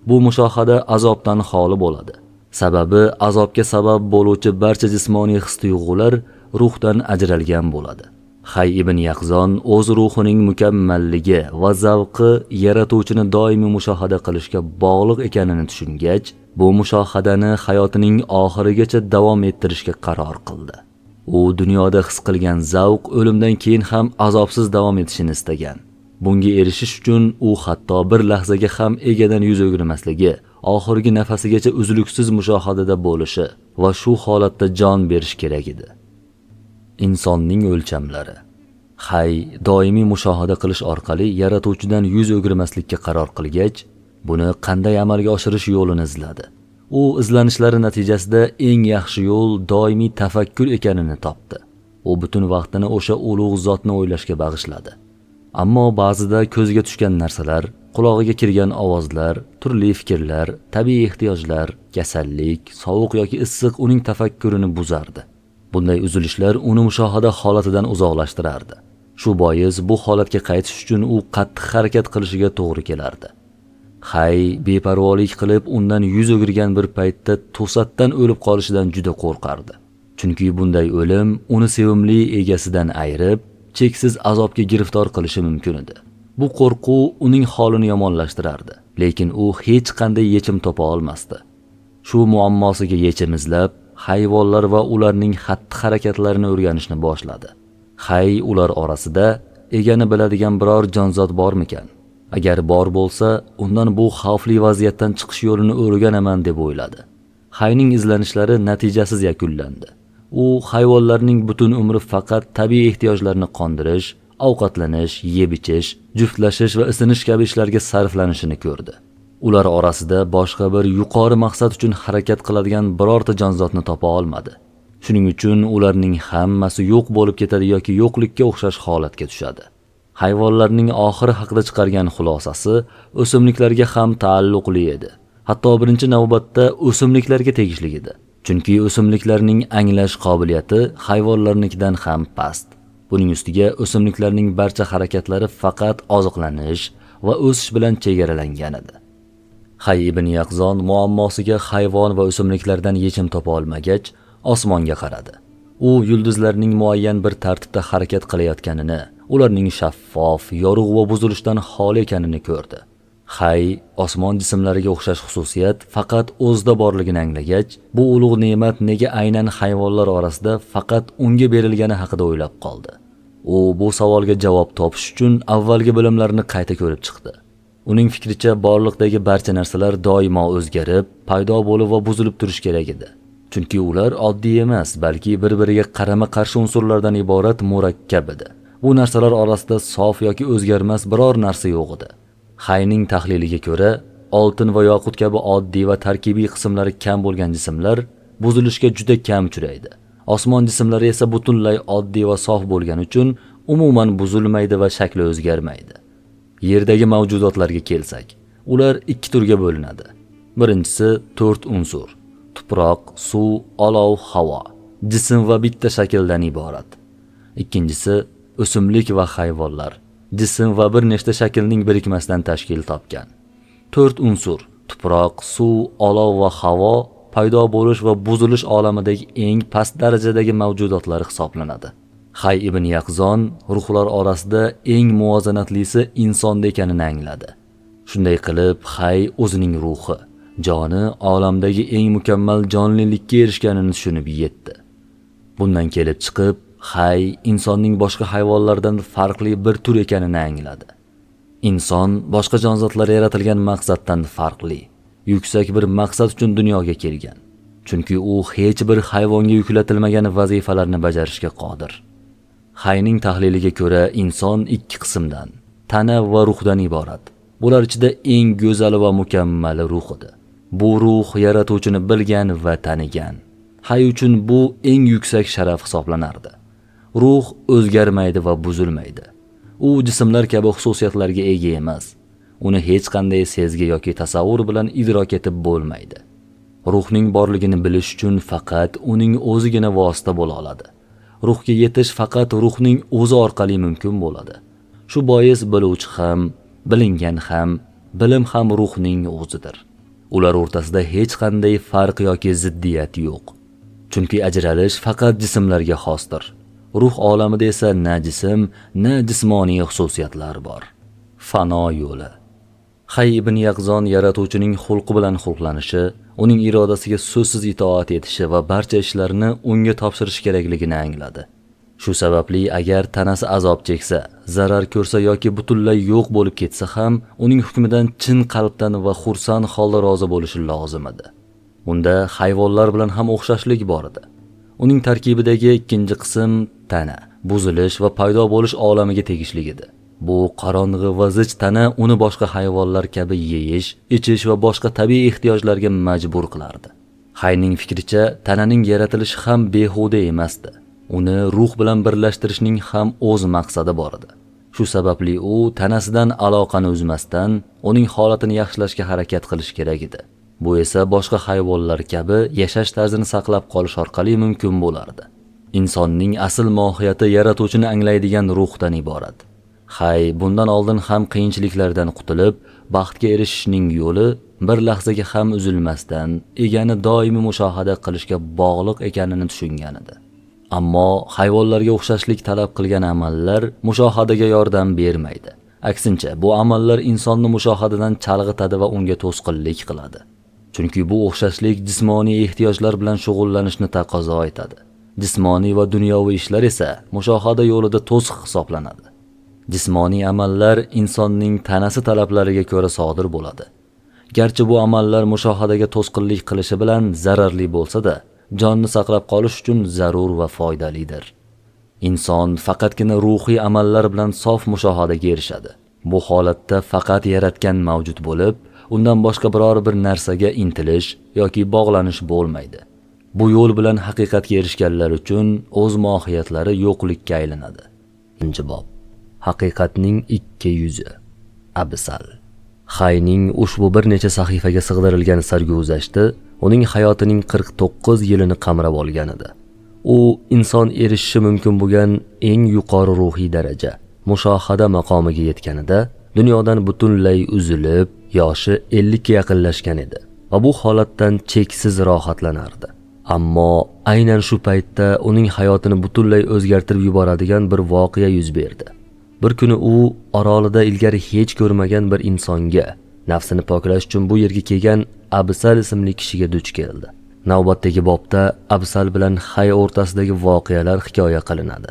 Bu mushohada azobdan xoli bo'ladi. Sababi azobga sabab bo'luvchi barcha jismoniy his-tuyg'ular ruhdan ajralgan bo'ladi. Hay ibn Yaqzon o'z ruhining mukammalligi va zavqi yaratuvchini doimiy mushohada qilishga bog'liq ekanini tushungach, bu mushohadani hayotining oxirigacha davom ettirishga qaror qildi. U dunyoda his qilgan zavq o'limdan keyin ham azobsiz davom etishini istagan. Bunga erishish uchun u hatto bir lahzaga ham egadan yuz o'girmasligi, oxirgi nafasigacha uzluksiz mushohadada bo'lishi va shu holatda jon berish kerak edi. Insonning o'lchamlari. Hay doimiy mushohada qilish orqali yaratuvchidan yuz o'girmaslikka qaror qilgach, buni qanday amalga oshirish yo'lini izladi. U izlanishlari natijasida eng yaxshi yo'l doimiy tafakkur ekanini topdi. U butun vaqtini o'sha ulug' zotni o'ylashga bag'ishladi. Ammo ba'zida ko'zga tushgan narsalar, qulog'iga kirgan ovozlar, turli fikrlar, tabiiy ehtiyojlar, kasallik, sovuq yoki issiq uning tafakkurini buzardi. Bunday uzilishlar uni mushohada holatidan uzoqlashtirardi. Shu bois bu holatga qaytish uchun u qattiq harakat qilishiga to'g'ri kelardi. Hay beparvolik qilib undan yuz o'girgan bir paytda to'satdan o'lib qolishidan juda qo'rqardi. Chunki bunday o'lim uni sevimli egasidan ayirib, cheksiz azobga giriftor qilishi mumkin edi. Bu qo'rquv uning holini yomonlashtirardi, lekin u hech qanday yechim topa olmasdi. Shu muammosiga yechim izlab, hayvonlar va ularning xatti-harakatlarini o'rganishni boshladi. Hay ular orasida egani biladigan biror jonzot bormikan? Agar bor bo'lsa, undan bu xavfli vaziyatdan chiqish yo'lini o'rganaman deb o'yladi. Hayning izlanishlari natijasiz yakunlandi. U hayvonlarning butun umri faqat tabiiy ehtiyojlarni qondirish, ovqatlanish, yeb-ichish, juftlashish va isinish kabi ishlarga sarflanishini ko'rdi. Ular orasida boshqa bir yuqori maqsad uchun harakat qiladigan birorta jonzotni topa olmadi. Shuning uchun ularning hammasi yo'q bo'lib ketadi yoki yo'qlikka o'xshash holatga tushadi. Hayvonlarning oxiri haqida chiqargan xulosasi o'simliklarga ham taalluqli edi. Hatto birinchi navbatda o'simliklarga tegishli edi. Chunki o'simliklarning anglash qobiliyati hayvonlarnikidan ham past. Buning ustiga o'simliklarning barcha harakatlari faqat oziqlanish va o'sish bilan chegaralangan edi. Hay ibn Yaqzon muammosiga hayvon va o'simliklardan yechim topa olmagach, osmonga qaradi. U yulduzlarning muayyan bir tartibda harakat qilayotganini, ularning shaffof, yorug' va buzilishdan xoli ekanini ko'rdi. Hay osmon jismlariga o'xshash xususiyat faqat o'zida borligini anglagach, bu ulug' ne'mat nega aynan hayvonlar orasida faqat unga berilgani haqida o'ylab qoldi. U bu savolga javob topish uchun avvalgi bilimlarini qayta ko'rib chiqdi. Uning fikricha borliqdagi barcha narsalar doimo o'zgarib, paydo bo'lib va buzilib turish kerak edi. Chunki ular oddiy emas, balki bir-biriga qarama-qarshi unsurlardan iborat murakkab edi. Bu narsalar orasida sof yoki o'zgarmas biror narsa yo'q edi. Hayning tahliliga ko'ra, oltin va yoqut kabi oddiy va tarkibiy qismlari kam bo'lgan jismlar buzilishga juda kam uchraydi. Osmon jismlari esa butunlay oddiy va sof bo'lgani uchun umuman buzilmaydi va shakli o'zgarmaydi. Yerdagi mavjudotlarga kelsak, ular ikki turga bo'linadi. Birinchisi 4 unsur: tuproq, suv, olov, havo, jism va bitta shakldan iborat. Ikkinchisi o'simlik va hayvonlar, jism va bir nechta shaklning birikmasidan tashkil topgan. 4 unsur: tuproq, suv, olov va havo paydo bo'lish va buzilish olamidagi eng past darajadagi mavjudotlar hisoblanadi. Hay ibn Yaqzon ruhlar orasida eng muvozanatlisi insonda ekanini angladi. Shunday qilib, Hay o'zining ruhi, joni olamdagi eng mukammal jonlilikka erishganini tushunib yetdi. Bundan kelib chiqib, Hay insonning boshqa hayvonlardan farqli bir tur ekanini angladi. Inson boshqa jonzotlar yaratilgan maqsaddan farqli, yuksak bir maqsad uchun dunyoga kelgan. Chunki u hech bir hayvonga yuklatilmagan vazifalarni bajarishga qodir. Hayning tahliliga ko'ra, inson ikki qismdan, tana va ruhdan iborat. Bular ichida eng go'zali va mukammali ruh edi. Bu ruh yaratuvchini bilgan va tanigan. Hay uchun bu eng yuksak sharaf hisoblanardi. Ruh o'zgarmaydi va buzilmaydi. U jismlar kabi xususiyatlarga ega emas. Uni hech qanday sezgi yoki tasavvur bilan idrok etib bo'lmaydi. Ruhning borligini bilish uchun faqat uning o'zigina vosita bo'la oladi. Ruhga yetish faqat ruhning o'zi orqali mumkin bo'ladi. Shu bois biluvchi ham, bilingan ham, bilim ham ruhning o'zidir. Ular o'rtasida hech qanday farq yoki ziddiyat yo'q. Chunki ajralish faqat jismlarga xosdir. Ruh olamida esa na jism, na jismoniy xususiyatlar bor. Fano yo'li. Hay ibn Yaqzon yaratuvchining xulqi bilan xulqlanishi, uning irodasiga so'zsiz itoat etishi va barcha ishlarni unga topshirish kerakligini angladi. Shu sababli agar tanasi azob cheksa, zarar ko'rsa yoki butunlay yo'q bo'lib ketsa ham, uning hukmidan chin qalbdan va xursand holda rozi bo'lishi lozim edi. Unda hayvonlar bilan ham o'xshashlik bor edi. Uning tarkibidagi ikkinchi qism tana, buzilish va paydo bo'lish olamiga tegishli edi. Bu qorong'i va zich tana uni boshqa hayvonlar kabi yeyish, ichish va boshqa tabiiy ehtiyojlarga majbur qilardi. Hayning fikricha, tananing yaratilishi ham behuda emasdi. Uni ruh bilan birlashtirishning ham o'z maqsadi bor edi. Shu sababli u tanasidan aloqani uzmasdan, uning holatini yaxshilashga harakat qilish kerak edi. Bu esa boshqa hayvonlar kabi yashash tarzini saqlab qolish orqali mumkin bo'lardi. Insonning asl mohiyati yaratuvchini anglaydigan ruhdan iborat. Hay bundan oldin ham qiyinchiliklardan qutulib, baxtga erishishning yo'li bir lahzaga ham uzilmasdan, egani doimiy mushohada qilishga bog'liq ekanini tushungan edi. Ammo hayvonlarga o'xshashlik talab qilgan amallar mushohadaga yordam bermaydi. Aksincha, bu amallar insonni mushohadadan chalg'itadi va unga to'sqinlik qiladi. Chunki bu o'xshashlik jismoniy ehtiyojlar bilan shug'ullanishni taqozo etadi. Jismoniy va dunyoviy ishlar esa mushohada yo'lida to'siq hisoblanadi. Jismoniy amallar insonning tanasi talablariga ko'ra sodir bo'ladi. Garchi bu amallar mushohadaga to'sqinlik qilishi bilan zararli bo'lsa-da, jonni saqlab qolish uchun zarur va foydalidir. Inson faqatgina ruhiy amallar bilan sof mushohadaga erishadi. Bu holatda faqat yaratgan mavjud bo'lib, undan boshqa biror bir narsaga intilish yoki bog'lanish bo'lmaydi. Bu yo'l bilan haqiqatga erishganlar uchun o'z mohiyatlari yo'qlikka aylanadi. 2-bob. Haqiqatning ikki yuzi. Absal. Hayning ushbu bir necha sahifaga sig'dirilgan sarguzashti uning hayotining 49 yilini qamrab olgan edi. U inson erishishi mumkin bo'lgan eng yuqori ruhiy daraja, mushohada maqomiga yetganida dunyodan butunlay uzilib, yoshi 50 ga yaqinlashgan edi va bu holatdan cheksiz rohatlanardi. Ammo aynan shu paytda uning hayotini butunlay o'zgartirib yuboradigan bir voqea yuz berdi. Bir kuni u orolida ilgari hech ko'rmagan bir insonga, nafsini poklash uchun bu yerga kelgan Absal ismli kishiga duch keldi. Navbatdagi bobda Absal bilan Hay o'rtasidagi voqealar hikoya qilinadi.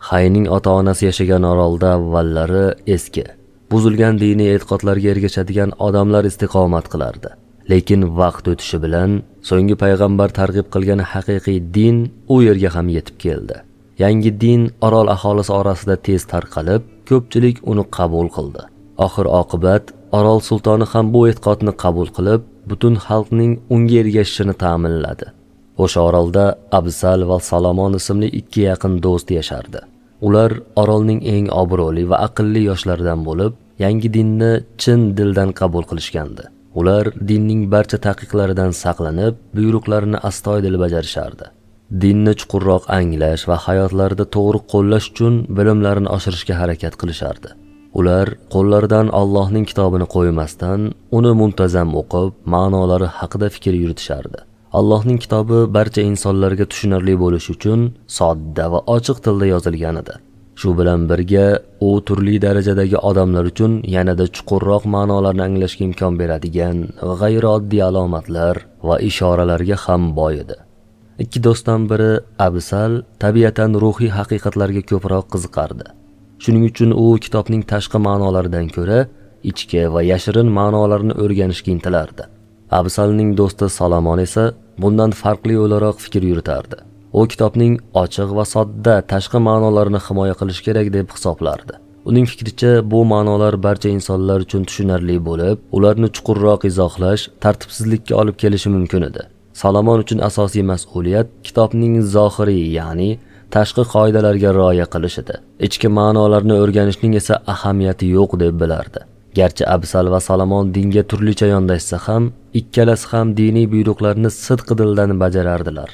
Hayning ota-onasi yashagan orolda avvallari eski, buzilgan diniy e'tiqodlarga ergashadigan odamlar istiqomat qilardi. Lekin vaqt o'tishi bilan so'nggi payg'ambar targ'ib qilgan haqiqiy din u yerga ham yetib keldi. Yangi din orol aholisi orasida tez tarqalib, ko'pchilik uni qabul qildi. Oxir oqibat orol sultoni ham bu e'tiqodni qabul qilib, butun xalqning unga ergashishini ta'minladi. O'sha orolda Absal va Salomon ismli ikki yaqin do'st yashardi. Ular orolning eng obro'li va aqlli yoshlaridan bo'lib, yangi dinni chin dildan qabul qilishgandi. Ular dinning barcha taqiqlaridan saqlanib, buyruqlarini astoydil bajarishardi. Dinni chuqurroq anglash va hayotlarida to'g'ri qo'llash uchun bilimlarini oshirishga harakat qilishardi. Ular qo'llaridan Allohning kitobini qo'ymasdan, uni muntazam o'qib, ma'nolari haqida fikr yuritishardi. Allohning kitobi barcha insonlarga tushunarli bo'lish uchun sodda va ochiq tilda yozilgan edi. Shu bilan birga u turli darajadagi odamlar uchun yanada chuqurroq ma'nolarni anglashga imkon beradigan g'ayrioddiy alomatlar va ishoralarga ham boy edi. Ikki do'stdan biri Absal tabiatan ruhiy haqiqatlarga ko'proq qiziqardi. Shuning uchun u kitobning tashqi ma'nolaridan ko'ra ichki va yashirin ma'nolarini o'rganishga intilardi. Absalning do'sti Salomon esa bundan farqli o'laroq fikr yuritardi. U kitobning ochiq va sodda tashqi ma'nolarini himoya qilish kerak deb hisoblardi. Uning fikricha bu ma'nolar barcha insonlar uchun tushunarli bo'lib, ularni chuqurroq izohlash tartibsizlikka olib kelishi mumkin edi. Salomon uchun asosiy mas'uliyat kitobning zohiriy, ya'ni tashqi qoidalarga rioya qilish edi. Ichki ma'nolarni o'rganishning esa ahamiyati yo'q deb bilardi. Garchi Absal va Salomon dinga turlicha yondashsa ham, ikkalasi ham diniy buyruqlarni sidq dildan bajarardilar.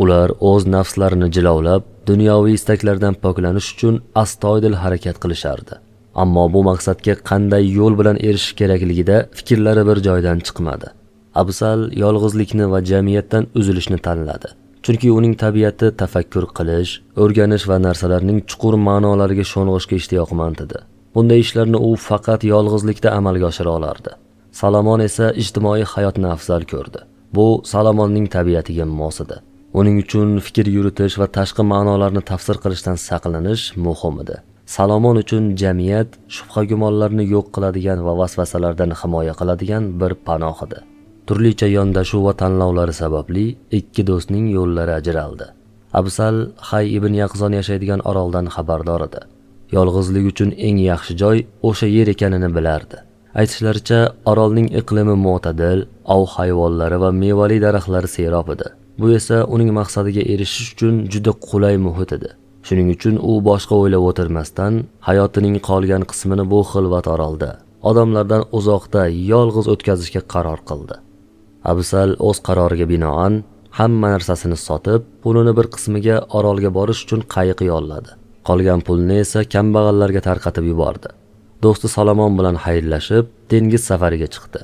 Ular o'z nafslarini jilovlab, dunyoviy istaklardan poklanish uchun astoydil harakat qilishardi. Ammo bu maqsadga qanday yo'l bilan erishish kerakligida fikrlari bir joydan chiqmadi. Absal yolg'izlikni va jamiyatdan uzilishni tanladi. Chunki uning tabiati tafakkur qilish, o'rganish va narsalarning chuqur ma'nolariga sho'ng'ishga ishtiyoqmand edi. Bunday ishlarni u faqat yolg'izlikda amalga oshira olardi. Salomon esa ijtimoiy hayotni afzal ko'rdi. Bu Salomonning tabiatiga mos edi. Uning uchun fikr yuritish va tashqi ma'nolarni tafsir qilishdan saqlanish muhim edi. Salomon uchun jamiyat shubha-gumonlarni yo'q qiladigan va vasvasalardan himoya qiladigan bir panoh edi. Turlicha yondashuv va tanlovlari sababli ikki do'stning yo'llari ajraldi. Absal Hay ibn Yaqzon yashaydigan oroldan xabardor edi. Yolg'izlik uchun eng yaxshi joy o'sha yer ekanini bilardi. Aytishlaricha, orolning iqlimi mo'tadil, ov hayvonlari va mevali daraxtlari serob edi. Bu esa uning maqsadiga erishish uchun juda qulay muhit edi. Shuning uchun u boshqa o'ylab o'tirmasdan hayotining qolgan qismini bu xilvat orolda, odamlardan uzoqda yolg'iz o'tkazishga qaror qildi. Absal o'z qaroriga binoan hamma narsasini sotib, pulini bir qismiga orolga borish uchun qayiq yolladi. Qolgan pulni esa kambag'allarga tarqatib yubordi. Do'sti Salomon bilan xayrlashib, dengiz safariga chiqdi.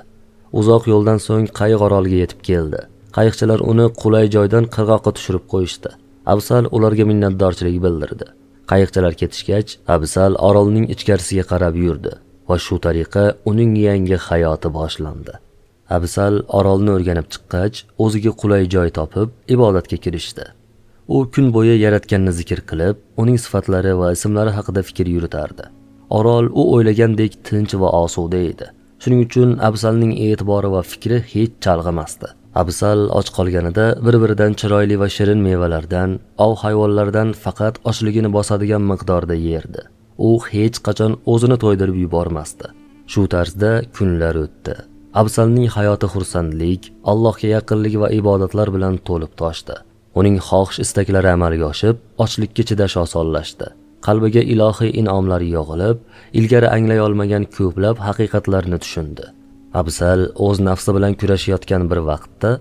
Uzoq yo'ldan so'ng qayiq orolga yetib keldi. Qayiqchilar uni qulay joydan qirg'oqqa tushirib qo'yishdi. Absal ularga minnatdorchilik bildirdi. Qayiqchilar ketishgach, Absal orolning ichkarisiga qarab yurdi va shu tariqa uning yangi hayoti boshlandi. Absal orolni o'rganib chiqqach, o'ziga qulay joy topib, ibodatga kirishdi. U kun bo'yi yaratganni zikr qilib, uning sifatlari va ismlari haqida fikr yuritardi. Orol u o'ylagandek tinch va osuda edi. Shuning uchun Absalning e'tibori va fikri hech chalg'imasdi. Absal och qolganida bir-biridan chiroyli va shirin mevalardan, ov hayvonlardan faqat ochligini bosadigan miqdorda yerdi. U hech qachon o'zini to'ydirib yubormasdi. Shu tarzda kunlar o'tdi. Absalning hayoti xursandlik, Allohga yaqinlik va ibodatlar bilan to'lib toshdi. Uning xohish istaklari amalga oshib, ochlikka chidash osonlashdi. Qalbiga ilohiy in'omlar yog'ilib, ilgari anglay olmagan ko'plab haqiqatlarni tushundi. Absal o'z nafsi bilan kurashayotgan bir vaqtda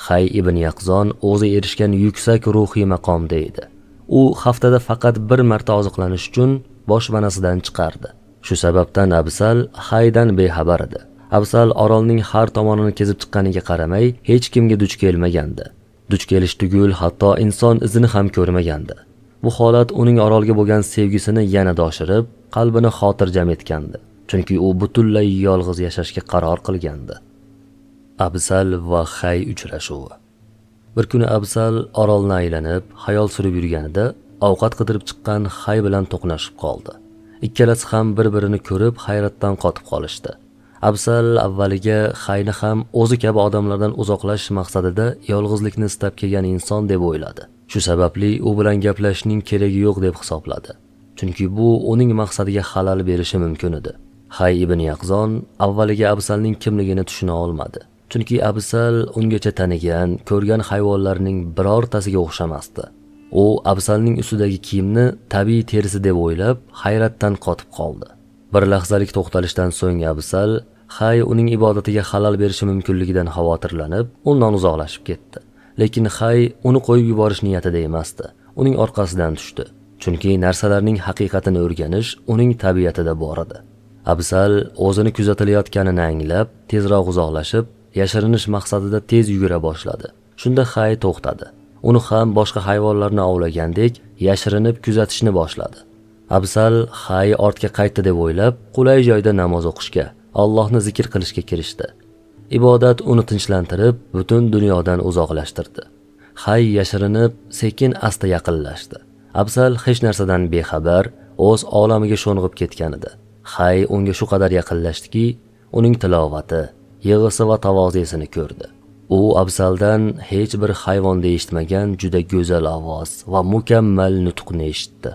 Hay ibn Yaqzon o'zi erishgan yuksak ruhiy maqomda edi. U haftada faqat bir marta oziqlanish uchun boshpanasidan chiqardi. Shu sababdan Absal Haydan bexabar edi. Absal orolning har tomonini kezib chiqqaniga qaramay, hech kimga duch kelmagandi. Duch kelish tugul hatto inson izini ham ko'rmagandi. Bu holat uning orolga bo'lgan sevgisini yanada oshirib, qalbini xotirjam etgandi. Chunki u butunlay yolg'iz yashashga qaror qilgandi. Absal va Hay uchrashuvi. Bir kuni Absal orolni aylanib, xayol surib yurganida ovqat qidirib chiqqan Hay bilan to'qnashib qoldi. Ikkalasi ham bir-birini ko'rib hayratdan qotib qolishdi. Absal avvaliga Hayni ham o'zi kabi odamlardan uzoqlashish maqsadida yolg'izlikni istab kelgan inson deb o'yladi. Shu sababli u bilan gaplashishning keragi yo'q deb hisobladi. Chunki bu uning maqsadiga xalal berishi mumkin edi. Hay ibn Yaqzon avvaliga Absalning kimligini tushuna olmadi. Chunki Absal ungacha tanigan, ko'rgan hayvonlarning birortasiga o'xshamasdi. U Absalning ustidagi kiyimni tabiiy terisi deb o'ylab, hayratdan qotib qoldi. Bir lahzalik to'xtalishdan so'ng Absal Hay uning ibodatiga xalal berishi mumkinligidan xavotirlanib, undan uzoqlashib ketdi. Lekin Hay uni qo'yib yuborish niyatida emasdi. Uning orqasidan tushdi. Chunki narsalarning haqiqatini o'rganish uning tabiatida bor edi. Absal o'zini kuzatilayotganini anglab, tezroq uzoqlashib, yashirinish maqsadida tez yugura boshladi. Shunda Hay to'xtadi. Uni ham boshqa hayvonlarni ovlagandek yashirinib kuzatishni boshladi. Absal Hay ortga qaytdi deb o'ylab, qulay joyda namoz o'qishga, Allohni zikr qilishga kirishdi. Ibodat uni tinchlantirib, butun dunyodan uzoqlashtirdi. Hay yashirinib, sekin asta yaqinlashdi. Absal hech narsadan bexabar, o'z olamiga sho'ng'ib ketgan edi. Hay unga shu qadar yaqinlashdiki, uning tilovati, yig'isi va tavozesini ko'rdi. U Absaldan hech bir hayvonda eshitmagan juda go'zal ovoz va mukammal nutqni eshitdi.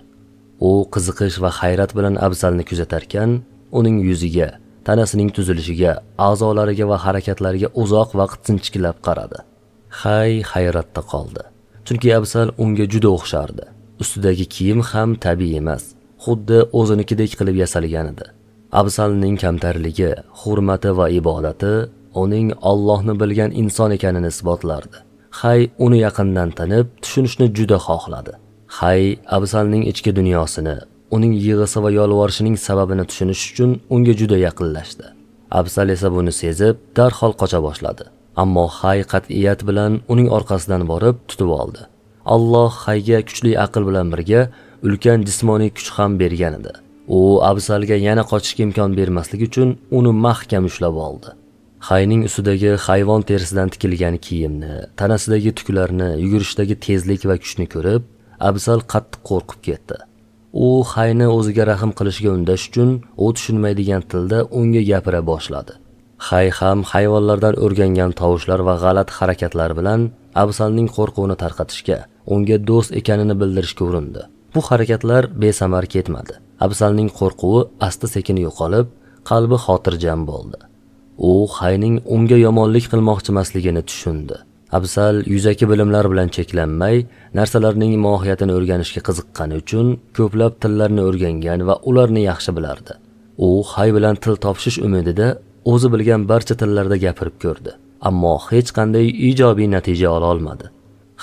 U qiziqish va hayrat bilan Absalni kuzatarkan, uning yuziga, tanasining tuzilishiga, a'zolariga va harakatlariga uzoq vaqt sinchiklab qaradi. Hay hayratda qoldi. Chunki Absal unga juda o'xshardi. Ustidagi kiyim ham tabiiy emas, xuddi o'zinikidek qilib yasalgan edi. Absalning kamtarligi, hurmati va ibodati uning Allohni bilgan inson ekanini isbotlardi. Hay uni yaqindan tanib, tushunishni juda xohladi. Hay Absalning ichki dunyosini, uning yig'isi va yolvorishining sababini tushunish uchun unga juda yaqinlashdi. Absal esa buni sezib, darhol qocha boshladi. Ammo Hay qat'iyat bilan uning orqasidan borib tutib oldi. Alloh Hayga kuchli aql bilan birga ulkan jismoniy kuch ham bergan edi. U Absalga yana qochishga imkon bermaslik uchun uni mahkam ushlab oldi. Hayning ustidagi hayvon terisidan tikilgan kiyimni, tanasidagi tuklarni, yugurishdagi tezlik va kuchni ko'rib, Absal qattiq qo'rqib ketdi. U Hayni o'ziga rahm qilishga undash uchun u tushunmaydigan tilda unga gapira boshladi. Hay ham hayvonlardan o'rgangan tovushlar va g'alati harakatlar bilan Absalning qo'rquvini tarqatishga, unga do'st ekanini bildirishga urindi. Bu harakatlar besamar ketmadi. Absalning qo'rquvi asta-sekin yo'qolib, qalbi xotirjam bo'ldi. U Hayning unga yomonlik qilmoqchi emasligini tushundi. Absal yuzaki bilimlar bilan cheklanmay, narsalarning mohiyatini o'rganishga qiziqqani uchun ko'plab tillarni o'rgangan va ularni yaxshi bilardi. U Hay bilan til topishish umidida o'zi bilgan barcha tillarda gapirib ko'rdi, ammo hech qanday ijobiy natija ola olmadi.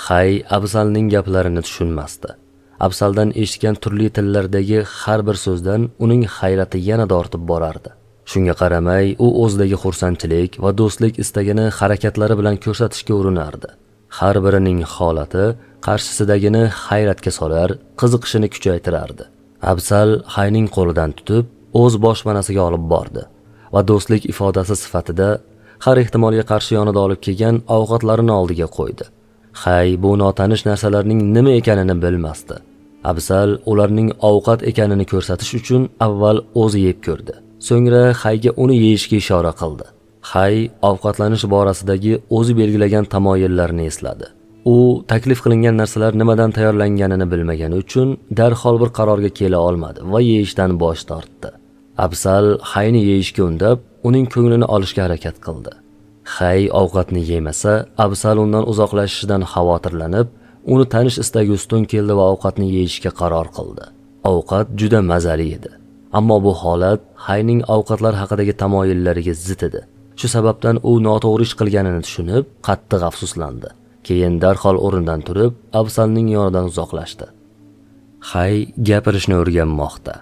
Hay Absalning gaplarini tushunmasdi. Absaldan eshitgan turli tillardagi har bir so'zdan uning hayrati yanada ortib borardi. Shunga qaramay, u o'zidagi xursandchilik va do'stlik istagini harakatlari bilan ko'rsatishga urinardi. Har birining holati qarshisidagini hayratga solar, qiziqishini kuchaytirardi. Absal Hayning qo'lidan tutib, o'z boshpanasiga olib bordi va do'stlik ifodasi sifatida har ehtimolga qarshi yonida olib kelgan ovqatlarini oldiga qo'ydi. Hay bu notanish narsalarning nima ekanini bilmasdi. Absal ularning ovqat ekanini ko'rsatish uchun avval o'zi yeb ko'rdi. So'ngra Hayga uni yeyishga ishora qildi. Hay ovqatlanish borasidagi o'zi belgilagan tamoyillarni esladi. U taklif qilingan narsalar nimadan tayyorlanganini bilmagani uchun darhol bir qarorga kela olmadi va yeyishdan bosh tortdi. Absal Hayni yeyishga undab, uning ko'nglini olishga harakat qildi. Hay ovqatni yemasa, Absal undan uzoqlashishidan xavotirlanib, uni tanish istagi ustun keldi va ovqatni yeyishga qaror qildi. Ovqat juda mazali edi. Ammo bu holat Hayning ovqatlar haqidagi tamoyillariga zid edi. Shu sababdan u noto'g'ri ish qilganini tushunib, qattiq afsuslandi. Keyin darhol o'rnidan turib, Absalning yonidan uzoqlashdi. Hay gapirishni o'rganmoqda.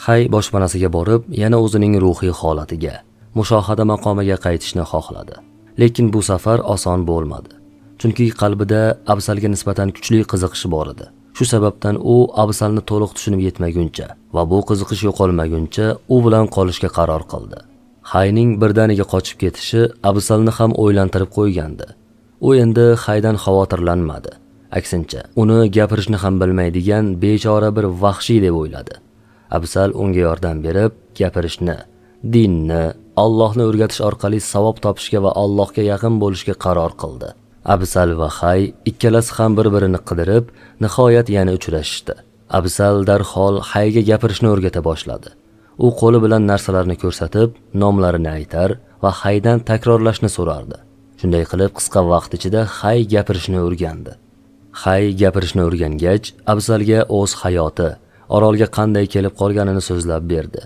Hay boshpanasiga borib, yana o'zining ruhiy holatiga, mushohada maqomiga qaytishni xohladi. Lekin bu safar oson bo'lmadi. Chunki qalbida Absalga nisbatan kuchli qiziqish bor edi. Shu sababdan u Absalni to'liq tushunib yetmaguncha va bu qiziqish yo'qolmaguncha u bilan qolishga qaror qildi. Hayning birdaniga qochib ketishi Absalni ham o'ylantirib qo'ygandi. U endi Haydan xavotirlanmadi. Aksincha, uni gapirishni ham bilmaydigan bechora bir vahshiy deb o'yladi. Absal unga yordam berib, gapirishni, dinni, Allohni o'rgatish orqali savob topishga va Allohga yaqin bo'lishga qaror qildi. Absal va Hay ikkalasi ham bir-birini qidirib, nihoyat yana uchrashishdi. Absal darhol Hayga gapirishni o'rgata boshladi. U qo'li bilan narsalarni ko'rsatib, nomlarini aytar va Haydan takrorlashni so'rardi. Shunday qilib, qisqa vaqt ichida Hay gapirishni o'rgandi. Hay gapirishni o'rgangach, Absalga o'z hayoti, orolga qanday kelib qolganini so'zlab berdi.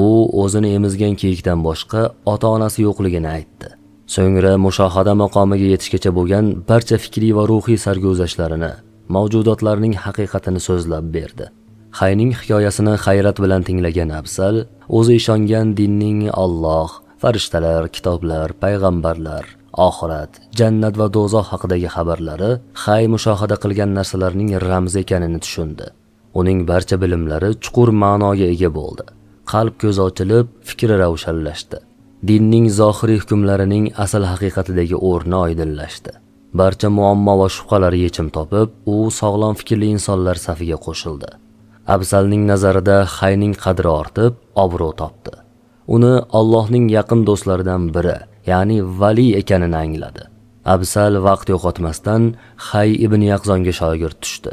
U o'zini emizgan kiyikdan boshqa ota-onasi yo'qligini aytdi. So'ngra mushohada maqomiga yetishgacha bo'lgan barcha fikriy va ruhiy sarguzashtlarini, mavjudotlarning haqiqatini so'zlab berdi. Hayning hikoyasini hayrat bilan tinglagan Absal, o'zi ishongan dinning Alloh, farishtalar, kitoblar, payg'ambarlar, oxirat, jannat va do'zax haqidagi xabarlari Hay mushohada qilgan narsalarning ramzi ekanini tushundi. Uning barcha bilimlari chuqur ma'noga ega bo'ldi. Qalb ko'zi ochilib, fikri ravshanlashdi. Dinning zohiriy hukmlarining asl haqiqatidagi o'rni oydinlashdi. Barcha muammo va shubhalar yechim topib, u sog'lom fikrli insonlar safiga qo'shildi. Absalning nazarida Hayning qadri ortib, obro' topdi. Uni Allohning yaqin do'stlaridan biri, ya'ni vali ekanini angladi. Absal vaqt yo'qotmasdan Hay ibn Yaqzonga shogird tushdi.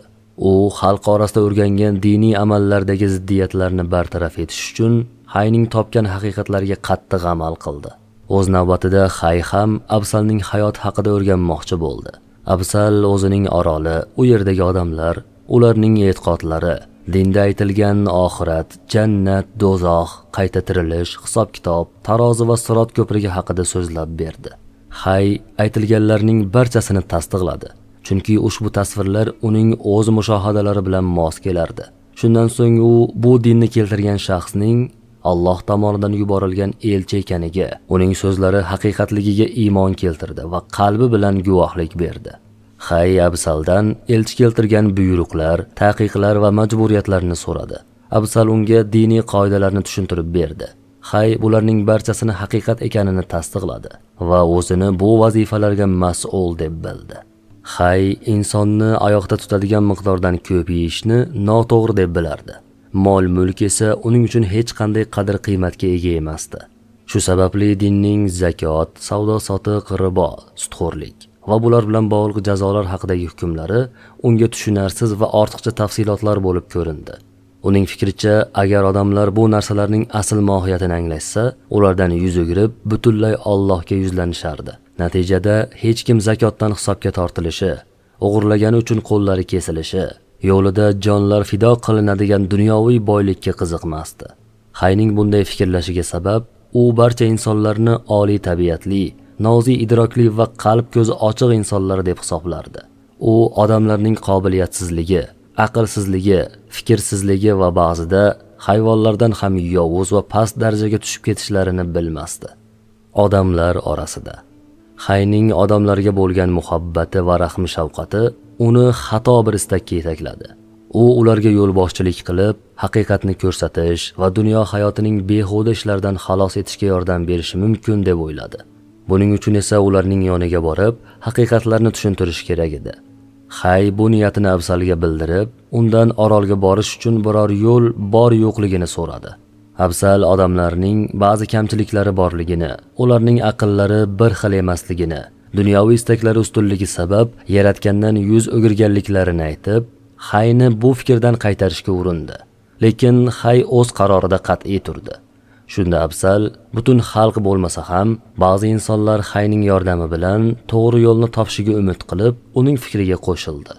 U xalq orasida o'rgangan diniy amallardagi ziddiyatlarni bartaraf etish uchun Hayning topgan haqiqatlarga qattiq amal qildi. O'z navbatida Hay ham Absalning hayoti haqida o'rganmoqchi bo'ldi. Absal o'zining oroli, u yerdagi odamlar, ularning e'tiqodlari, dinda aytilgan oxirat, jannat, do'zax, qayta tirilish, hisob-kitob, tarozi va sirot ko'prigi haqida so'zlab berdi. Hay aytilganlarning barchasini tasdiqladi. Chunki ushbu tasvirlar uning o'z mushohadalari bilan mos kelardi. Shundan so'ng u bu dinni keltirgan shaxsning Alloh tomonidan yuborilgan elchi ekaniga, uning so'zlari haqiqatligiga iymon keltirdi va qalbi bilan guvohlik berdi. Hay Absaldan elchi keltirgan buyruqlar, taqiqlar va majburiyatlarni so'radi. Absal unga diniy qoidalarni tushuntirib berdi. Hay bularning barchasini haqiqat ekanini tasdiqladi va o'zini bu vazifalarga mas'ul deb bildi. Hay insonni oyoqda tutadigan miqdordan ko'p yeyishni noto'g'ri deb bilardi. Mol-mulk esa uning uchun hech qanday qadr-qiymatga ega emasdi. Shu sababli dinning zakot, savdo-sotiq, ribo, sudxo'rlik va bular bilan bog'liq jazolar haqidagi hukmlari unga tushunarsiz va ortiqcha tafsilotlar bo'lib ko'rindi. Uning fikricha, agar odamlar bu narsalarning asl mohiyatini anglashsa, ulardan yuz o'girib, butunlay Allohga yuzlanishardi. Natijada hech kim zakotdan hisobga tortilishi, o'g'irlagani uchun qo'llari kesilishi, yo'lida jonlar fido qilinadigan dunyoviy boylikka qiziqmasdi. Hayning bunday fikrlashiga sabab, u barcha insonlarni oliy tabiatli, nozik idrokli va qalb ko'zi ochiq insonlar deb hisoblardi. U odamlarning qobiliyatsizligi, aqlsizligi, fikrsizligi va ba'zida hayvonlardan ham yovuz va past darajaga tushib ketishlarini bilmasdi. Odamlar orasida Hayning odamlarga bo'lgan muhabbati va rahmi shafqati uni xato bir istakka yetakladi. U ularga yo'lboshchilik qilib, haqiqatni ko'rsatish va dunyo hayotining behuda ishlardan xalos etishga yordam berishi mumkin deb o'yladi. Buning uchun esa ularning yoniga borib, haqiqatlarni tushuntirish kerak edi. Hay bu niyatini Absalga bildirib, undan orolga borish uchun biror yo'l bor yo'qligini so'radi. Absal odamlarning ba'zi kamchiliklari borligini, ularning aqllari bir xil emasligini, dunyoviy istaklari ustunligi sabab yaratgandan yuz o'girganliklarini aytib, Hayni bu fikrdan qaytarishga urindi. Lekin Hay o'z qarorida qat'iy turdi. Shunda Absal butun xalq bo'lmasa ham ba'zi insonlar Hayning yordami bilan to'g'ri yo'lni topishiga umid qilib, uning fikriga qo'shildi.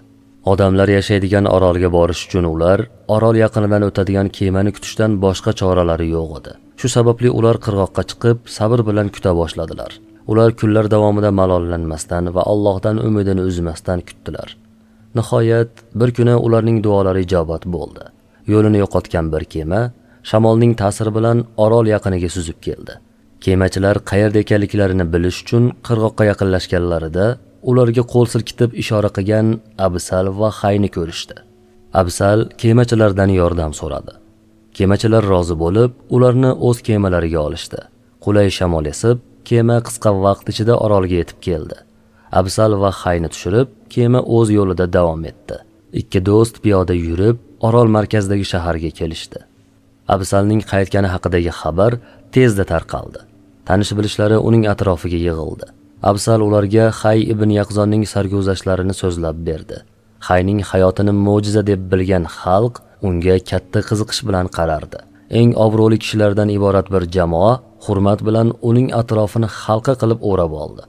Odamlar yashaydigan orolga borish uchun ular orol yaqinidan o'tadigan kemani kutishdan boshqa choralari yo'q edi. Shu sababli ular qirg'oqqa chiqib, sabr bilan kuta boshladilar. Ular kunlar davomida malollanmasdan va Allohdan umidini uzmasdan kutdilar. Nihoyat bir kuni ularning duolari ijobat bo'ldi. Yo'lini yo'qotgan bir kema shamolning ta'siri bilan orol yaqiniga suzib keldi. Kemachilar qayerda ekanliklarini bilish uchun qirg'oqqa yaqinlashganlarida ularga qo'l silkitib ishora qilgan Absal va Hayni ko'rishdi. Absal kemachilardan yordam so'radi. Kemachilar rozi bo'lib, ularni o'z kemalariga olishdi. Qulay shamol esib, kema qisqa vaqt ichida orolga yetib keldi. Absal va Hayni tushirib, kema o'z yo'lida davom etdi. Ikki do'st piyoda yurib, orol markazidagi shaharga kelishdi. Absalning qaytgani haqidagi xabar tezda tarqaldi. Tanish-bilishlari uning atrofiga yig'ildi. Absal ularga Hay ibn Yaqzonning sarguzashtlarini so'zlab berdi. Hayning hayotini mo'jiza deb bilgan xalq unga katta qiziqish bilan qarardi. Eng obro'li kishilardan iborat bir jamoa hurmat bilan uning atrofini halqa qilib o'rab oldi.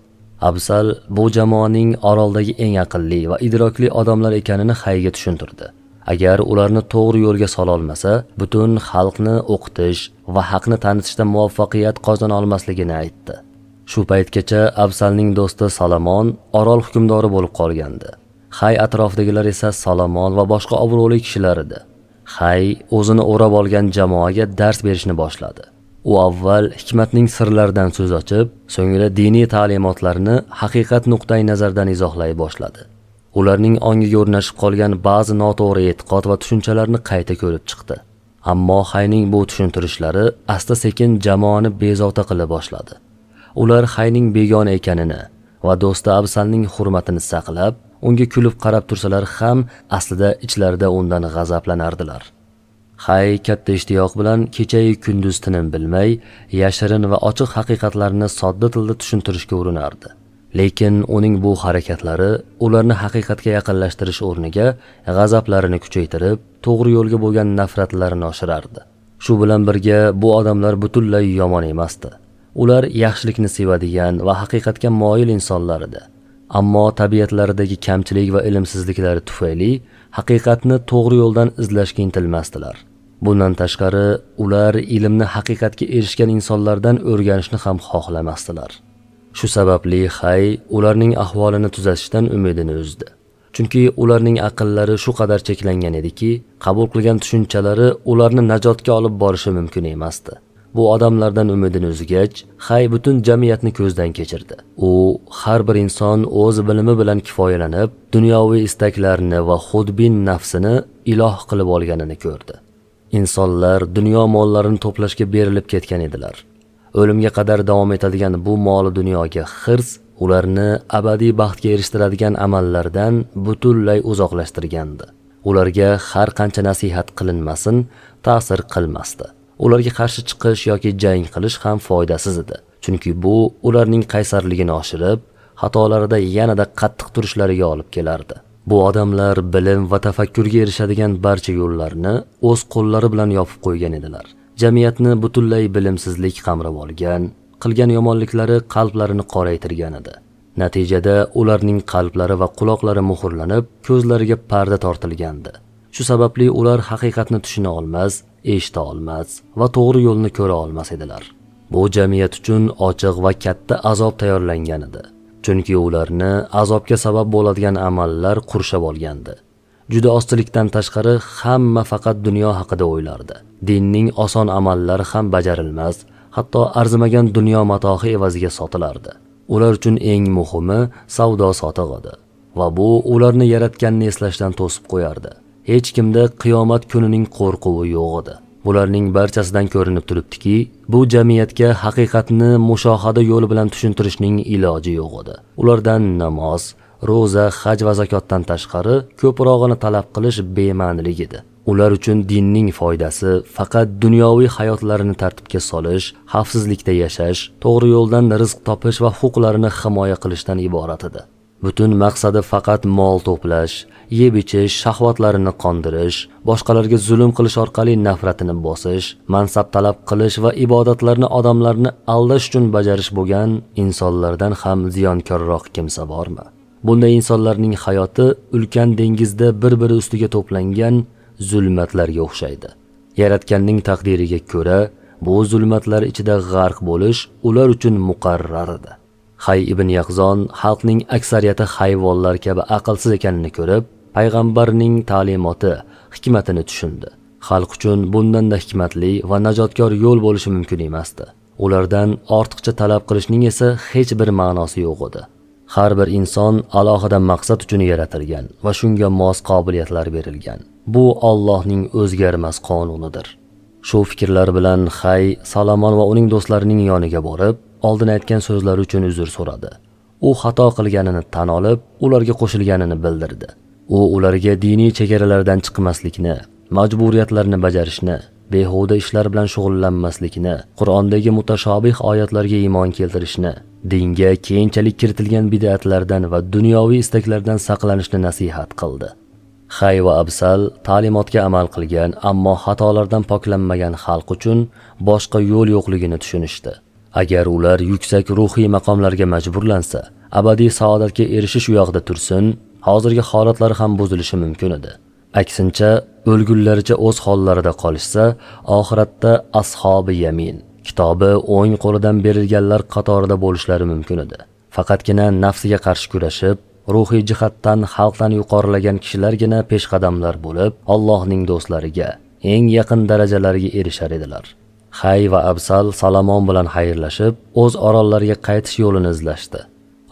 Absal bu jamoaning oroldagi eng aqlli va idrokli odamlar ekanini Hayga tushuntirdi. Agar ularni to'g'ri yo'lga sola olmasa, butun xalqni o'qitish va haqni tanitishda muvaffaqiyat qozona olmasligini aytdi. Shu paytgacha Absalning do'sti Salomon orol hukmdori bo'lib qolgandi. Hay atrofidagilar esa Salomon va boshqa obro'li kishilar edi. Hay o'zini o'rab olgan jamoaga dars berishni boshladi. U avval hikmatning sirlaridan so'z ochib, so'ngra diniy ta'limotlarni haqiqat nuqtai nazardan izohlay boshladi. Ularning ongiga o'rnashib qolgan ba'zi noto'g'ri e'tiqod va tushunchalarni qayta ko'rib chiqdi. Ammo Hayning bu tushuntirishlari asta-sekin jamoani bezovta qila boshladi. Ular Hayning begona ekanini va do'sti Absalning hurmatini saqlab, unga kulib qarab tursalar ham aslida ichlarida undan g'azablanardilar. Hay katta ishtiyoq bilan kecha-yu kunduz tinim bilmay, yashirin va ochiq haqiqatlarni sodda tilda tushuntirishga urinardi. Lekin uning bu harakatlari ularni haqiqatga yaqinlashtirish o'rniga g'azablarini kuchaytirib, to'g'ri yo'lga bo'lgan nafratlarini oshirardi. Shu bilan birga bu odamlar butunlay yomon emasdi. Ular yaxshilikni sevadigan va haqiqatga moyil insonlar edi. Ammo tabiatlaridagi kamchilik va ilmsizliklari tufayli haqiqatni to'g'ri yo'ldan izlashga intilmasdilar. Bundan tashqari, ular ilmni haqiqatga erishgan insonlardan o'rganishni ham xohlamasdilar. Shu sababli Hay ularning ahvolini tuzatishdan umidini uzdi. Chunki ularning aqllari shu qadar cheklangan ediki, qabul qilgan tushunchalari ularni najotga olib borishi mumkin emasdi. Bu odamlardan umidini uzgach, Hay butun jamiyatni ko'zdan kechirdi. U har bir inson o'z bilimi bilan kifoyalanib, dunyoviy istaklarni va xudbin nafsini iloh qilib olganini ko'rdi. Insonlar dunyo mollarini to'plashga berilib ketgan edilar. O'limga qadar davom etadigan bu mol dunyoga hirs ularni abadiy baxtga erishtiradigan amallardan butunlay uzoqlashtirgandi. Ularga har qancha nasihat qilinmasin, ta'sir qilmasdi. Ularga qarshi chiqish yoki jang qilish ham foydasiz edi. Chunki bu ularning qaysarligini oshirib, xatolarida yanada qattiq turishlariga olib kelardi. Bu odamlar bilim va tafakkurga erishadigan barcha yo'llarni o'z qo'llari bilan yopib qo'ygan edilar. Jamiyatni butunlay bilimsizlik qamrab olgan, qilgan yomonliklari qalblarini qoraytirgan edi. Natijada ularning qalblari va quloqlari muhrlanib, ko'zlariga parda tortilgandi. Shu sababli ular haqiqatni tushuna olmas, eshita olmas va to'g'ri yo'lni ko'ra olmas edilar. Bu jamiyat uchun ochiq va katta azob tayyorlangan edi. Chunki ularni azobga sabab bo'ladigan amallar qurshab olgandi. Juda ozchilikdan tashqari hamma faqat dunyo haqida o'ylardi. Dinning oson amallari ham bajarilmas, hatto arzimagan dunyo matohi evaziga sotilardi. Ular uchun eng muhimi savdo sotiq edi va bu ularni yaratganni eslashdan to'sib qo'yardi. Hech kimda qiyomat kunining qo'rquvi yo'q edi. Bularning barchasidan ko'rinib turibdiki, bu jamiyatga haqiqatni mushohada yo'li bilan tushuntirishning iloji yo'q edi. Ulardan namoz, roza, haj va zakotdan tashqari ko'prog'ini talab qilish bema'nilik edi. Ular uchun dinning foydasi faqat dunyoviy hayotlarini tartibga solish, xavfsizlikda yashash, to'g'ri yo'ldan rizq topish va huquqlarini himoya qilishdan iborat edi. Butun maqsadi faqat mol to'plash, yeb ichish, shahvatlarini qondirish, boshqalarga zulm qilish orqali nafratini bosish, mansab talab qilish va ibodatlarni odamlarni aldash uchun bajarish bo'lgan insonlardan ham ziyonkorroq kimsa bormi? Bunday insonlarning hayoti ulkan dengizda bir-biri ustiga to'plangan zulmatlarga o'xshaydi. Yaratganning taqdiriga ko'ra, bu zulmatlar ichida g'arq bo'lish ular uchun muqarrar edi. Hay ibn Yaqzon xalqning aksariyati hayvonlar kabi aqlsiz ekanini ko'rib, payg'ambarning ta'limoti, hikmatini tushundi. Xalq uchun bundan-da hikmatli va najotkor yo'l bo'lishi mumkin emasdi. Ulardan ortiqcha talab qilishning esa hech bir ma'nosi yo'q edi. Har bir inson alohida maqsad uchun yaratilgan va shunga mos qobiliyatlar berilgan. Bu Allohning o'zgarmas qonunidir. Shu fikrlar bilan Hay Salomon va uning do'stlarining yoniga borib, oldin aytgan so'zlari uchun uzr so'radi. U xato qilganini tan olib, ularga qo'shilganini bildirdi. U ularga diniy chegaralardan chiqmaslikni, majburiyatlarni bajarishni, behuda ishlar bilan shug'ullanmaslikni, Qur'ondagi mutashobih oyatlarga iymon keltirishni, dinga keyinchalik kiritilgan bid'atlardan va dunyoviy istaklardan saqlanishni nasihat qildi. Hay va Absal ta'limotga amal qilgan, ammo xatolardan poklanmagan xalq uchun boshqa yo'l yo'qligini tushunishdi. Agar ular yuksak ruhiy maqomlarga majburlansa, abadiy saodatga erishish u yoqda tursin, hozirgi holatlari ham buzilishi mumkin edi. Aksincha, o'lgunlaricha o'z hollarida qolishsa, oxiratda ashabi yamin, kitobi o'ng qo'lidan berilganlar qatorida bo'lishlari mumkin edi. Faqatgina nafsiga qarshi kurashib, ruhiy jihatdan xalqdan yuqorilagan kishilargina peshqadamlar bo'lib, Allohning do'stlariga, eng yaqin darajalarga erishar edilar. Hay va Absal Salomon bilan xayrlashib, o'z orollariga qaytish yo'lini izlashdi.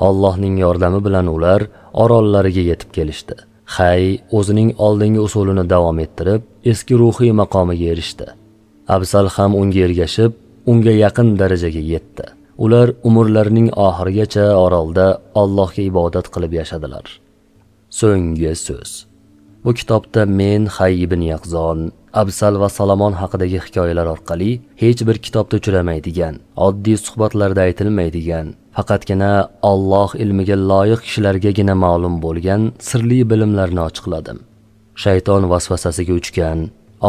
Allohning yordami bilan ular orollariga yetib kelishdi. Hay o'zining oldingi usulini davom ettirib, eski ruhiy maqomiga erishdi. Absal ham unga ergashib, unga yaqin darajaga yetdi. Ular umrlarining oxirigacha orolda Allohga ibodat qilib yashadilar. So'nggi so'z. Bu kitobda men Hay ibn Yaqzon, Absal va Salomon haqidagi hikoyalar orqali hech bir kitobda uchramaydigan, oddiy suhbatlarda aytilmaydigan, faqatgina Alloh ilmiga loyiq kishilargagina ma'lum bo'lgan sirli bilimlarni ochiqladim. Shayton vasvasasiga uchgan,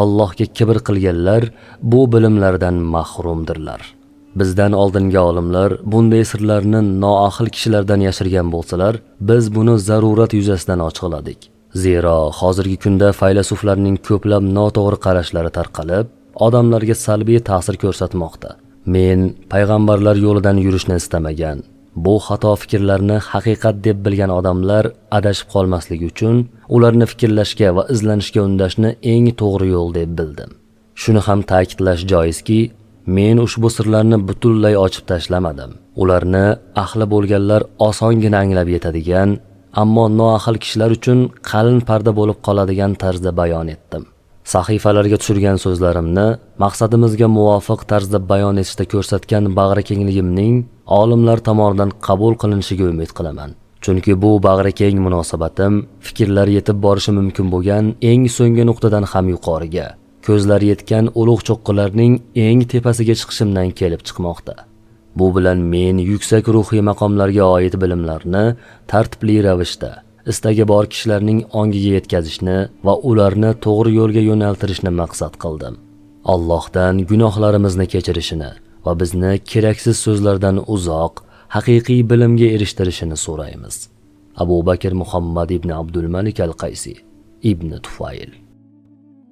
Allohga kibr qilganlar bu bilimlardan mahrumdirlar. Bizdan oldingi olimlar bunday sirlarni noahil kishilardan yashirgan bo'lsalar, biz buni zarurat yuzasidan ochiqladik. Zero hozirgi kunda faylasuflarning ko'plab noto'g'ri qarashlari tarqalib, odamlarga salbiy ta'sir ko'rsatmoqda. Men payg'ambarlar yo'lidan yurishni istamagan, bu xato fikrlarni haqiqat deb bilgan odamlar adashib qolmasligi uchun ularni fikrlashga va izlanishga undashni eng to'g'ri yo'l deb bildim. Shuni ham ta'kidlash joizki, men ushbu sirlarni butunlay ochib tashlamadim. Ularni ahli bo'lganlar osongina anglab yetadigan, ammo noahil kishilar uchun qalin parda bo'lib qoladigan tarzda bayon etdim. Sahifalarga tushirgan so'zlarimni maqsadimizga muvofiq tarzda bayon etishda ko'rsatgan bag'rikengligimning olimlar tomonidan qabul qilinishiga umid qilaman. Chunki bu bag'rikeng munosabatim fikrlar yetib borishi mumkin bo'lgan eng so'nggi nuqtadan ham yuqoriga, ko'zlar yetgan ulug' cho'qqilarning eng tepasiga chiqishimdan kelib chiqmoqda. Bu bilan men yuksak ruhiy maqomlarga oid bilimlarni tartibli ravishda istagi bor kishilarning ongiga yetkazishni va ularni to'g'ri yo'lga yo'naltirishni maqsad qildim. Allohdan gunohlarimizni kechirishini va bizni keraksiz so'zlardan uzoq, haqiqiy bilimga erishtirishini so'raymiz. Abu Bakr Muhammad ibn Abdul Malik al-Qaysi ibn Tufayl